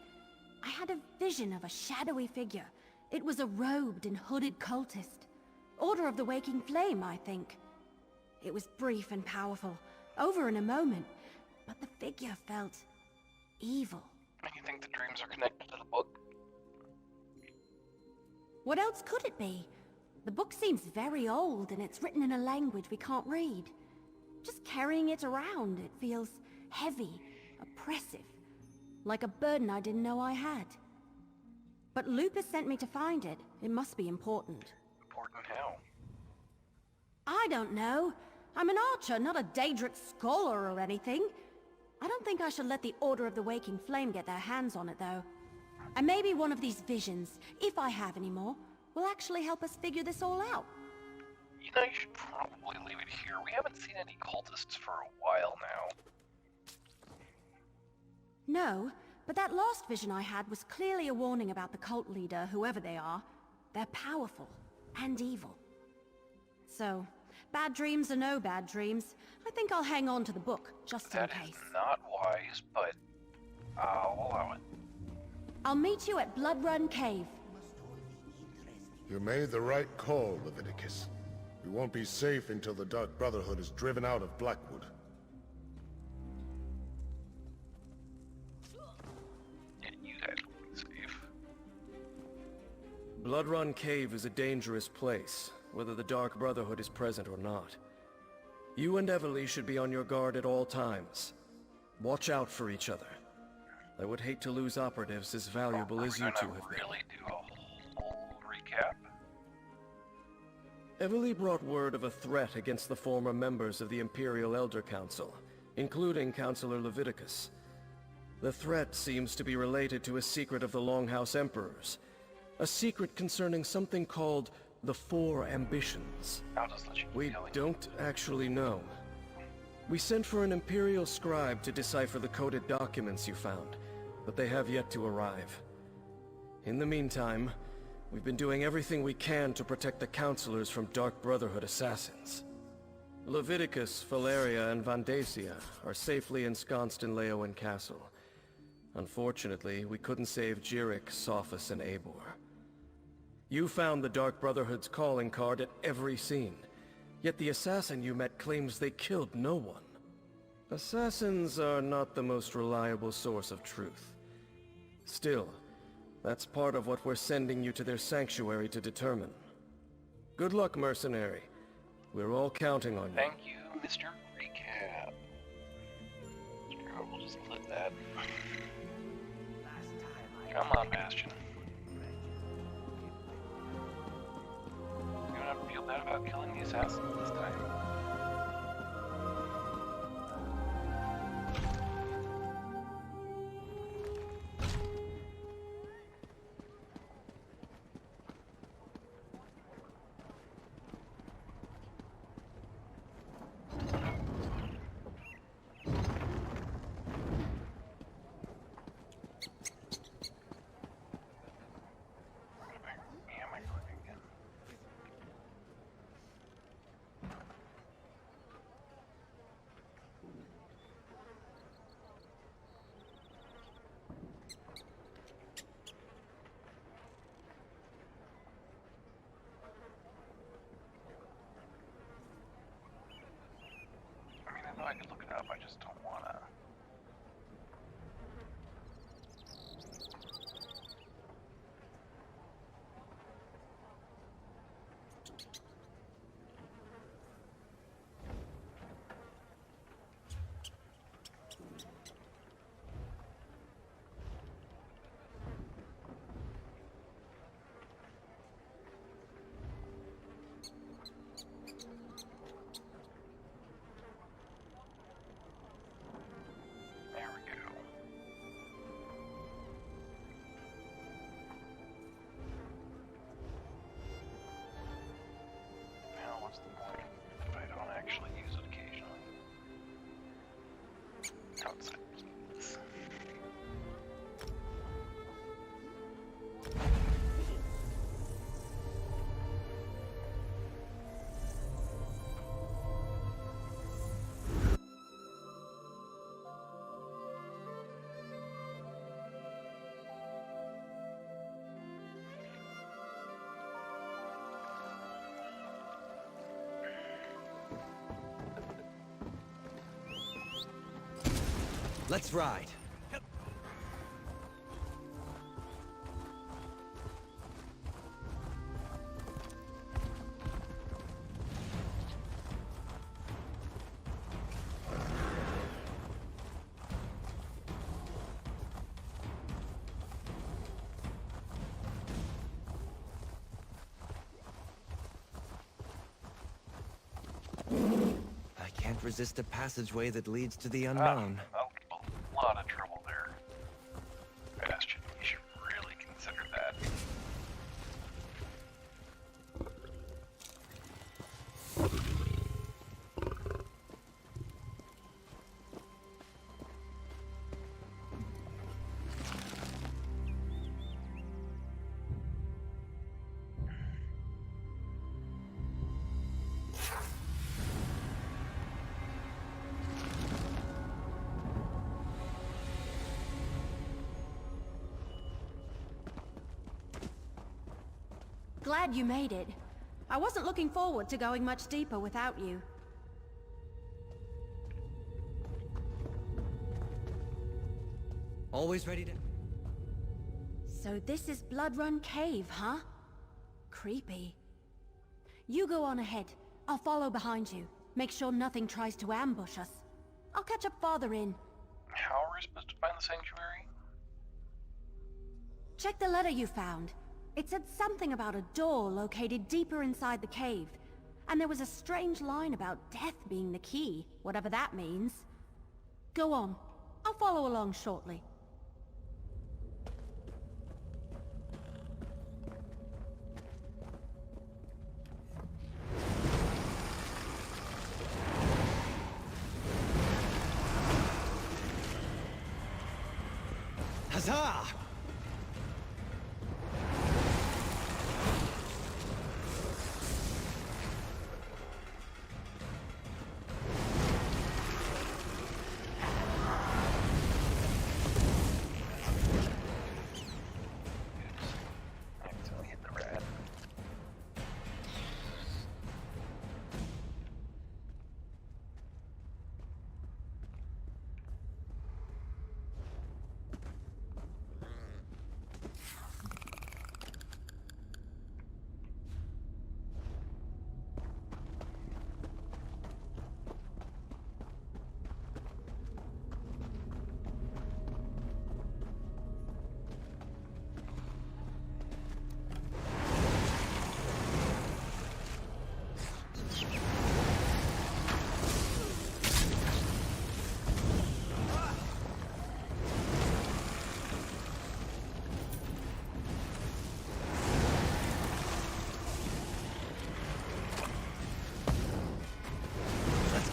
Speaker 14: I had a vision of a shadowy figure. It was a robed and hooded cultist. Order of the Waking Flame, I think. It was brief and powerful, over in a moment, but the figure felt evil.
Speaker 1: And you think the dreams are connected to the book?
Speaker 14: What else could it be? The book seems very old and it's written in a language we can't read. Just carrying it around, it feels heavy, oppressive, like a burden I didn't know I had. But Lupus sent me to find it. It must be important.
Speaker 1: Important how?
Speaker 14: I don't know. I'm an archer, not a Daedric scholar or anything. I don't think I should let the Order of the Waking Flame get their hands on it, though. And maybe one of these visions, if I have any more, will actually help us figure this all out.
Speaker 1: You know, you should probably leave it here. We haven't seen any cultists for a while now.
Speaker 14: No, but that last vision I had was clearly a warning about the cult leader, whoever they are. They're powerful and evil. So, bad dreams or no bad dreams, I think I'll hang on to the book, just in case.
Speaker 1: That is not wise, but I'll allow it.
Speaker 14: I'll meet you at Blood Run Cave.
Speaker 16: You made the right call, Leviticus. We won't be safe until the Dark Brotherhood is driven out of Blackwood.
Speaker 1: And you guys will be safe.
Speaker 10: Blood Run Cave is a dangerous place, whether the Dark Brotherhood is present or not. You and Evely should be on your guard at all times. Watch out for each other. I would hate to lose operatives as valuable as you two have been.
Speaker 1: Really do a whole recap.
Speaker 10: Evely brought word of a threat against the former members of the Imperial Elder Council, including Councilor Leviticus. The threat seems to be related to a secret of the Longhouse Emperors. A secret concerning something called the Four Ambitions. We don't actually know. We sent for an Imperial scribe to decipher the coded documents you found, but they have yet to arrive. In the meantime, we've been doing everything we can to protect the Councilors from Dark Brotherhood assassins. Leviticus, Valeria, and Vandacia are safely ensconced in Leowen Castle. Unfortunately, we couldn't save Jirik, Sophus, and Eivor. You found the Dark Brotherhood's calling card at every scene, yet the assassin you met claims they killed no one. Assassins are not the most reliable source of truth. Still, that's part of what we're sending you to their sanctuary to determine. Good luck, mercenary. We're all counting on you.
Speaker 1: Thank you, Mr. Recap. We'll just let that. Come on, Bastion. You don't have to feel bad about killing the assassin this time. I could look it up, I just don't wanna. What's the point if I don't actually use it occasionally? Outside.
Speaker 3: Let's ride. can't resist a passageway that leads to the unknown.
Speaker 1: That'll keep a lot of trouble there. Bastion, you should really consider that.
Speaker 14: Glad you made it. I wasn't looking forward to going much deeper without you.
Speaker 3: Always ready to...
Speaker 14: So this is Blood Run Cave, huh? Creepy. You go on ahead. I'll follow behind you. Make sure nothing tries to ambush us. I'll catch up farther in.
Speaker 1: How are we supposed to find the sanctuary?
Speaker 14: Check the letter you found. It said something about a door located deeper inside the cave. And there was a strange line about death being the key, whatever that means. Go on. I'll follow along shortly.
Speaker 3: Huzzah!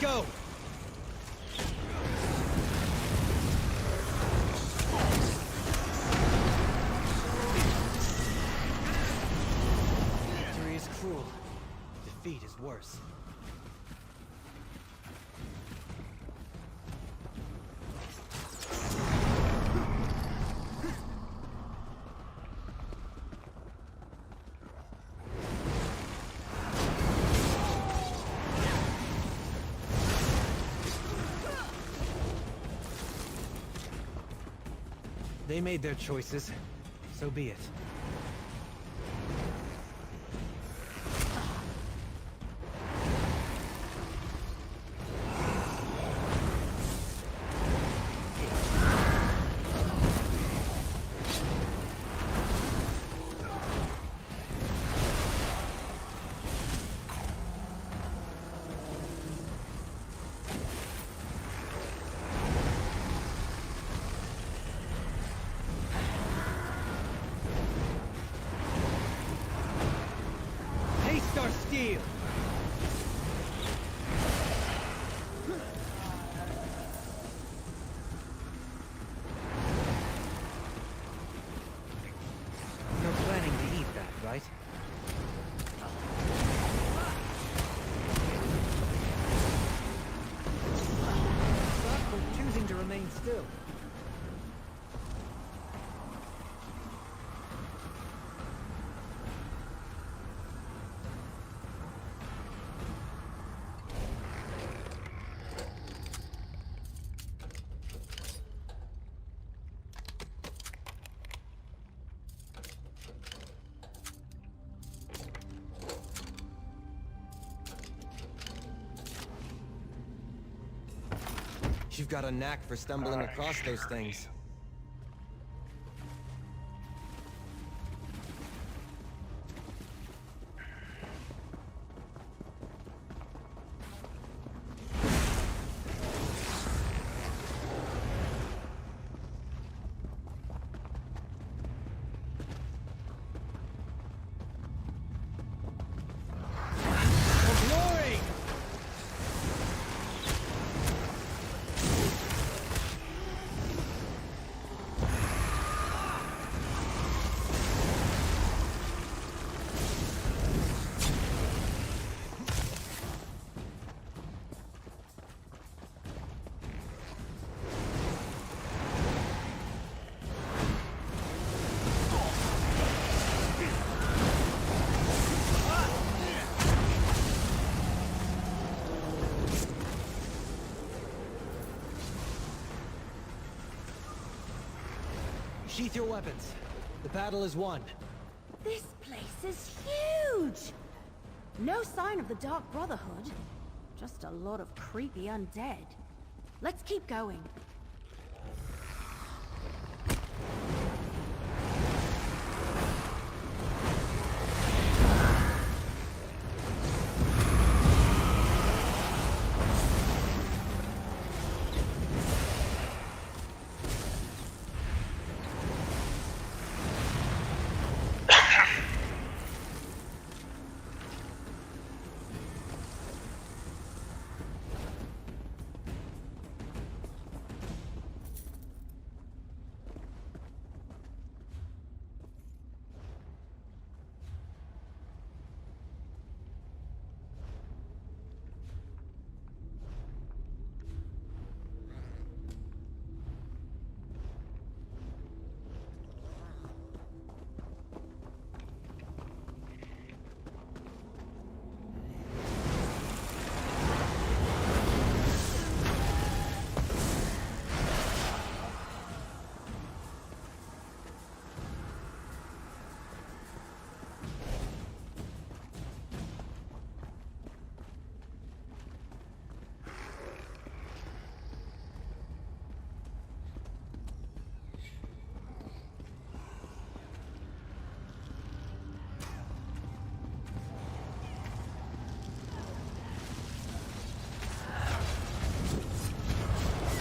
Speaker 3: Go! Victory is cruel. Defeat is worse. They made their choices. So be it. Steel! You're planning to eat that, right? Stop for choosing to remain still. You've got a knack for stumbling across those things. Sheath your weapons. The battle is won.
Speaker 14: This place is huge! No sign of the Dark Brotherhood. Just a lot of creepy undead. Let's keep going.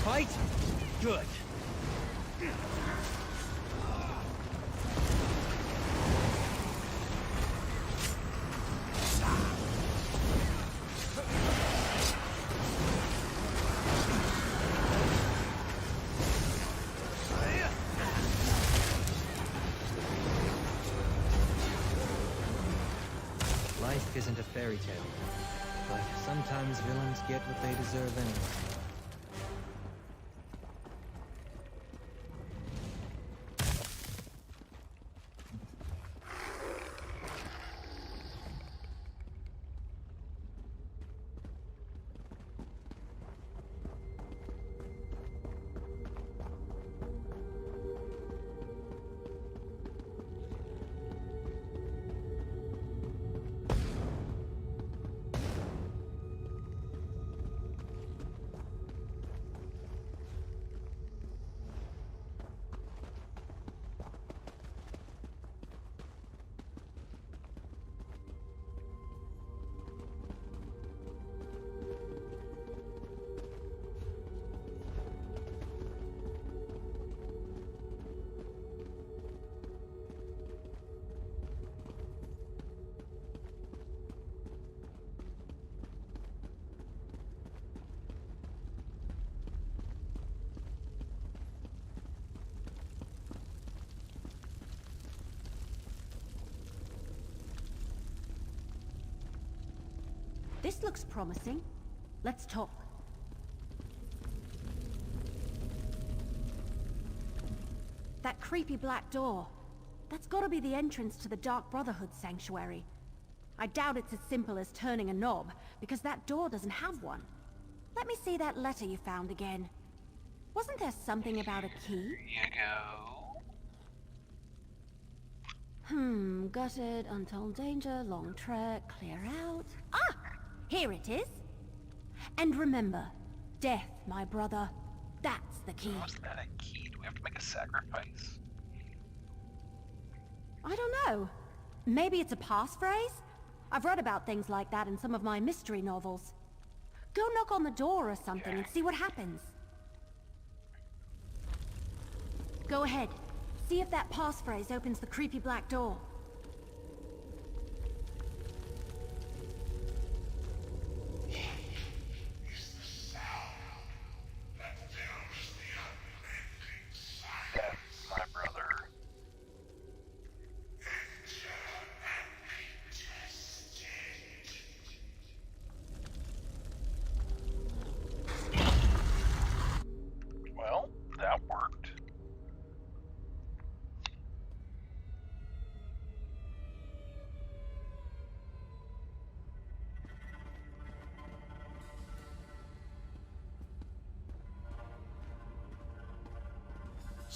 Speaker 3: Fight? Good. Life isn't a fairy tale, but sometimes villains get what they deserve anyway.
Speaker 14: This looks promising. Let's talk. That creepy black door. That's gotta be the entrance to the Dark Brotherhood sanctuary. I doubt it's as simple as turning a knob, because that door doesn't have one. Let me see that letter you found again. Wasn't there something about a key?
Speaker 1: Here you go.
Speaker 14: Gutted, untold danger, long trek, clear out. Ah! Here it is. And remember, death, my brother. That's the key.
Speaker 1: Was that a key? Do we have to make a sacrifice?
Speaker 14: I don't know. Maybe it's a passphrase? I've read about things like that in some of my mystery novels. Go knock on the door or something and see what happens. Go ahead. See if that passphrase opens the creepy black door.
Speaker 1: That's my brother. Well, that worked.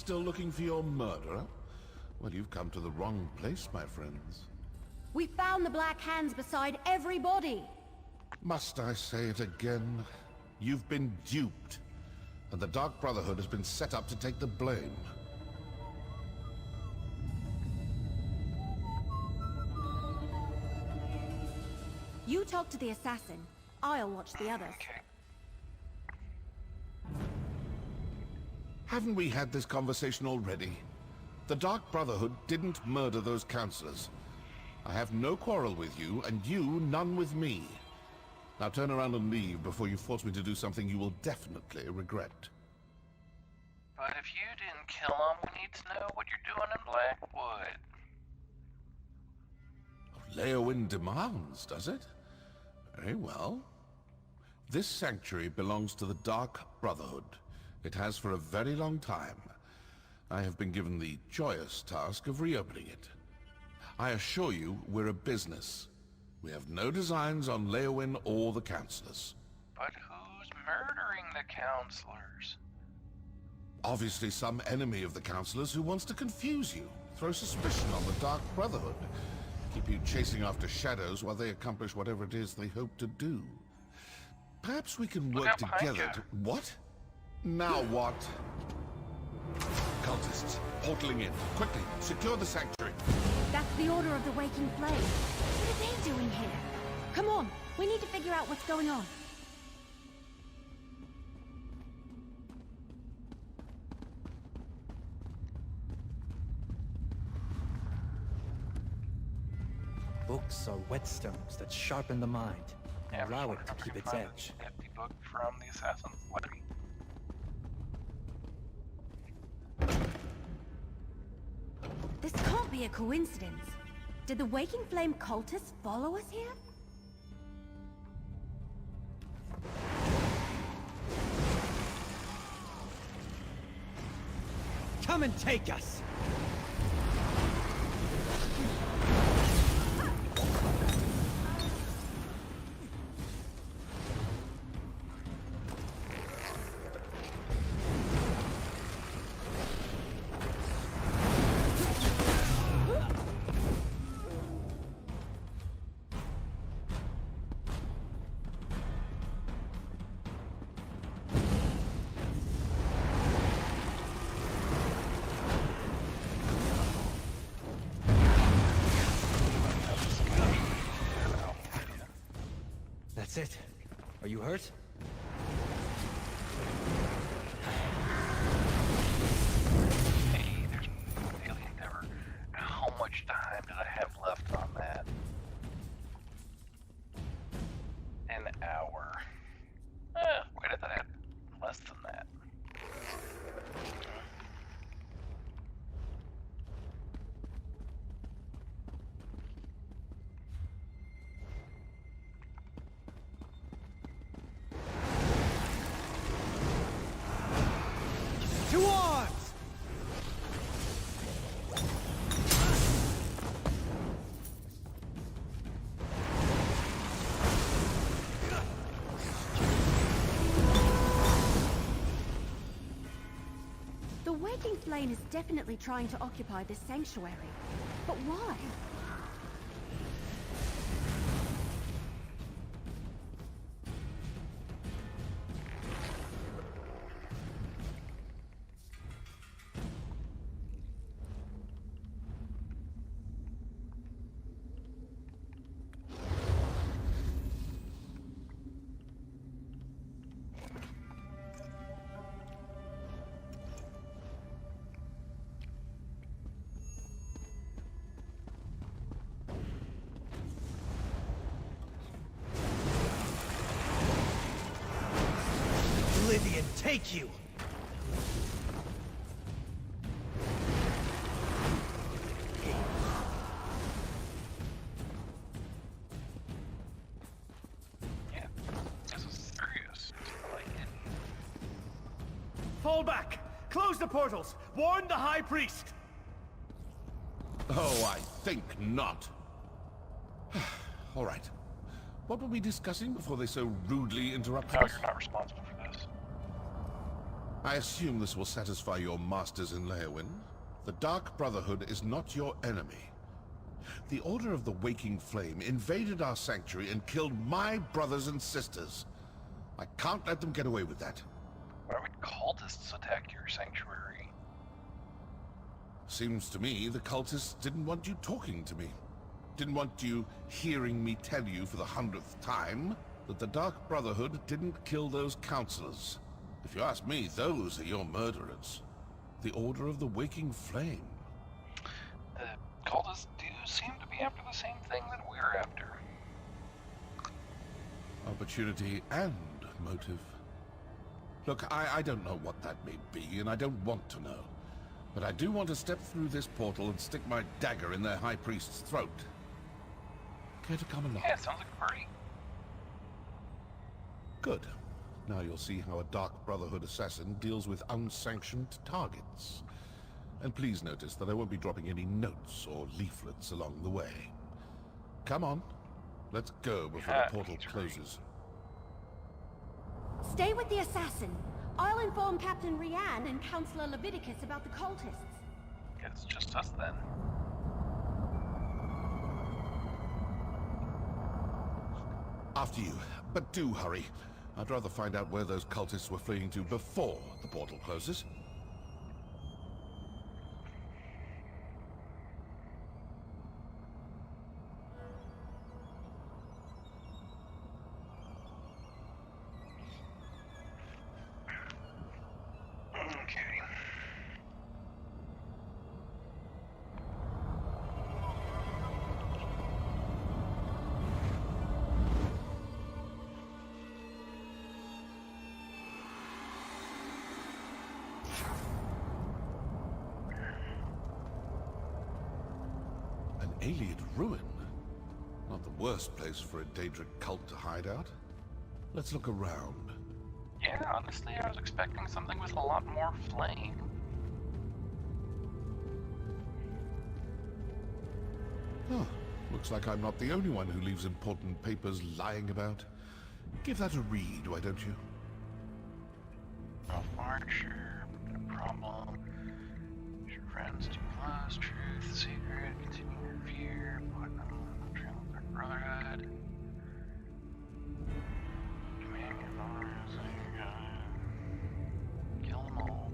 Speaker 16: Still looking for your murderer? Well, you've come to the wrong place, my friends.
Speaker 14: We found the Black Hands beside every body.
Speaker 16: Must I say it again? You've been duped, and the Dark Brotherhood has been set up to take the blame.
Speaker 14: You talk to the assassin. I'll watch the others.
Speaker 16: Haven't we had this conversation already? The Dark Brotherhood didn't murder those counselors. I have no quarrel with you, and you none with me. Now turn around and leave before you force me to do something you will definitely regret.
Speaker 1: But if you didn't kill him, we need to know what you're doing in Blackwood.
Speaker 16: Leowyn demands, does it? Very well. This sanctuary belongs to the Dark Brotherhood. It has for a very long time. I have been given the joyous task of reopening it. I assure you, we're a business. We have no designs on Leowyn or the counselors.
Speaker 1: But who's murdering the counselors?
Speaker 16: Obviously some enemy of the counselors who wants to confuse you, throw suspicion on the Dark Brotherhood, keep you chasing after shadows while they accomplish whatever it is they hope to do. Perhaps we can work together to... What? Now what? Cultists, portaling in. Quickly, secure the sanctuary.
Speaker 14: That's the Order of the Waking Flame. What are they doing here? Come on, we need to figure out what's going on.
Speaker 3: Books are whetstones that sharpen the mind and allow it to keep its edge.
Speaker 1: Empty book from the assassin's letter.
Speaker 14: This can't be a coincidence. Did the Waking Flame cultists follow us here?
Speaker 3: Come and take us! That's it. Are you hurt?
Speaker 1: Hey, there's daily endeavor. How much time did I have left on that? An hour. Wait, I thought I had less than that.
Speaker 3: To arms!
Speaker 14: The Waking Flame is definitely trying to occupy this sanctuary. But why?
Speaker 3: Oblivion, take you!
Speaker 1: Yeah, this is serious. I like it.
Speaker 19: Fall back! Close the portals! Warn the High Priest!
Speaker 16: Oh, I think not. All right. What were we discussing before they so rudely interrupted
Speaker 1: No,
Speaker 16: us?
Speaker 1: you're not responsible for this.
Speaker 16: I assume this will satisfy your masters in Leowyn. The Dark Brotherhood is not your enemy. The Order of the Waking Flame invaded our sanctuary and killed my brothers and sisters. I can't let them get away with that.
Speaker 1: Why would cultists attack your sanctuary?
Speaker 16: Seems to me the cultists didn't want you talking to me. Didn't want you hearing me tell you for the 100th time that the Dark Brotherhood didn't kill those counselors. If you ask me, those are your murderers. The Order of the Waking Flame.
Speaker 1: The cultists do seem to be after the same thing that we're after.
Speaker 16: Opportunity and motive. Look, I don't know what that may be, and I don't want to know. But I do want to step through this portal and stick my dagger in their High Priest's throat. Care to come along?
Speaker 1: Yeah, sounds like a party.
Speaker 16: Good. Now you'll see how a Dark Brotherhood assassin deals with unsanctioned targets. And please notice that I won't be dropping any notes or leaflets along the way. Come on. Let's go before the portal closes.
Speaker 14: Stay with the assassin. I'll inform Captain Rianne and Counselor Leviticus about the cultists.
Speaker 1: It's just us then.
Speaker 16: After you, but do hurry. I'd rather find out where those cultists were fleeing to before the portal closes. Alien ruin. Not the worst place for a Daedric cult to hide out. Let's look around.
Speaker 1: Yeah, honestly, I was expecting something with a lot more flame.
Speaker 16: Oh, looks like I'm not the only one who leaves important papers lying about. Give that a read, why don't you?
Speaker 1: Off Archer, no problem. Your friends too close, truth, secret, continue your fear, put them on the trail of their brotherhood. Command your followers, kill them all.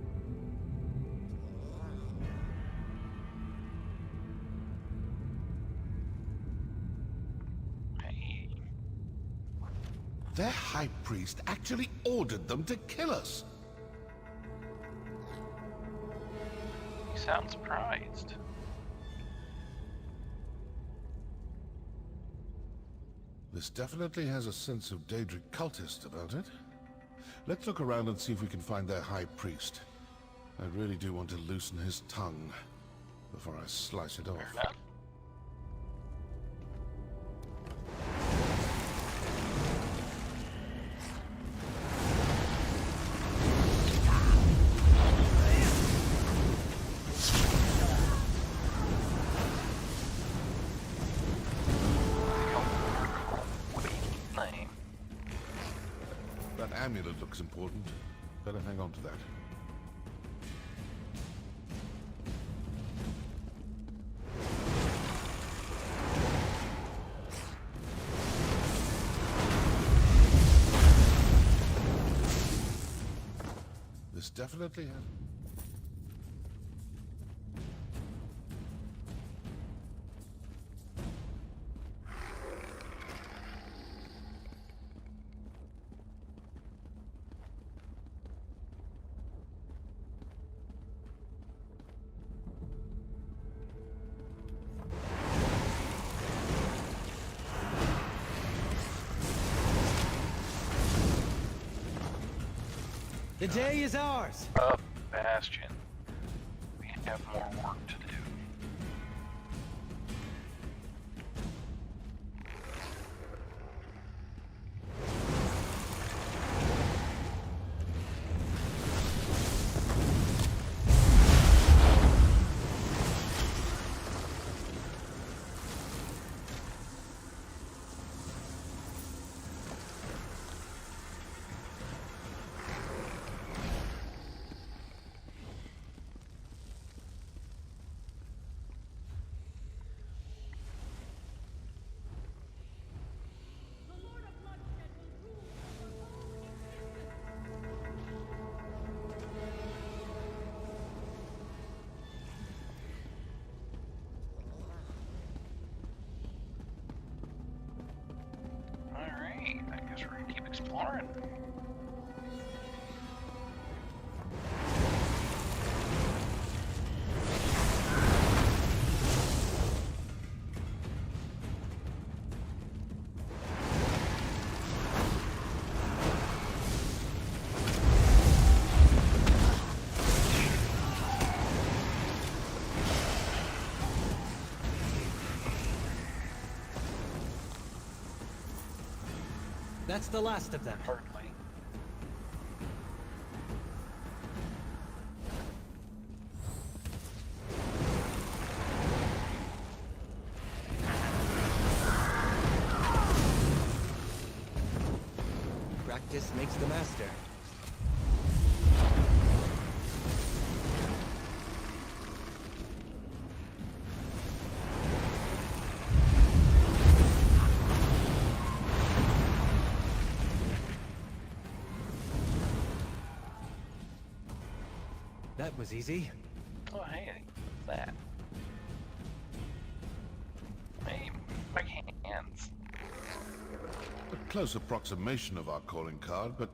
Speaker 1: Hey.
Speaker 16: Their high priest actually ordered them to kill us.
Speaker 1: You sound surprised.
Speaker 16: This definitely has a sense of Daedric cultist about it. Let's look around and see if we can find their high priest. I really do want to loosen his tongue before I slice it off. That amulet looks important. Better hang on to that. This definitely has...
Speaker 3: The day is ours!
Speaker 1: Up, Bastion. We have more work to do. exploring.
Speaker 3: That's the last of them.
Speaker 1: Hardly.
Speaker 3: Practice makes the master. That was easy.
Speaker 1: Oh, hey, what's that? Hey, my hands.
Speaker 20: A close approximation of our calling card, but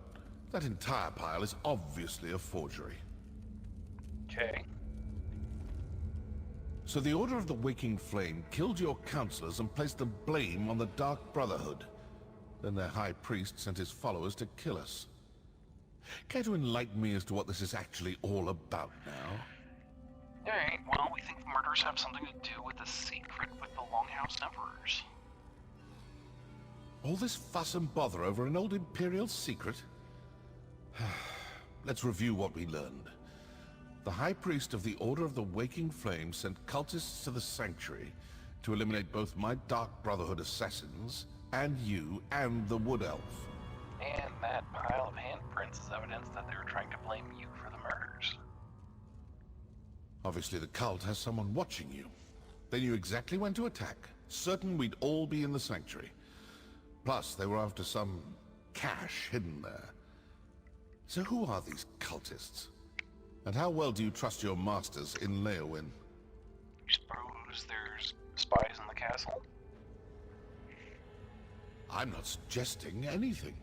Speaker 20: that entire pile is obviously a forgery.
Speaker 1: Okay.
Speaker 20: So the Order of the Waking Flame killed your counselors and placed the blame on the Dark Brotherhood. Then their High Priest sent his followers to kill us. Care to enlighten me as to what this is actually all about now?
Speaker 1: Alright, well, we think the murders have something to do with the secret with the Longhouse Emperors.
Speaker 20: All this fuss and bother over an old Imperial secret? Let's review what we learned. The High Priest of the Order of the Waking Flame sent cultists to the Sanctuary to eliminate both my Dark Brotherhood assassins, and you, and the Wood Elf.
Speaker 1: And that pile of handprints is evidence that they were trying to blame you for the murders.
Speaker 20: Obviously the cult has someone watching you. They knew exactly when to attack, certain we'd all be in the Sanctuary. Plus, they were after some cache hidden there. So who are these cultists? And how well do you trust your masters in Leowin?
Speaker 1: You suppose there's spies in the castle?
Speaker 20: I'm not suggesting anything.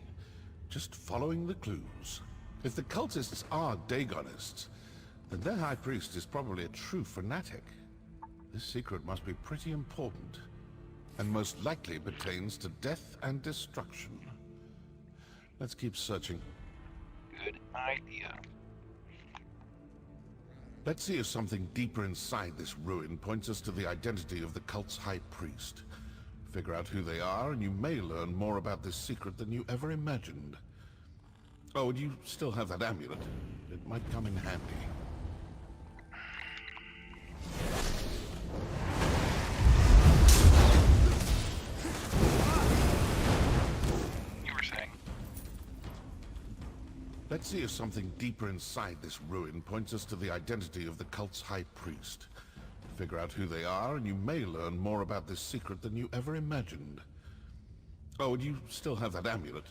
Speaker 20: Just following the clues. If the cultists are Dagonists, then their High Priest is probably a true fanatic. This secret must be pretty important, and most likely pertains to death and destruction. Let's keep searching.
Speaker 1: Good idea.
Speaker 20: Let's see if something deeper inside this ruin points us to the identity of the cult's High Priest. Figure out who they are, and you may learn more about this secret than you ever imagined. Oh, and you still have that amulet. It might come in handy.
Speaker 1: You were saying?
Speaker 20: Let's see if something deeper inside this ruin points us to the identity of the cult's High Priest. Figure out who they are, and you may learn more about this secret than you ever imagined. Oh, and you still have that amulet.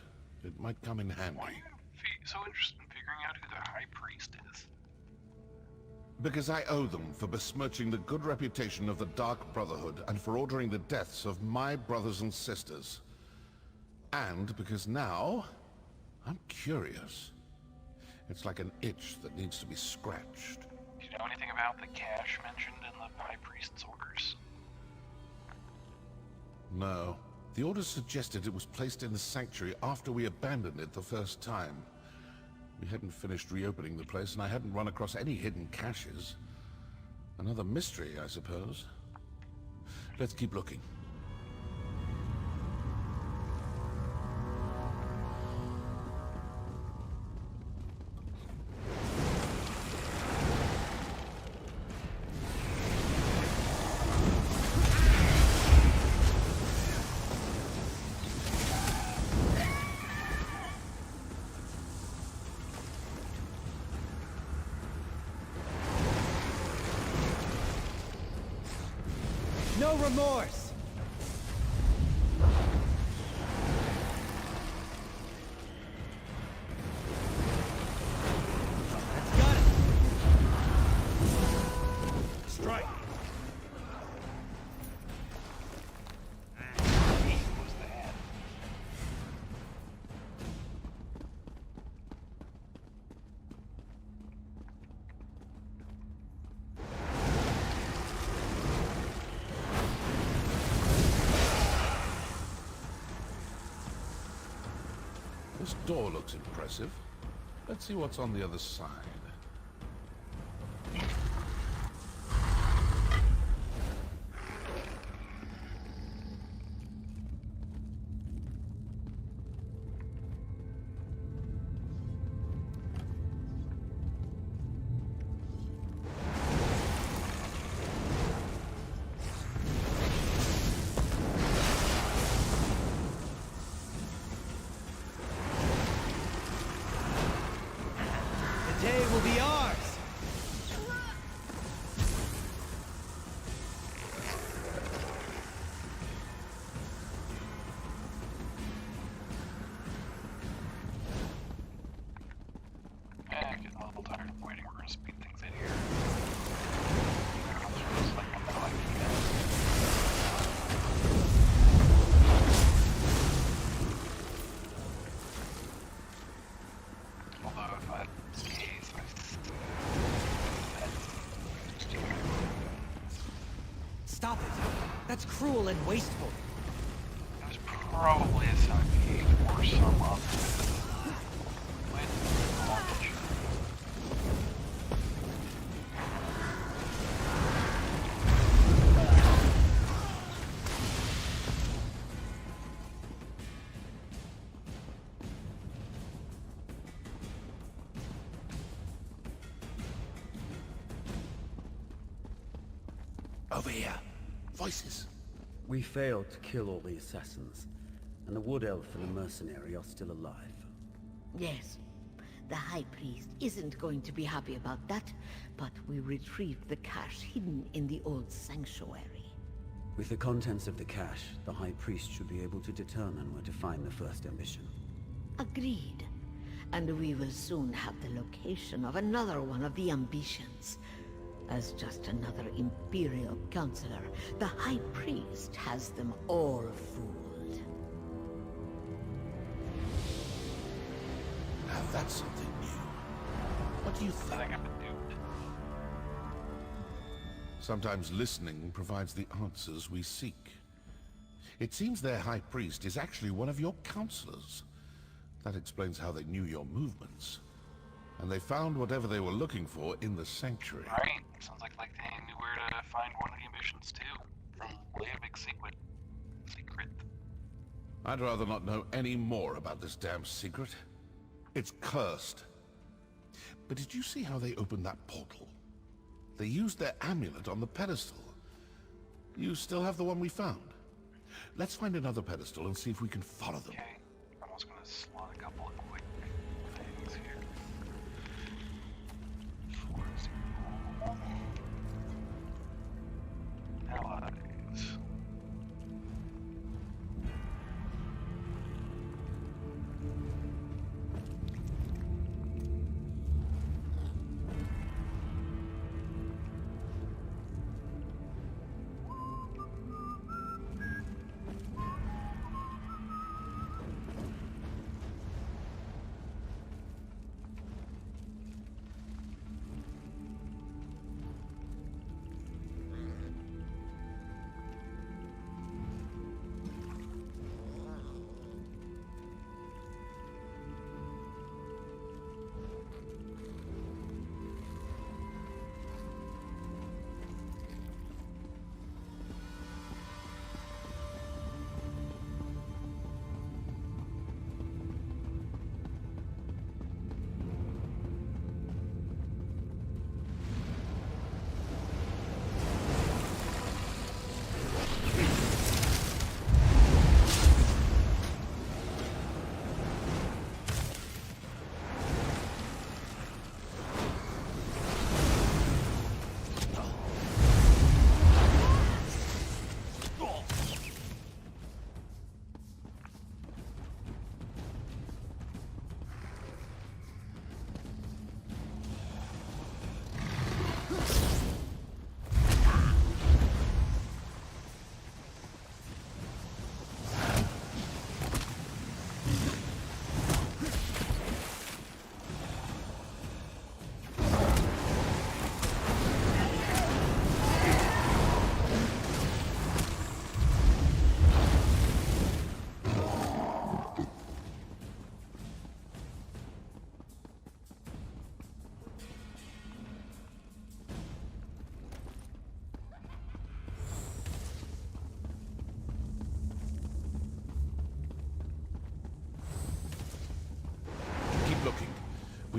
Speaker 20: It might come in handy.
Speaker 1: Why are you so interested in figuring out who the High Priest is?
Speaker 20: Because I owe them for besmirching the good reputation of the Dark Brotherhood and for ordering the deaths of my brothers and sisters. And because now, I'm curious. It's like an itch that needs to be scratched.
Speaker 1: Do you know anything about the cache mentioned in the High Priest's orders?
Speaker 20: No. The orders suggested it was placed in the Sanctuary after we abandoned it the first time. We hadn't finished reopening the place, and I hadn't run across any hidden caches. Another mystery, I suppose. Let's keep looking.
Speaker 3: No remorse! That's got it!
Speaker 18: Strike!
Speaker 20: This door looks impressive. Let's see what's on the other side.
Speaker 3: The day will be ours!
Speaker 1: I'm getting a little tired of waiting. We're gonna speed things in here. Although if I case,
Speaker 3: Stop it! That's cruel and wasteful.
Speaker 1: it was probably a centipede or some other launch.
Speaker 20: Over here. Voices.
Speaker 21: We failed to kill all the assassins, and the Wood Elf and the mercenary are still alive.
Speaker 7: Yes. The High Priest isn't going to be happy about that, but we retrieved the cache hidden in the old sanctuary.
Speaker 21: With the contents of the cache, the High Priest should be able to determine where to find the first ambition.
Speaker 7: Agreed. And we will soon have the location of another one of the ambitions. As just another Imperial counselor, the High Priest has them all fooled.
Speaker 20: Now that's something new. What do you think?
Speaker 1: I think I've been duped.
Speaker 20: Sometimes listening provides the answers we seek. It seems their high priest is actually one of your counselors. That explains how they knew your movements. And they found whatever they were looking for in the sanctuary.
Speaker 1: Right. Sounds like they knew where to find one of the ambitions too. From way a big secret.
Speaker 20: I'd rather not know any more about this damn secret. It's cursed. But did you see how they opened that portal? They used their amulet on the pedestal. You still have the one we found. Let's find another pedestal and see if we can follow them.
Speaker 1: Okay. I'm just gonna slot a couple of quick things here. Allies.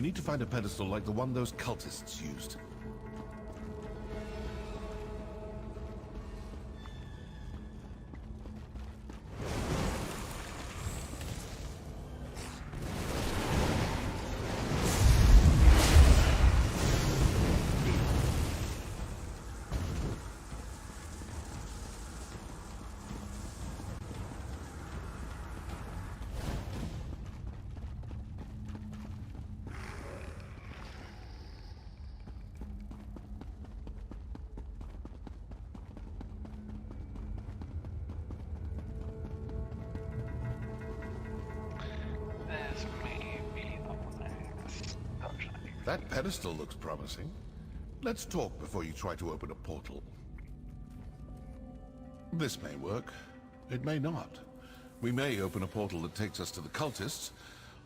Speaker 20: We need to find a pedestal like the one those cultists used. That pedestal looks promising. Let's talk before you try to open a portal. This may work. It may not. We may open a portal that takes us to the cultists,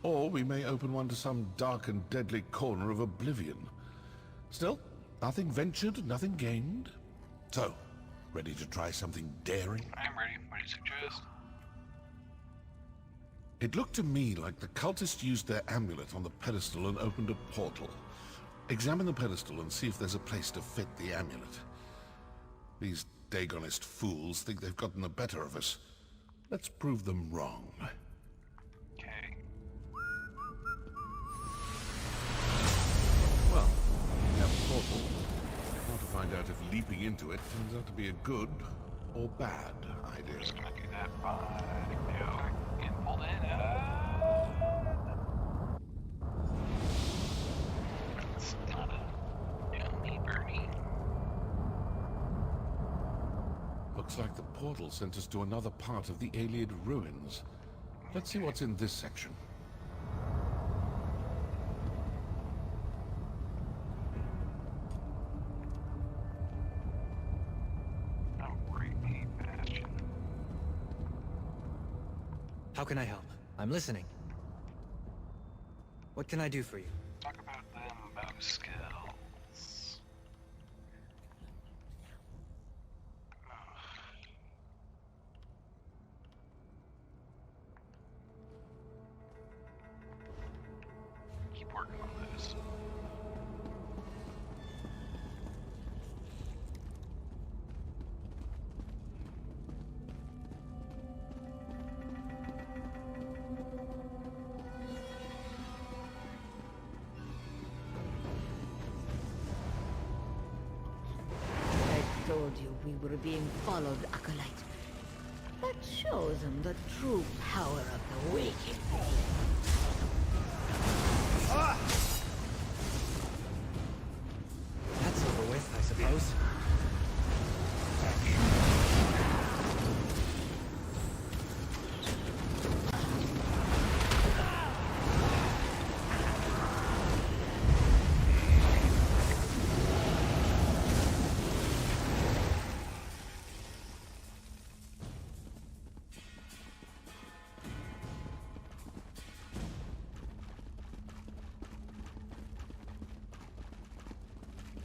Speaker 20: or we may open one to some dark and deadly corner of oblivion. Still, nothing ventured, nothing gained. So, ready to try something daring?
Speaker 1: I'm ready. What do you suggest?
Speaker 20: It looked to me like the cultists used their amulet on the pedestal and opened a portal. Examine the pedestal and see if there's a place to fit the amulet. These Dagonist fools think they've gotten the better of us. Let's prove them wrong.
Speaker 1: Okay.
Speaker 20: Well, we have a portal. I want to find out if leaping into it turns out to be a good or bad idea.
Speaker 1: I'm just gonna do that by getting pulled in. It's not a dummy Bernie.
Speaker 20: Looks like the portal sent us to another part of the Ayleid ruins. Let's see what's in this section.
Speaker 3: How can I help? I'm listening. What can I do for you?
Speaker 1: Talk about them bow skills. Keep working on this.
Speaker 7: I told you we were being followed, Acolyte. That shows them the true power of the Waking.
Speaker 3: That's over with, I suppose.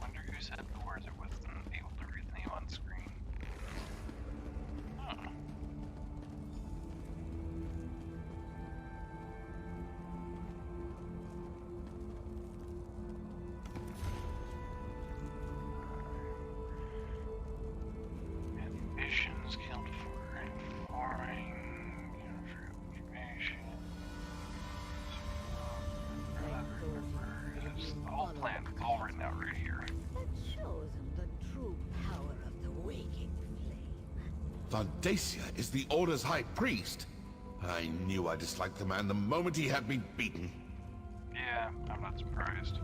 Speaker 1: Wonder who said the words or wasn't able to read the name on screen. Huh. Ambitions killed for informing, information. The whole plan is all written out right here.
Speaker 7: That shows them the true power of the Waking Flame.
Speaker 20: Vandacia is the Order's High Priest. I knew I disliked the man the moment he had me beaten.
Speaker 1: Yeah, I'm not surprised.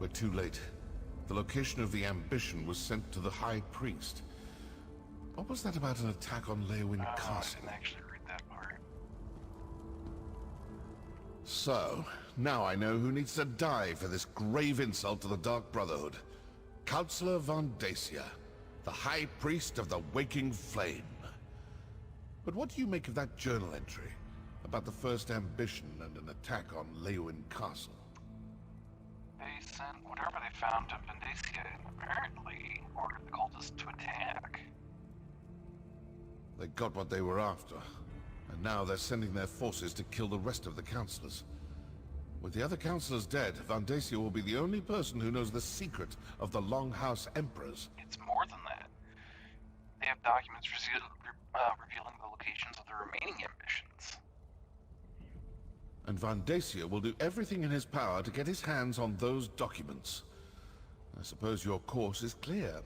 Speaker 20: We're too late. The location of the ambition was sent to the High Priest. What was that about an attack on Leowin Castle?
Speaker 1: I didn't actually read that part.
Speaker 20: So, now I know who needs to die for this grave insult to the Dark Brotherhood. Counselor Vandacia, the High Priest of the Waking Flame. But what do you make of that journal entry about the first ambition and an attack on Leeuwin Castle.
Speaker 1: They sent whatever they found to Vandacia and apparently ordered the cultists to attack.
Speaker 20: They got what they were after, and now they're sending their forces to kill the rest of the councillors. With the other councillors dead, Vandacia will be the only person who knows the secret of the Longhouse Emperors.
Speaker 1: It's more than that. They have documents revealing the locations of the remaining ambitions.
Speaker 20: And Vandacia will do everything in his power to get his hands on those documents. I suppose your course is clear.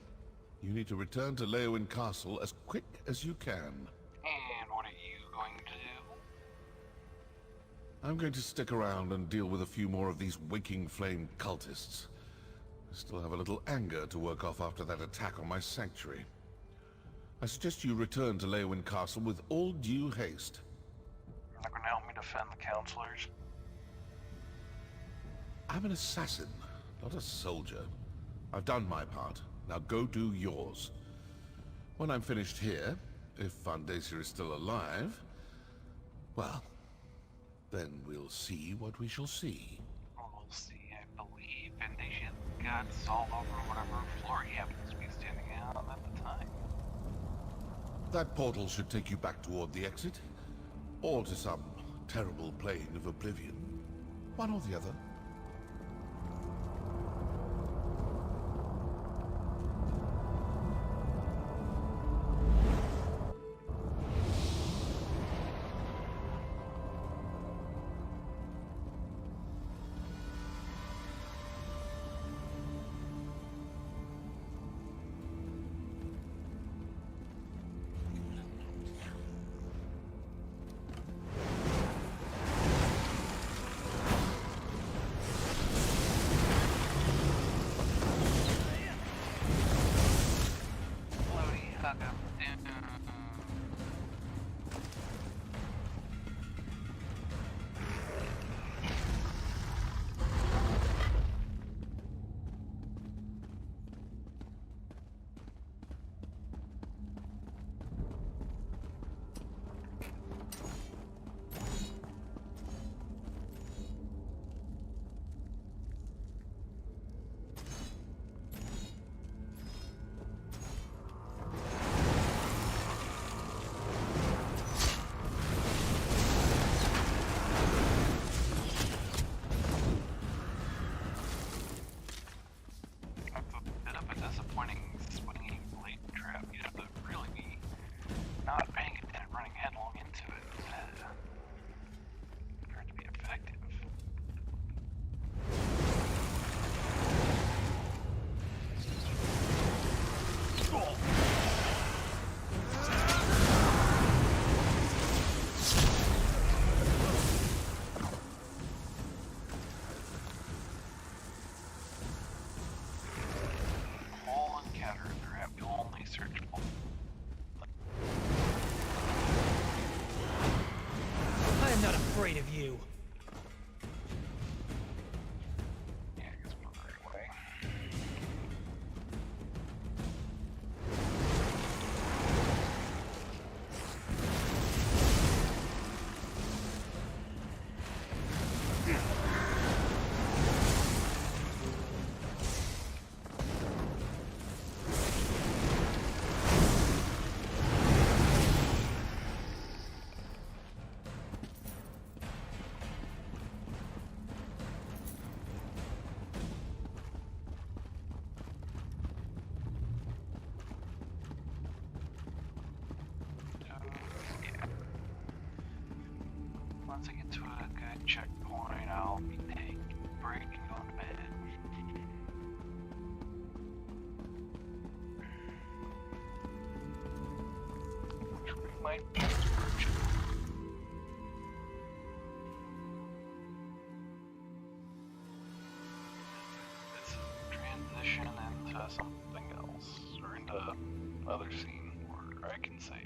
Speaker 20: You need to return to Leeuwin Castle as quick as you can.
Speaker 1: And what are you going to do?
Speaker 20: I'm going to stick around and deal with a few more of these waking flame cultists. I still have a little anger to work off after that attack on my sanctuary. I suggest you return to Leeuwin Castle with all due haste.
Speaker 1: You're not going to help me defend the counselors?
Speaker 20: I'm an assassin, not a soldier. I've done my part. Now go do yours. When I'm finished here, if Vandacia is still alive, well, then we'll see what we shall see.
Speaker 1: We'll see. I believe Vandacia's guts all over whatever floor he happens to be standing on at the time.
Speaker 20: That portal should take you back toward the exit, or to some terrible plane of oblivion. One or the other.
Speaker 2: Afraid of you.
Speaker 1: Yeah, I guess we'll go the right way. Once I get to a good checkpoint, I'll be taking a break and going to bed. Which we might be approaching. It's a transition into something else, or into another scene where I can save.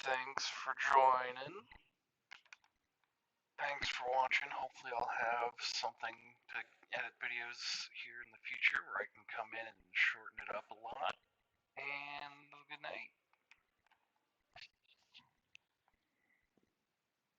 Speaker 1: thanks for joining. Thanks for watching. Hopefully I'll have something to edit videos here in the future where I can come in and shorten it up a lot. And